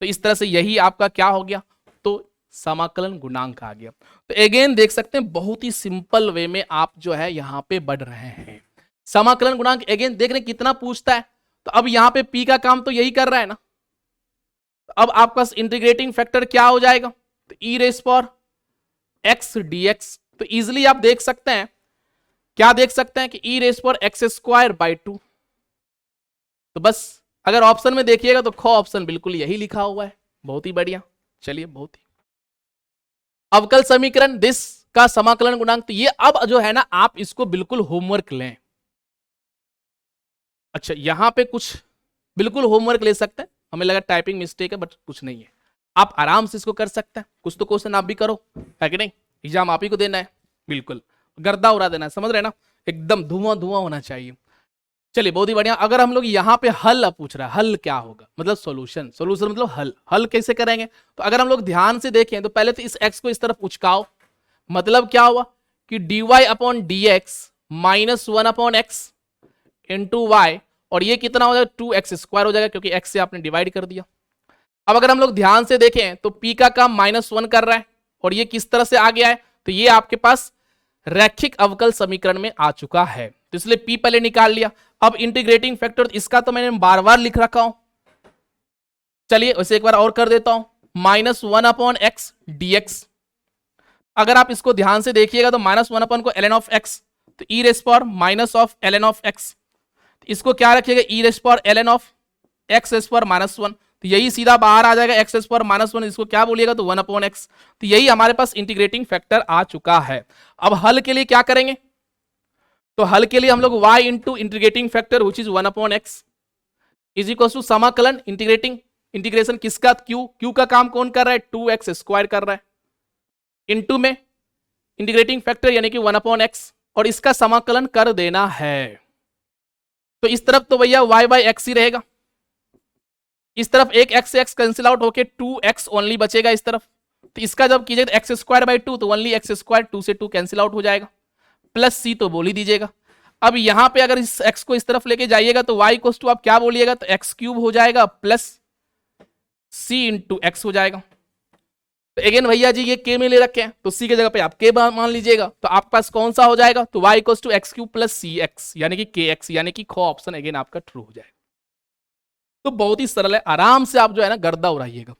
तो इस तरह से यही आपका क्या हो गया, तो समाकलन गुणांक आ गया। तो अगेन देख सकते हैं बहुत ही सिंपल वे में आप जो है यहां पे बढ़ रहे हैं। समाकलन गुणांक अगेन देख रहे कितना पूछता है, तो अब यहां पे पी का काम तो यही कर रहा है ना, तो अब आपका इंटीग्रेटिंग फैक्टर क्या हो जाएगा, तो ई रेस पर एक्स डीएक्स, तो इजिली आप देख सकते हैं, क्या देख सकते हैं कि ई रेस पर एक्स स्क्वायर बाई टू। तो बस अगर ऑप्शन में देखिएगा तो खो ऑप्शन बिल्कुल यही लिखा हुआ है, बहुत ही बढ़िया। चलिए बहुत ही अवकल समीकरण दिस का समाकलन गुणांक, तो ये अब जो है ना आप इसको बिल्कुल होमवर्क लें। अच्छा यहां पे कुछ बिल्कुल होमवर्क ले सकते हैं, हमें लगा टाइपिंग मिस्टेक है बट कुछ नहीं है, आप आराम से इसको कर सकते हैं। कुछ तो क्वेश्चन आप भी करो, है कि नहीं, एग्जाम आप ही को देना है, बिल्कुल गर्दा उड़ा देना है, समझ रहे ना। एकदम धुआं धुआं होना चाहिए। चलिए बहुत ही बढ़िया। अगर हम लोग यहाँ पे हल अब पूछ रहा है, हल क्या होगा, मतलब सॉल्यूशन, सॉल्यूशन मतलब हल, हल कैसे करेंगे। तो अगर हम लोग ध्यान से देखें तो पहले तो इस x को इस तरफ उचकाओ, मतलब क्या हुआ कि dy upon d x minus one upon x into y, और ये कितना हो जाएगा 2x² हो जाएगा क्योंकि x से आपने डिवाइड कर दिया। अब अगर हम लोग ध्यान से देखें तो p का काम -1 कर रहा है और ये किस तरह से आ गया है, तो ये आपके पास रैखिक अवकल समीकरण में आ चुका है, तो इसलिए p पहले निकाल लिया। अब इंटीग्रेटिंग फैक्टर इसका तो मैंने बार बार लिख रखा हूं, चलिए उसे एक बार और कर देता हूं, -1 अपॉन एक्स डी एक्स। अगर आप इसको ध्यान से देखिएगा तो -1 अपॉन को ln ऑफ एक्स, तो e raise power minus of ln of x, इसको क्या रखिएगा e raise power ln of x raise power -1, तो यही सीधा बाहर आ जाएगा एक्स रेस पावर -1, इसको क्या बोलिएगा तो 1 अपॉन एक्स। तो यही हमारे पास इंटीग्रेटिंग फैक्टर आ चुका है। अब हल के लिए क्या करेंगे, तो हल के लिए हम लोग y into integrating factor which is 1 upon x is equal to समाकलन इंटीग्रेटिंग, इंटीग्रेशन किसका, q का काम कौन कर रहा है 2x² कर रहा है, इंटू में इंटीग्रेटिंग फैक्टर यानी कि 1 अपॉन एक्स, और इसका समाकलन कर देना है। तो इस तरफ तो भैया y बाई एक्स ही रहेगा, इस तरफ एक x से x कैंसिल आउट होके 2x ओनली बचेगा इस तरफ, तो इसका जब कीजिए तो x² बाई 2, तो ओनली x², 2 से 2 कैंसिल आउट हो जाएगा, प्लस c तो बोल ही दीजिएगा। अब यहां पे अगर इस x को इस तरफ लेके जाइएगा तो y इक्वल्स टू आप क्या बोलिएगा तो x³ हो जाएगा प्लस c इंटू एक्स हो जाएगा। तो अगेन भैया जी ये k में ले रखे हैं तो c की जगह पे आप k मान लीजिएगा, तो आपके पास कौन सा हो जाएगा तो y equals to x³ plus cx यानी कि kx, यानी कि खो ऑप्शन अगेन आपका ट्रू हो जाएगा। तो बहुत ही सरल है, आराम से आप जो है ना गर्दा उड़ाइएगा।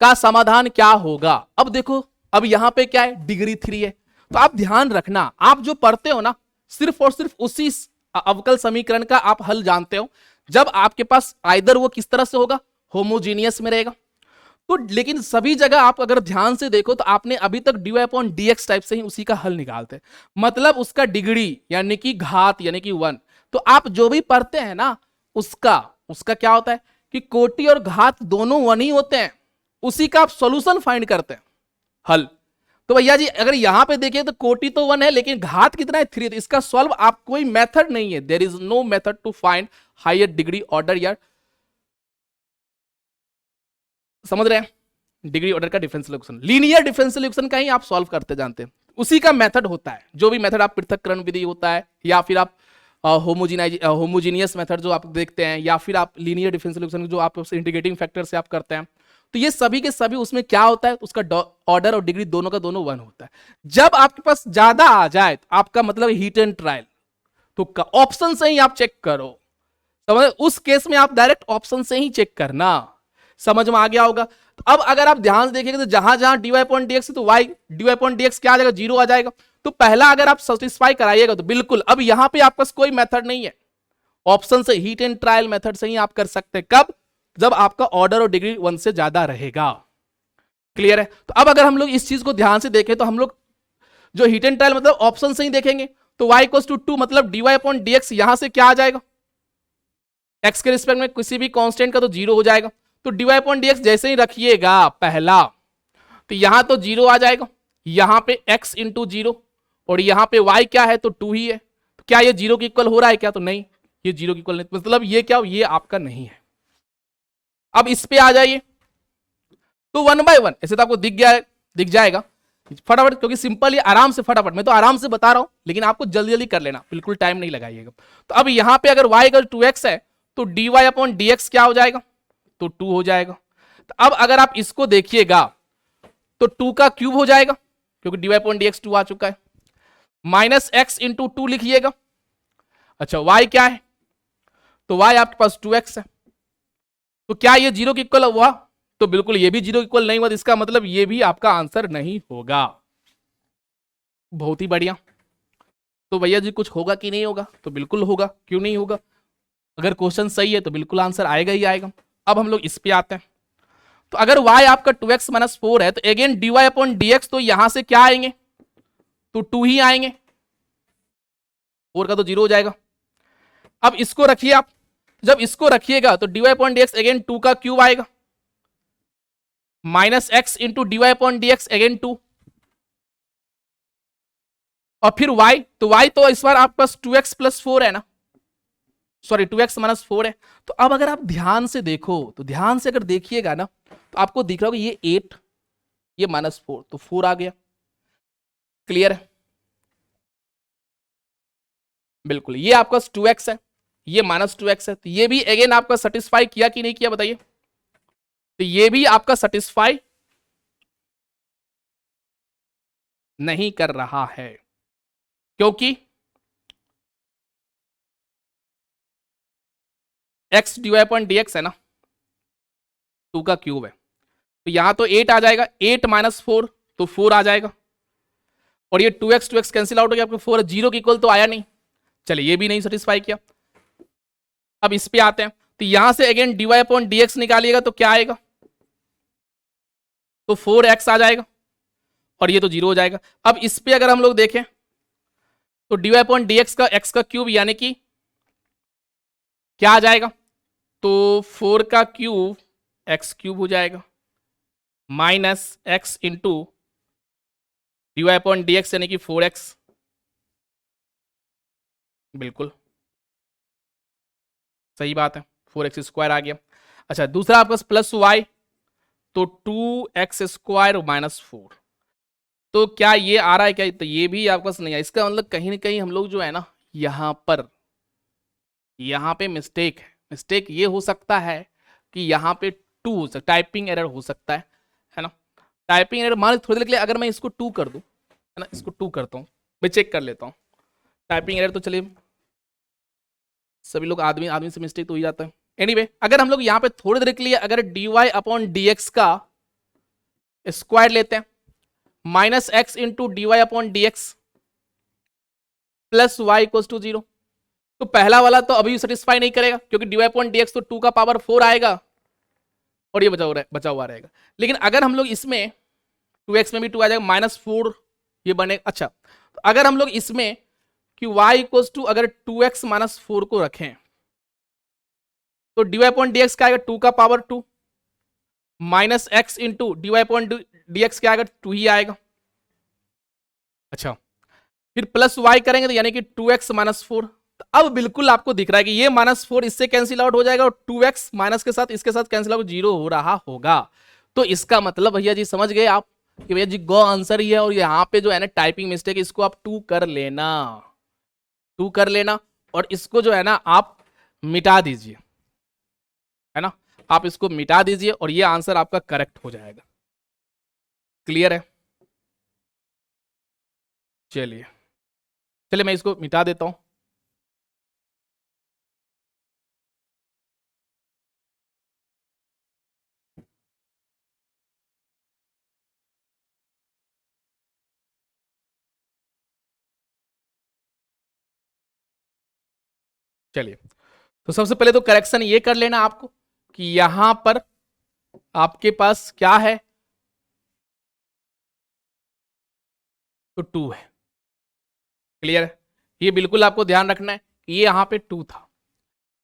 का समाधान क्या होगा, अब देखो अब यहां पे क्या है डिग्री 3 है, तो आप ध्यान रखना आप जो पढ़ते हो ना सिर्फ और सिर्फ उसी अवकल समीकरण का आप हल जानते हो, जब आपके पास आइदर वो किस तरह से होगा होमोजीनियस में रहेगा, तो लेकिन सभी जगह आप अगर ध्यान से देखो तो आपने अभी तक dy अपॉन dx टाइप से ही उसी का हल निकालते, मतलब उसका डिग्री यानी कि घात यानी कि 1। तो आप जो भी पढ़ते हैं ना उसका क्या होता है कि कोटि और घात दोनों 1 ही होते हैं, उसी का आप सॉल्यूशन फाइंड करते हैं हल। तो भैया जी अगर यहां पे देखिए तो कोटि तो 1 है लेकिन घात कितना है 3, तो इसका सॉल्व आप कोई मेथड नहीं है, there is no method to find higher degree order, यार समझ रहे हैं डिग्री ऑर्डर का differential equation, linear differential equation का ही आप सॉल्व करते जानते हैं, उसी का मेथड होता है, जो भी मेथड आप पृथक्करण विधि होता है या फिर आप होमोजीनियस मेथड जो आप देखते हैं या फिर आप लीनियर डिफरेंशियल इक्वेशन जो आप इंटीग्रेटिंग फैक्टर से आप करते हैं, तो ये सभी के सभी उसमें क्या होता है उसका ऑर्डर और डिग्री दोनों का दोनों 1 होता है। जब आपके पास ज्यादा आ जाए तो आपका मतलब हीट एंड ट्रायल, तो ऑप्शन से ही आप चेक करो, समझ, उस केस में आप डायरेक्ट ऑप्शन से ही चेक करना, समझ में आ गया होगा। तो अब अगर आप ध्यान से देखेंगे तो जहां जहां dy अपॉन dx तो y dy अपॉन dx क्या आ जाएगा 0 आ जाएगा, तो पहला अगर आप सेटिस्फाई कराइएगा तो बिल्कुल, अब यहां पे आपके पास कोई मेथड नहीं है, ऑप्शन से हीट एंड ट्रायल मेथड से ही आप कर सकते हैं, कब जब आपका ऑर्डर और डिग्री 1 से ज्यादा रहेगा, क्लियर है। तो अब अगर हम लोग इस चीज को ध्यान से देखें तो हम लोग जो हीट एंड ट्रायल मतलब ऑप्शन से ही देखेंगे, तो y इक्वल्स टू 2 मतलब dy अपॉन dx यहां से क्या आ जाएगा x के रिस्पेक्ट में किसी भी कांस्टेंट का तो 0 हो जाएगा, तो dy अपॉन dx जैसे ही रखिएगा पहला तो यहां तो 0 आ जाएगा, यहां पे x इंटू 0 और यहां पे y क्या है तो 2 ही है, तो क्या ये 0 के इक्वल हो रहा है क्या, तो नहीं ये 0 के इक्वल नहीं, मतलब ये क्या ये आपका नहीं है। अब इस पे आ जाइए तो 1 बाय 1 ऐसे तो आपको दिख जाएगा फटाफट, क्योंकि सिंपल ये आराम से फटाफट, मैं तो आराम से बता रहा हूं लेकिन आपको जल्दी जल्दी कर लेना, बिल्कुल टाइम नहीं लगाइएगा। तो अब यहां पे अगर y इक्वल 2x है तो dy अपॉन dx क्या हो जाएगा तो 2 हो जाएगा। तो अब अगर आप इसको देखिएगा तो 2 का क्यूब हो जाएगा क्योंकि dy अपॉन dx 2 आ चुका है, माइनस x इंटू 2 लिखिएगा, अच्छा y क्या है तो y आपके पास 2x है, तो क्या ये 0 के इक्वल हुआ, तो बिल्कुल ये भी 0 के इक्वल नहीं हुआ, इसका मतलब ये भी आपका आंसर नहीं होगा। बहुत ही बढ़िया, तो भैया जी कुछ होगा कि नहीं होगा, तो बिल्कुल होगा, क्यों नहीं होगा, अगर क्वेश्चन सही है तो बिल्कुल आंसर आएगा ही आएगा। अब हम लोग इस पे आते हैं, तो अगर y आपका 2x माइनस 4 है तो अगेन dy अपॉन dx तो यहां से क्या आएंगे तो 2 ही आएंगे, 4 का तो 0 हो जाएगा। अब इसको रखिए आप, जब इसको रखिएगा तो dy अपॉन dx अगेन 2 का क्यूब आएगा, minus x into dy upon dx again 2, और फिर y, तो y तो इस बार आपके पास 2x प्लस 4 है ना, सॉरी 2x माइनस 4 है। तो अब अगर आप ध्यान से देखो, तो ध्यान से अगर देखिएगा ना, तो आपको दिख रहा होगा ये 8, ये -4, तो 4 आ गया। क्लियर है? बिल्कुल, ये आपका 2x है, ये -2x है, तो ये भी अगेन आपका सेटिस्फाई किया कि नहीं किया बताइए? तो ये भी आपका सेटिस्फाई नहीं कर रहा है, क्योंकि x dy/dx है ना, 2 का क्यूब है, तो यहां तो 8 आ जाएगा, 8 माइनस 4 तो 4 आ जाएगा, और ये 2x कैंसिल आउट हो गया, आपको 4 0 के इक्वल तो आया नहीं। चलिए ये भी नहीं सेटिस्फाई किया। अब इस पे आते हैं, तो यहां से अगेन dy/dx निकालिएगा तो क्या आएगा, तो 4x आ जाएगा, और ये तो 0 हो जाएगा। अब इस पे अगर हम लोग देखें, तो dy/dx का x का क्यूब यानी कि क्या आ जाएगा, तो 4 का क्यूब x क्यूब हो जाएगा, माइनस x इंटू dy/dx यानी कि 4x। बिल्कुल सही बात है, 4x स्क्वायर आ गया। अच्छा, दूसरा आपका प्लस y, तो 2x स्क्वायर माइनस 4, तो क्या ये आ रहा है क्या, तो ये भी आपका नहीं है। इसका मतलब कहीं ना कहीं हम लोग जो है ना, यहाँ पे मिस्टेक है। मिस्टेक ये हो सकता है कि यहाँ पे 2 हो सकता, टाइपिंग एरर हो सकता है ना। टाइपिंग एरर मान थोड़ी देर के लिए अगर मैं इसको 2 कर दूं, है ना, इसको 2 करता हूँ, मैं चेक कर लेता हूँ टाइपिंग एरर, तो चलिए सभी लोग आदमी आदमी से मिस्टेक तो हो जाता है। एनीवे, अगर हम लोग यहाँ पे थोड़ी देर के लिए अगर dy/dx का स्क्वायर लेते हैं, minus x into dy/dx plus y equal to 0, तो पहला वाला तो अभी सेटिस्फाई नहीं करेगा, क्योंकि dy/dx तो 2 का पावर 4 आएगा, और ये बचा हुआ रहेगा। लेकिन अगर हम लोग इसमें 2x में भी 2 आ जाएगा, -4 ये बने। अच्छा, तो अगर हम लोग इसमें कि y इक्वल टू अगर 2x माइनस 4 को रखें, तो dy/dx क्या आएगा, 2 का power 2 minus x into dy/dx क्या आएगा, 2 ही आएगा। अच्छा, फिर प्लस y करेंगे तो यानी कि 2x माइनस 4, तो अब बिल्कुल आपको दिख रहा है कि ये -4 इससे कैंसिल आउट हो जाएगा, और 2x माइनस के साथ इसके साथ कैंसिल आउट 0 हो रहा होगा। तो इसका मतलब भैया जी समझ गए आप कि भैया जी गो आंसर ही है, और यहाँ पे जो है ना टाइपिंग मिस्टेक, इसको आप 2 कर लेना, 2 कर लेना, और इसको जो है ना आप मिटा दीजिए, है ना, आप इसको मिटा दीजिए और ये आंसर आपका करेक्ट हो जाएगा। क्लियर है? चलिए चलिए मैं इसको मिटा देता हूं। चलिए, तो सबसे पहले तो करेक्शन ये कर लेना आपको कि यहां पर आपके पास क्या है, तो 2 है। क्लियर है? ये बिल्कुल आपको ध्यान रखना है कि ये यहां पे 2 था।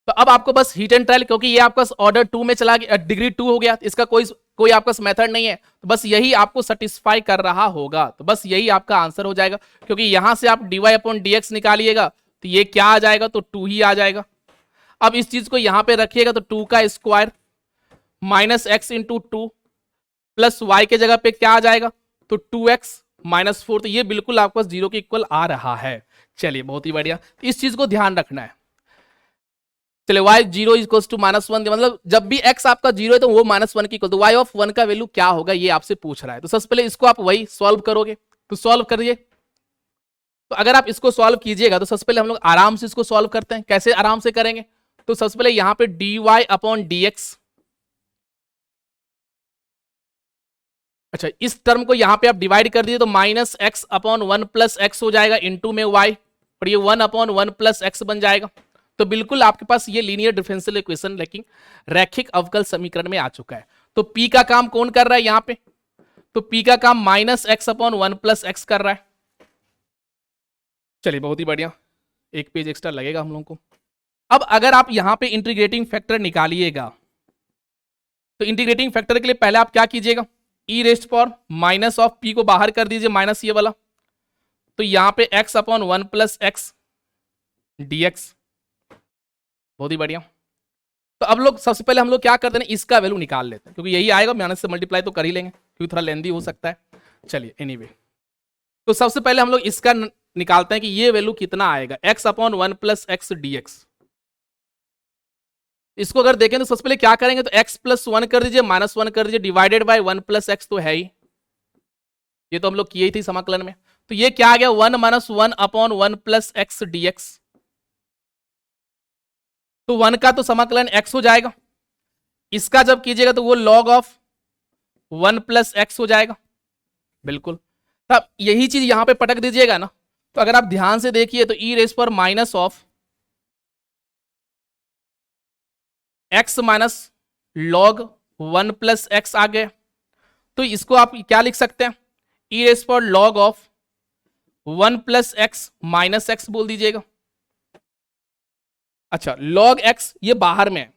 तो अब आपको बस हीट एंड ट्रायल, क्योंकि ये आपका ऑर्डर 2 में चला गया, डिग्री 2 हो गया, इसका कोई कोई आपका मेथड नहीं है, तो बस यही आपको सेटिस्फाई कर रहा होगा, तो बस यही आपका आंसर हो जाएगा। क्योंकि यहां से आप dy/dx निकालिएगा तो ये क्या आ जाएगा, तो 2 ही आ जाएगा। अब इस चीज को यहां पे रखिएगा, तो 2 का square minus x into 2 plus y के जगह पे क्या आ जाएगा, तो 2x माइनस 4, तो ये बिल्कुल आपको 0 के इक्वल आ रहा है। चलिए बहुत ही बढ़िया, इस चीज को ध्यान रखना है। चलिए y 0 इक्वल टू -1, मतलब जब भी x आपका 0 है तो वो -1 की इक्वल, तो y ऑफ 1 का वैल्यू क्या होगा ये आपसे पूछ रहा है। तो सबसे पहले इसको आप वही सॉल्व करोगे, तो सॉल्व करिए। तो अगर आप इसको सॉल्व कीजिएगा, तो सबसे पहले हम लोग आराम से इसको सॉल्व करते हैं। कैसे आराम से करेंगे, तो सबसे पहले यहां पे dy/dx, अच्छा इस टर्म को यहां पे आप डिवाइड कर दीजिए, तो -x/1 प्लस x हो जाएगा इंटू में y, और ये 1/1 प्लस x बन जाएगा। तो बिल्कुल आपके पास ये लीनियर डिफरेंशियल इक्वेशन लेकिन रैखिक अवकल समीकरण में आ चुका है। तो p का काम कौन कर रहा है यहां पे, तो p का काम -x/1 प्लस x कर रहा है। चलिए बहुत ही बढ़िया, एक पेज एक्स्ट्रा लगेगा हम लोगों को। अब अगर आप यहां पे इंटीग्रेटिंग फैक्टर निकालिएगा, तो इंटीग्रेटिंग फैक्टर के लिए पहले आप क्या कीजिएगा, e rest power minus of p को बाहर कर दीजिए, माइनस ये वाला, तो यहां पे x upon 1 plus x dx। बहुत ही बढ़िया। तो अब लोग सबसे पहले हम लोग क्या करते हैं, इसका वैल्यू निकाल लेते हैं, क्योंकि यही आएगा, माइनस से मल्टीप्लाई तो कर ही लेंगे क्योंकि थोड़ा लेंदी हो सकता है। चलिए एनीवे, तो सबसे पहले हम लोग इसका निकालते हैं कि ये वैल्यू कितना आएगा, x upon 1 plus x dx। इसको अगर देखें तो सबसे पहले क्या करेंगे, तो x प्लस 1 कर दीजिए, माइनस 1 कर दीजिए, डिवाइडेड बाय 1 प्लस एक्स तो है ही, ये तो हम लोग किए ही थे समाकलन में। तो ये क्या आ गया, 1 minus 1 upon 1 plus x dx। तो 1 का तो समाकलन x हो जाएगा, इसका जब कीजिएगा तो वो log ऑफ 1 प्लस एक्स हो जाएगा। बिल्कुल, तब यही चीज यहां पे पटक दीजिएगा ना, तो अगर आप ध्यान से देखिए तो ई रेस पर minus of x minus log 1 plus x आ गया। तो इसको आप क्या लिख सकते हैं, ई रेस पर log of 1 plus x minus x बोल दीजिएगा। अच्छा, log x ये बाहर में है,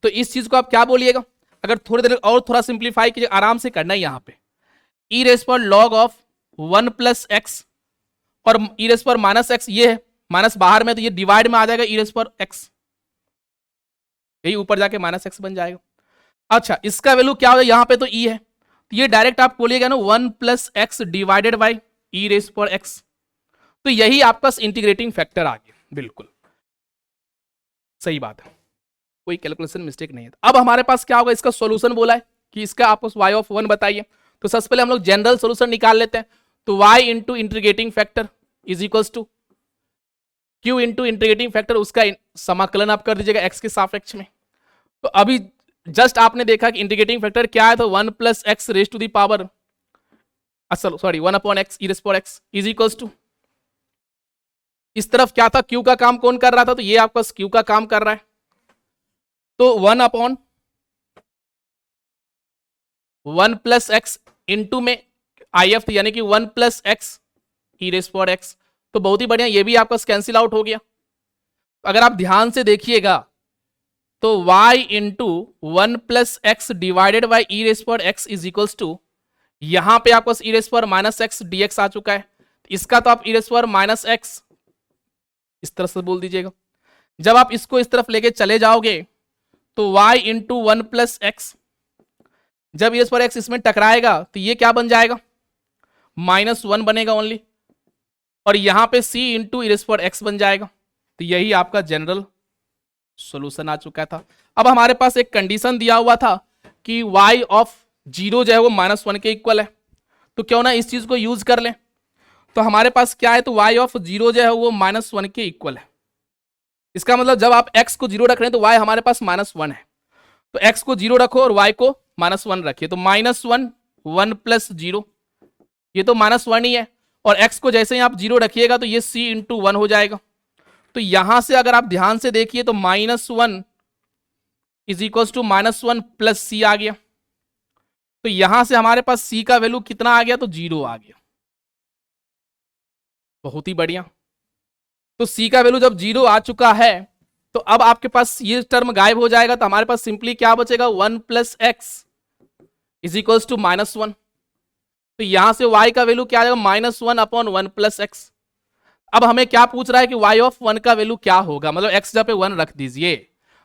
तो इस चीज को आप क्या बोलिएगा, अगर थोड़ी देर और थोड़ा सिंप्लीफाई कीजिए, आराम से करना है यहां पे, ई रेस पर log ऑफ 1 प्लस एक्स और ई रेस पर माइनस एक्स, ये है माइनस बाहर में, तो ये डिवाइड में आ जाएगा ई रेस पर एक्स, यही ऊपर जाके माइनस एक्स बन जाएगा। अच्छा, इसका वैल्यू क्या होगा, यहां पे तो ई है, तो ये डायरेक्ट आप बोलिएगा ना 1 plus x divided by e raise पर एक्स। तो यही आपका इंटीग्रेटिंग फैक्टर आ गया। बिल्कुल सही बात है, कोई कैलकुलेशन मिस्टेक नहीं है। अब हमारे पास क्या होगा, इसका सॉल्यूशन बोला है कि इसका आपको y ऑफ 1 बताइए। तो सबसे पहले हम लोग जनरल सॉल्यूशन निकाल लेते हैं। तो y into integrating factor is equals to q into integrating factor, उसका समाकलन आप कर दीजिएगा x के सापेक्ष में। तो अभी जस्ट आपने देखा कि इंटीग्रेटिंग फैक्टर क्या है, तो 1 plus x raise to the power, sorry 1 upon x e raise पर एक्स इज इक्वल्स टू, इस तरफ क्या था, Q का काम कौन कर रहा था, तो ये आपका Q का काम कर रहा है। तो 1 अपॉन 1 प्लस एक्स इंटू में IF, यानी कि 1 प्लस एक्स ई रेस पर एक्स। तो बहुत ही बढ़िया, ये भी आपका कैंसिल आउट हो गया। अगर आप ध्यान से देखिएगा तो y into 1 plus x divided by e raise पर एक्स इज इक्वल्स टू, यहां पे आपको ई रेस पर माइनस एक्स dx आ चुका है, इसका तो आप ई रेस पर माइनस एक्स इस तरह से बोल दीजिएगा। जब आप इसको इस तरफ लेके चले जाओगे तो y इंटू 1 प्लस एक्स, जब इस पर x इसमें टकराएगा तो ये क्या बन जाएगा, -1 बनेगा ओनली, और यहां पे c इंटू इरेस पर एक्स बन जाएगा। तो यही आपका जनरल सॉल्यूशन आ चुका था। अब हमारे पास एक कंडीशन दिया हुआ था कि y ऑफ 0 जो है वो -1 के इक्वल है, तो क्यों ना इस चीज को यूज कर लें। तो हमारे पास क्या है, तो y ऑफ 0 जो है वो -1 के इक्वल है। इसका मतलब जब आप x को 0 रख रहे हैं तो y हमारे पास -1 है, तो x को 0 रखो और y को -1 रखिए। तो -1 1 प्लस 0, ये तो -1 ही है, और x को जैसे ही आप 0 रखिएगा तो ये c इंटू 1 हो जाएगा। तो यहां से अगर आप ध्यान से देखिए तो -1 is equal to -1 plus c आ गया। तो यहां से हमारे पास c का वैल्यू कितना आ गया, तो 0 आ गया। बहुत ही बढ़िया। तो c का वैल्यू जब 0 आ चुका है तो अब आपके पास ये टर्म गायब हो जाएगा, तो हमारे पास सिंपली क्या बचेगा, 1 plus x is equal to -1। तो यहां से y का वैल्यू क्या आ जाएगा, -1 अपॉन 1 प्लस एक्स। अब हमें क्या पूछ रहा है कि y ऑफ 1 का वैल्यू क्या होगा, मतलब x जगह पे 1 रख दीजिए।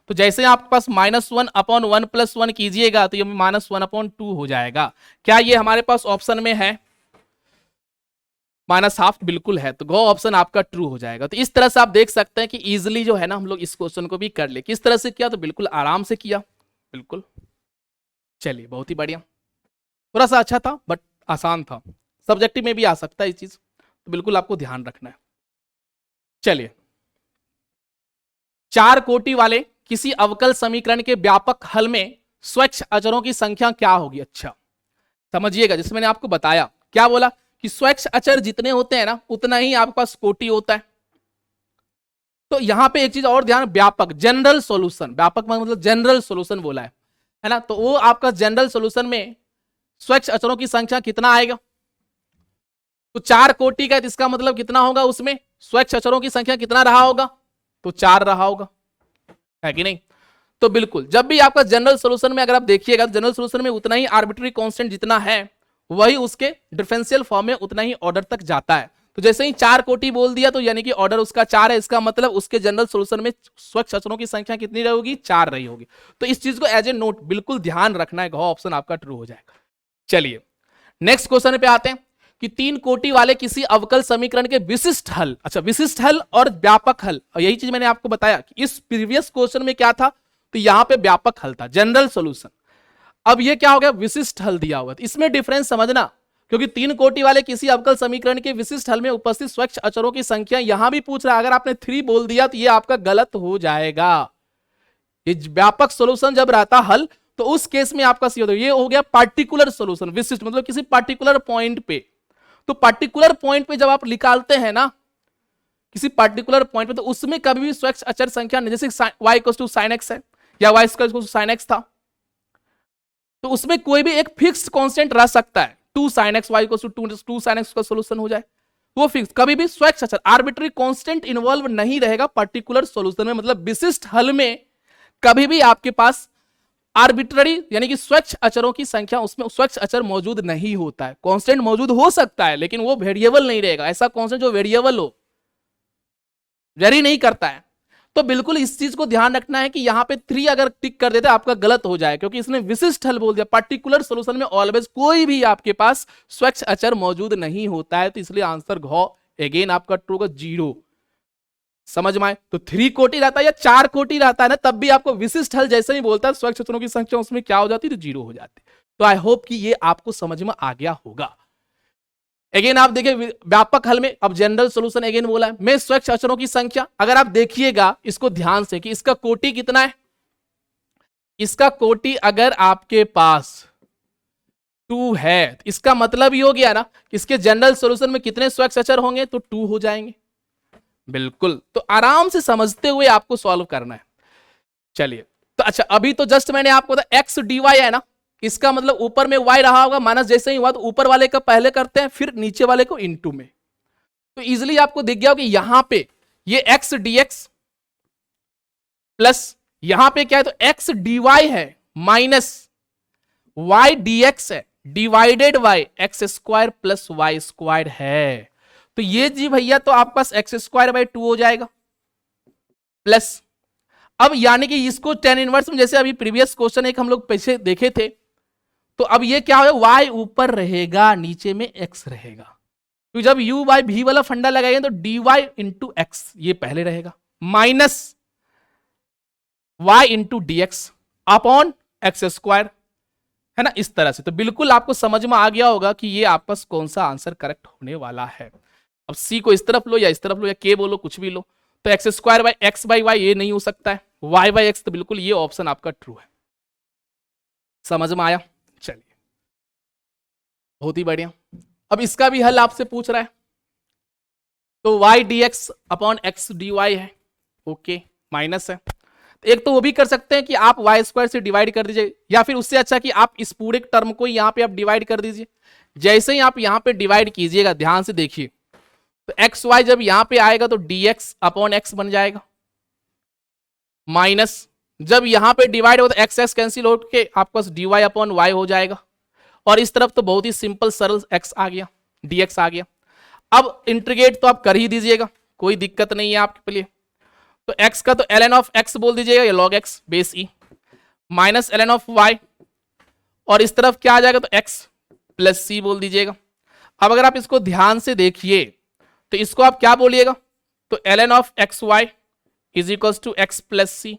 तो जैसे आपके पास -1 अपॉन 1 प्लस 1 कीजिएगा तो ये -1 अपॉन 2 हो जाएगा। क्या ये हमारे पास ऑप्शन में है, -12 बिल्कुल है, तो गो ऑप्शन आपका ट्रू हो जाएगा। तो इस तरह से आप देख सकते हैं कि इजीली जो है ना हम लोग इस क्वेश्चन को भी कर ले। किस तरह से किया, तो बिल्कुल आराम से किया। बिल्कुल, चलिए बहुत ही बढ़िया। थोड़ा सा अच्छा था बट आसान था, सब्जेक्टिव में भी आ सकता है ये चीज, तो बिल्कुल आपको ध्यान रखना है। चलिए, 4 कोटि वाले किसी अवकल समीकरण के व्यापक हल में स्वच्छ अचरों की संख्या क्या होगी। अच्छा समझिएगा, जिसमें मैंने आपको बताया, क्या बोला कि स्वच्छ अचर जितने होते हैं ना उतना ही आपके पास कोटि होता है। तो यहां पे एक चीज और ध्यान, व्यापक जनरल सॉल्यूशन, व्यापक मतलब जनरल सॉल्यूशन बोला है ना, तो वो आपका जनरल सॉल्यूशन में स्वच्छ अचरों की संख्या कितना आएगा, तो 4 कोटि का, इसका मतलब कितना होगा, उसमें स्वच्छ अचरों की संख्या कितना रहा होगा, तो 4 रहा होगा, है कि नहीं। तो बिल्कुल जब भी आपका जनरल सॉल्यूशन में अगर आप देखिएगा, जनरल सॉल्यूशन में उतना ही आर्बिट्री कांस्टेंट जितना है वही उसके डिफरेंशियल फॉर्म में उतना ही ऑर्डर तक जाता है। तो जैसे ही 4 कोटि बोल दिया तो यानी कि ऑर्डर उसका 4 है, इसका मतलब उसके जनरल सॉल्यूशन में स्वच्छ अचरों की संख्या कितनी रहेगी, 4 रही होगी। तो इस चीज को एज ए नोट बिल्कुल ध्यान रखना है, ऑप्शन आपका ट्रू हो जाएगा। चलिए नेक्स्ट क्वेश्चन पे आते हैं कि 3 कोटि वाले किसी अवकल समीकरण के विशिष्ट हल, अच्छा विशिष्ट हल और व्यापक हल, और यही चीज मैंने आपको बताया कि इस प्रीवियस क्वेश्चन में क्या था, तो यहां पे व्यापक हल था, जनरल सॉल्यूशन। अब ये क्या हो गया, विशिष्ट हल दिया हुआ, इसमें डिफरेंस समझना, क्योंकि 3 कोटि वाले किसी अवकल समीकरण के विशिष्ट हल में उपस्थित स्वच्छ अचरों की संख्या यहां भी पूछ रहा है। अगर आपने 3 बोल दिया तो ये आपका गलत हो जाएगा। ये व्यापक सॉल्यूशन जब रहता हल तो उस केस में आपका सी होता है, ये हो गया पार्टिकुलर सॉल्यूशन, विशिष्ट मतलब किसी पार्टिकुलर पॉइंट पे। तो पार्टिकुलर पॉइंट पे जब आप निकालते हैं ना किसी पार्टिकुलर पॉइंट पे, तो उसमें कभी भी स्वच्छ अचर संख्या नहीं, जैसे y equal to sine x है या y equal to sine x था, तो उसमें कोई भी एक फिक्स्ड कांस्टेंट रह सकता है, 2 sin x y equal to 2 sin x का सॉल्यूशन हो जाए, वो फिक्स, कभी भी स्वच्छ अचर आर्बिट्री कांस्टेंट इन्वॉल्व नहीं रहेगा पर्टिकुलर सॉल्यूशन में। मतलब विशिष्ट हल में कभी भी आपके पास आर्बिट्ररी यानी कि स्वच्छ अचरों की संख्या, उसमें स्वच्छ अचर मौजूद नहीं होता है। कांस्टेंट मौजूद हो सकता है लेकिन वो वेरिएबल नहीं रहेगा, ऐसा कांस्टेंट जो वेरिएबल हो, वेरी नहीं करता है। तो बिल्कुल इस चीज को ध्यान रखना है कि यहां पे 3 अगर टिक कर देते आपका गलत हो जाए, क्योंकि इसने विशिष्ट हल बोल दिया। पर्टिकुलर सॉल्यूशन में ऑलवेज कोई भी आपके पास स्वच्छ अचर मौजूद नहीं होता है, तो इसलिए आंसर घ अगेन आपका ट्रू का 0। समझ में आए, तो 3 कोटि रहता है या 4 कोटि रहता है ना, तब भी आपको विशिष्ट हल जैसे ही बोलता है स्वच्छ अचरों की संख्या उसमें क्या हो जाती है, तो 0 हो जाती है। तो आई होप कि ये आपको समझ में आ गया होगा। अगेन आप देखिए व्यापक हल में अब जनरल सॉल्यूशन अगेन बोला है, में स्वच्छ अचरों की संख्या, अगर आप देखिएगा इसको ध्यान से कि इसका कोटि कितना है, इसका कोटि अगर आपके पास 2 है, इसका मतलब ये हो गया ना इसके जनरल सॉल्यूशन में कितने स्वच्छ अचर होंगे, तो 2 हो जाएंगे। बिल्कुल, तो आराम से समझते हुए आपको सॉल्व करना है। चलिए तो अच्छा, अभी तो जस्ट मैंने आपको एक्स डी वाई है ना, इसका मतलब ऊपर में y रहा होगा, माइनस जैसे ही हुआ तो ऊपर वाले का पहले करते हैं फिर नीचे वाले को इनटू में, तो इजिली आपको दिख गया कि यहां पे ये x dx प्लस यहां पे क्या है, तो x dy है माइनस y dx है divided y x square plus y square है। तो ये जी भैया तो आपके पास एक्स स्क्वायर बाई 2 हो जाएगा प्लस, अब यानी कि इसको टेन इनवर्स में जैसे अभी प्रीवियस क्वेश्चन एक हम लोग पीछे देखे थे, तो अब ये क्या होगा, y ऊपर रहेगा नीचे में x रहेगा, तो जब u बाई v वाला फंडा लगाएंगे तो dy इंटू एक्स ये पहले रहेगा minus y into d x upon x square, है ना, इस तरह से। तो बिल्कुल आपको समझ में आ गया होगा कि ये आपस कौन सा आंसर करेक्ट होने वाला है। अब c को इस तरफ लो या इस तरफ लो या k बोलो कुछ भी लो, तो x square by x by y ये नहीं हो सकता है, y बाई एक्स, तो बिल्कुल ये ऑप्शन आपका ट्रू है। समझ में आया, चलिए बहुत ही बढ़िया। अब इसका भी हल आपसे पूछ रहा है, तो y dx upon x d y है, ओके माइनस है। तो एक तो वो भी कर सकते हैं कि आप y स्क्वायर से डिवाइड कर दीजिए, या फिर उससे अच्छा कि आप इस पूरे टर्म को यहाँ पे आप डिवाइड कर दीजिए। जैसे ही आप यहाँ पे डिवाइड कीजिएगा ध्यान से देखिए, तो एक्स वाई जब यहाँ पे आएगा तो dx अपॉन एक्स बन जाएगा माइनस, जब यहाँ पे डिवाइड हो तो एक्स एक्स कैंसिल हो के आपके पास dy अपॉन वाई हो जाएगा, और इस तरफ तो बहुत ही सिंपल सरल x आ गया, dx आ गया। अब इंटीग्रेट तो आप कर ही दीजिएगा, कोई दिक्कत नहीं है आपके लिए। तो x का तो ln ऑफ x बोल दीजिएगा या log x base e minus ln of y, और इस तरफ क्या आ जाएगा, तो x प्लस c बोल दीजिएगा। अब अगर आप इसको ध्यान से देखिए तो इसको आप क्या बोलिएगा, तो ln of x y is equal to x plus c.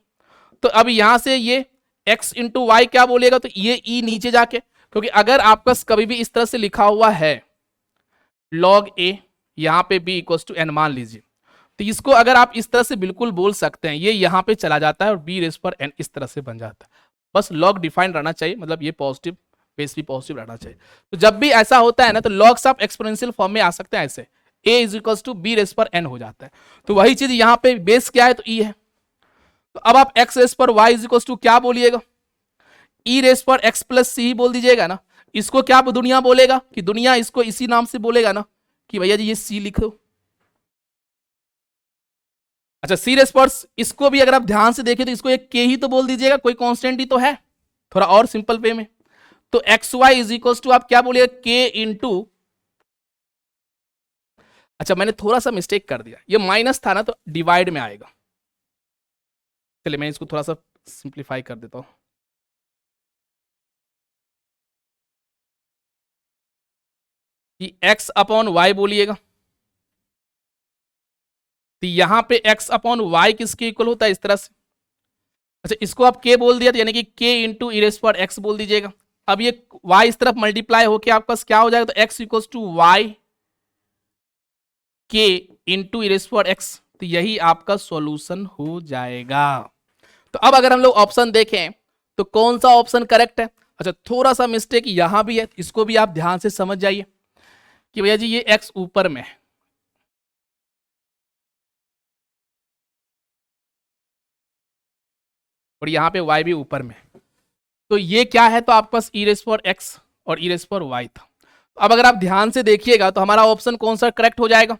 तो अब यहां से ये x इंटू वाई क्या बोलिएगा, तो ये e नीचे जाके, क्योंकि अगर आपका कभी भी इस तरह से लिखा हुआ है log a यहां पे b इक्वल टू n मान लीजिए, तो इसको अगर आप इस तरह से बिल्कुल बोल सकते हैं, ये यहां पे चला जाता है और b रेस पर n इस तरह से बन जाता है। बस log डिफाइन रहना चाहिए, मतलब ये पॉजिटिव बेस भी पॉजिटिव रहना चाहिए। तो जब भी ऐसा होता है ना, तो लॉग्स आप एक्सपोनेंशियल फॉर्म में आ सकते हैं, ऐसे a is equal to b raise पर n हो जाता है। तो वही चीज यहाँ पे बेस क्या है, तो e है। तो अब आप x रेस पर y इज इक्वल टू क्या बोलिएगा, e रेस पर x प्लस सी बोल दीजिएगा ना। इसको क्या दुनिया बोलेगा, कि दुनिया इसको इसी नाम से बोलेगा ना कि भैया जी ये c लिखो। अच्छा सी रेस पर इसको भी अगर आप ध्यान से देखें तो इसको एक k ही तो बोल दीजिएगा, कोई कांस्टेंट ही तो है, थोड़ा और सिंपल वे में। तो x y is equal to आप क्या बोलिएगा, k इंटू, अच्छा मैंने थोड़ा सा मिस्टेक कर दिया, ये माइनस था ना तो डिवाइड में आएगा। चलिए मैं इसको थोड़ा सा सिंप्लीफाई कर देता हूं। कि x अपॉन वाई बोलिएगा, तो यहां पे x अपॉन वाई किसके इक्वल होता है, इस तरह से। अच्छा इसको आप k बोल दिया तो यानी कि k इंटू ई रेस पर एक्स बोल दीजिएगा। अब ये y इस तरफ मल्टीप्लाई होके आपके पास क्या हो जाएगा, तो x इक्वल्स टू वाई के इंटू ई रेस पर एक्स, तो यही आपका सॉल्यूशन हो जाएगा। तो अब अगर हम लोग ऑप्शन देखें तो कौन सा ऑप्शन करेक्ट है। अच्छा थोड़ा सा मिस्टेक यहां भी है, इसको भी आप ध्यान से समझ जाइए कि भैया जी ये x ऊपर में है, और यहां पे y भी ऊपर में है, तो ये क्या है, तो आपके पास ई रेस पर एक्स और ई रेस पर वाई था। अब अगर आप ध्यान से देखिएगा तो हमारा ऑप्शन कौन सा करेक्ट हो जाएगा,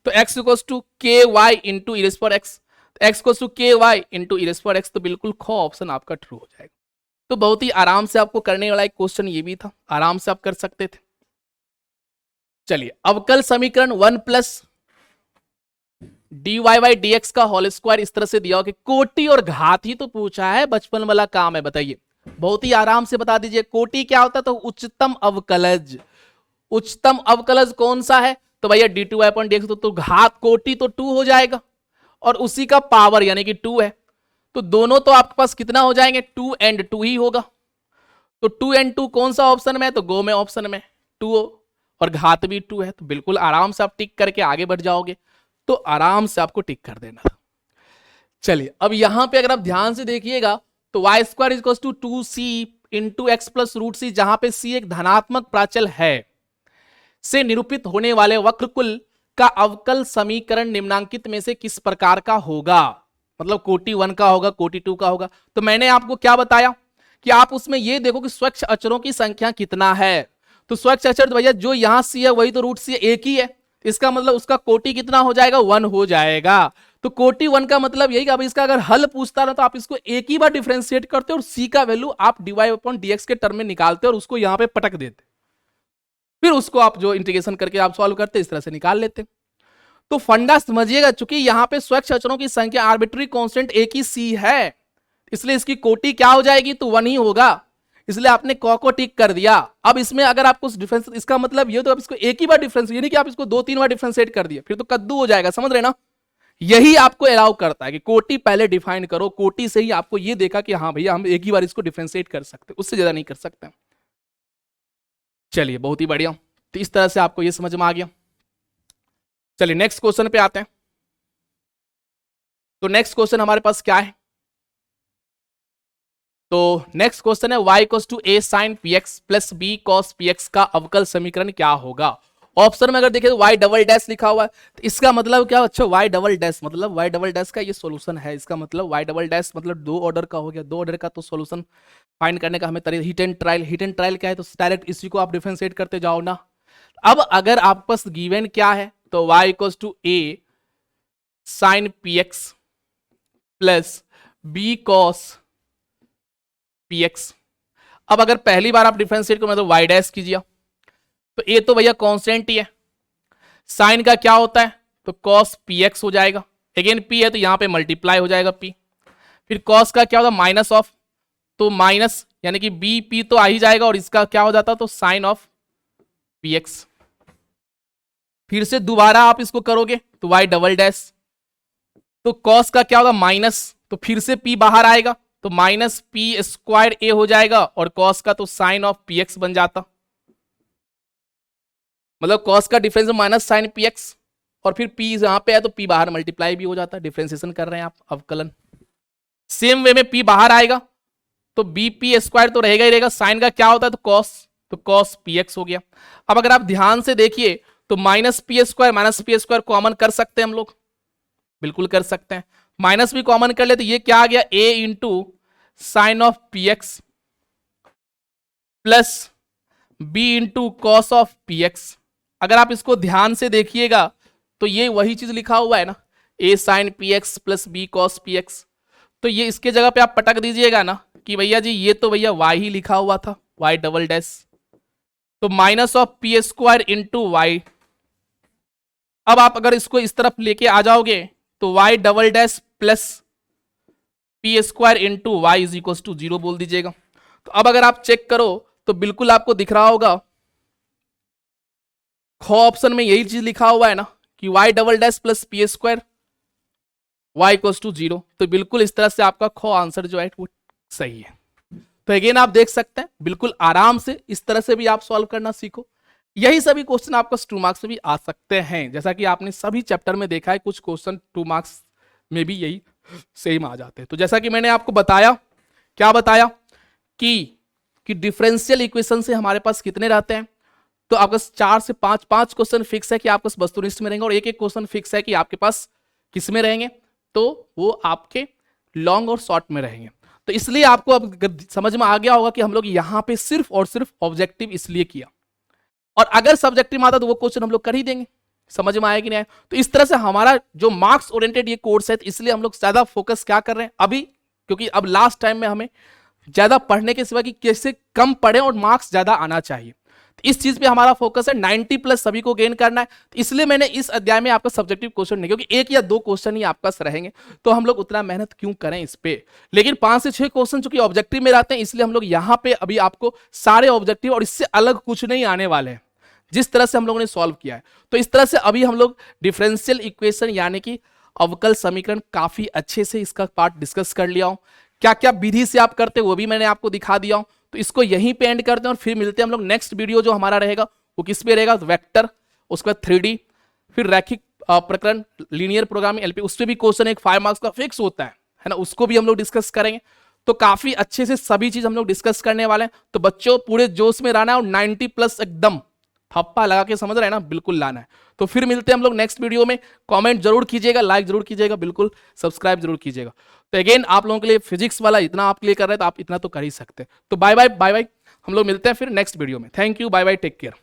तो x इक्वल्स टू के वाई इंटू ई रेस पर एक्स, एक्स इक्वल्स टू के वाई इंटू ई रेस पर एक्स, तो बिल्कुल ख ऑप्शन आपका ट्रू हो जाएगा। तो बहुत ही आराम से आपको करने वाला एक क्वेश्चन ये भी था, आराम से आप कर सकते थे। चलिए अवकल समीकरण 1 प्लस dy बाई dx का होल स्क्वायर इस तरह से दिया हो कि कोटि और घात ही तो पूछा है, बचपन वाला काम है, बताइए बहुत ही आराम से बता दीजिए। कोटि क्या होता है, तो उच्चतम अवकलज। उच्चतम अवकलज कौन सा है, तो भैया d two y point d x, तो घात कोटि तो 2 हो जाएगा और उसी का पावर यानी कि 2 है, तो दोनों तो आपके पास कितना हो जाएंगे, 2 एंड 2 ही होगा। तो 2 एंड 2 कौन सा ऑप्शन में है, तो गो में ऑप्शन में 2 और घात भी 2 है, तो बिल्कुल आराम से आप टिक करके आगे बढ़ जाओगे, तो आराम से आपको टिक कर देना था। चलिए अब यहां पे अगर आप ध्यान से देखिएगा तो y square is to 2c into x plus root c, जहां पे c एक धनात्मक प्राचल है, से निरूपित होने वाले वक्रकुल का अवकल समीकरण निम्नांकित में से किस प्रकार का होगा। मतलब कोटि 1 का होगा, कोटि 2 का होगा। तो मैंने आपको क्या बताया कि आप उसमें ये देखो कि स्वच्छ अचरों की संख्या कितना है, तो स्वच्छ अचर भैया जो यहां सी है वही तो रूट सी एक ही है, इसका मतलब उसका कोटि कितना हो जाएगा, 1 हो जाएगा। तो कोटि 1 का मतलब यही कि अब इसका अगर हल पूछता ना तो आप इसको एक ही बार डिफरेंशिएट करते और सी का वैल्यू आप dy अपॉन dx के टर्म में निकालते और उसको यहां पे पटक देते, फिर उसको आप जो इंटीग्रेशन करके आप सॉल्व करते इस तरह से निकाल लेते। तो फंडा समझिएगा, चूंकि यहां पे स्वच्छ अचरों की संख्या आर्बिट्री कांस्टेंट एक ही सी है, इसलिए इसकी कोटि क्या हो जाएगी, तो 1 ही होगा, इसलिए आपने क को टिक कर दिया। अब इसमें अगर आपको डिफरेंस, इसका मतलब ये तो आप इसको एक ही बार डिफरेंस, यानी कि आप इसको 2-3 बार डिफरेंशिएट कर दिए फिर तो कद्दू हो जाएगा, समझ रहे ना। यही आपको अलाउ करता है कि कोटि पहले डिफाइन करो, कोटि से ही आपको ये देखा कि हाँ भैया हम एक ही बार इसको डिफरेंशिएट कर सकते, उससे ज्यादा नहीं कर सकते। चलिए बहुत ही बढ़िया, तो इस तरह से आपको ये समझ में आ गया। चलिए नेक्स्ट क्वेश्चन पे आते हैं। तो नेक्स्ट क्वेश्चन हमारे पास क्या है, तो नेक्स्ट क्वेश्चन है y equals to a sin px plus b cos px का अवकल समीकरण क्या होगा। ऑप्शन में अगर देखें तो y डबल डैश लिखा हुआ है, तो इसका मतलब क्या, अच्छा y डबल डैश मतलब y डबल डैश का ये सॉल्यूशन है, इसका मतलब y डबल डैश मतलब 2 ऑर्डर का हो गया, 2 ऑर्डर का तो सॉल्यूशन फाइंड करने का हमें तरीका, hit and trial. Hit and trial क्या है, तो डायरेक्ट इसी को आप डिफरेंशिएट करते जाओ ना। अब अगर आपके पास गिवन क्या है, तो y equals to a sin px plus b cos px। अब अगर पहली बार आप डिफरेंशिएट करो मतलब y डैश कीजिए, तो a तो भैया कांस्टेंट ही है, साइन का क्या होता है, तो cos px हो जाएगा, अगेन p है तो यहां पे मल्टीप्लाई हो जाएगा p, फिर cos का क्या होता है माइनस ऑफ, तो माइनस यानी कि b p तो आ ही जाएगा और इसका क्या हो जाता है, तो साइन ऑफ px। फिर से दोबारा आप इसको करोगे तो y डबल डैश, तो cos का क्या होगा माइनस, तो फिर से p बाहर आएगा तो माइनस पी स्क्वायर ए हो जाएगा और cos का तो साइन ऑफ px बन जाता, मतलब cos का डिफरेंस माइनस साइन px, और फिर p यहां पे है तो p बाहर मल्टीप्लाई भी हो जाता है, डिफरेंशिएशन कर रहे हैं आप अवकलन। सेम वे में p बाहर आएगा तो बी पी स्क्वायर तो रहेगा ही रहेगा, साइन का क्या होता है, तो cos px हो गया। अब अगर आप ध्यान से देखिए तो माइनस पी स्क्वायर कॉमन कर सकते हैं हम लोग, बिल्कुल कर सकते हैं, माइनस भी कॉमन कर ले तो ये क्या आ गया, a into sine of px plus b into cos of px। अगर आप इसको ध्यान से देखिएगा तो ये वही चीज लिखा हुआ है ना, a sine px plus b cos px, तो ये इसके जगह पे आप पटक दीजिएगा ना कि भैया जी ये तो भैया y ही लिखा हुआ था, y डबल डैश, तो minus of p square into y अब आप अगर इसको इस तरफ लेके आ जाओगे तो y double dash plus p square into y is equal to 0 बोल दीजिएगा। तो अब अगर आप चेक करो तो बिल्कुल आपको दिख रहा होगा ख ऑप्शन में यही चीज लिखा हुआ है ना कि y double dash plus p square y equals to 0। तो बिल्कुल इस तरह से आपका ख आंसर जो है वो सही है। तो अगेन आप देख सकते हैं बिल्कुल आराम से इस तरह से भी आप सॉल्व करना सीखो। यही सभी क्वेश्चन आपका 2 मार्क्स में भी आ सकते हैं, जैसा कि आपने सभी चैप्टर में देखा है कुछ क्वेश्चन 2 मार्क्स में भी यही सेम आ जाते हैं। तो जैसा कि मैंने आपको बताया, क्या बताया कि डिफरेंशियल इक्वेशन से हमारे पास कितने रहते हैं, तो आपका 4 से 5 क्वेश्चन फिक्स है कि आपके पास वस्तुनिष्ठ में रहेंगे और एक क्वेश्चन फिक्स है कि आपके पास किस में रहेंगे, तो वो आपके लॉन्ग और शॉर्ट में रहेंगे। तो इसलिए आपको अब समझ में आ गया होगा कि हम लोग यहां पे सिर्फ और सिर्फ ऑब्जेक्टिव इसलिए किया, और अगर सब्जेक्टिव आता तो वो क्वेश्चन हम लोग कर ही देंगे। समझ में आया कि नहीं आया? तो इस तरह से हमारा जो मार्क्स ओरिएंटेड ये कोर्स है, तो इसलिए हम लोग ज्यादा फोकस क्या कर रहे हैं अभी, क्योंकि अब लास्ट टाइम में हमें ज्यादा पढ़ने के सिवा कि कैसे कम पढ़े और मार्क्स ज्यादा आना चाहिए, तो इस चीज पे हमारा फोकस है। 90 प्लस सभी को गेन करना है। तो इसलिए मैंने इस अध्याय में आपका सब्जेक्टिव क्वेश्चन नहीं, क्योंकि 1 या 2 क्वेश्चन ही आपका रहेंगे, तो हम लोग उतना मेहनत क्यों करें इस पे। लेकिन 5 से 6 क्वेश्चन चूंकि ऑब्जेक्टिव में रहते हैं, इसलिए हम लोग यहाँ पे अभी आपको सारे ऑब्जेक्टिव और इससे अलग कुछ नहीं आने वाले हैं जिस तरह से हम लोगों ने सॉल्व किया है। तो इस तरह से अभी हम लोग डिफरेंशियल इक्वेशन यानी कि अवकल समीकरण काफी अच्छे से इसका पार्ट डिस्कस कर लिया हूं। क्या क्या विधि से आप करते वो भी मैंने आपको दिखा दिया हूं। तो इसको यहीं पे एंड करते हैं और फिर मिलते हैं हम लोग नेक्स्ट वीडियो जो हमारा रहेगा वो किस पे रहेगा, वेक्टर, उसके बाद 3D, फिर रैखिक प्रकरण, लीनियर प्रोग्रामिंग एलपी, उस पर भी क्वेश्चन एक 5 मार्क्स का फिक्स होता है ना, उसको भी हम लोग डिस्कस करेंगे। तो काफी अच्छे से सभी चीज हम लोग डिस्कस करने वाले हैं। तो बच्चों पूरे जोश में रहना है और 90 प्लस एकदम थप्पा लगा के समझ रहे हैं ना, बिल्कुल लाना है। तो फिर मिलते हैं हम लोग नेक्स्ट वीडियो में। कमेंट जरूर कीजिएगा, लाइक जरूर कीजिएगा, बिल्कुल सब्सक्राइब जरूर कीजिएगा। तो अगेन आप लोगों के लिए फिजिक्स वाला इतना आपके लिए कर रहे हैं, तो आप इतना तो कर ही सकते हैं। तो बाय बाय बाय बाय, हम लोग मिलते हैं फिर नेक्स्ट वीडियो में। Thank you, bye bye, take care.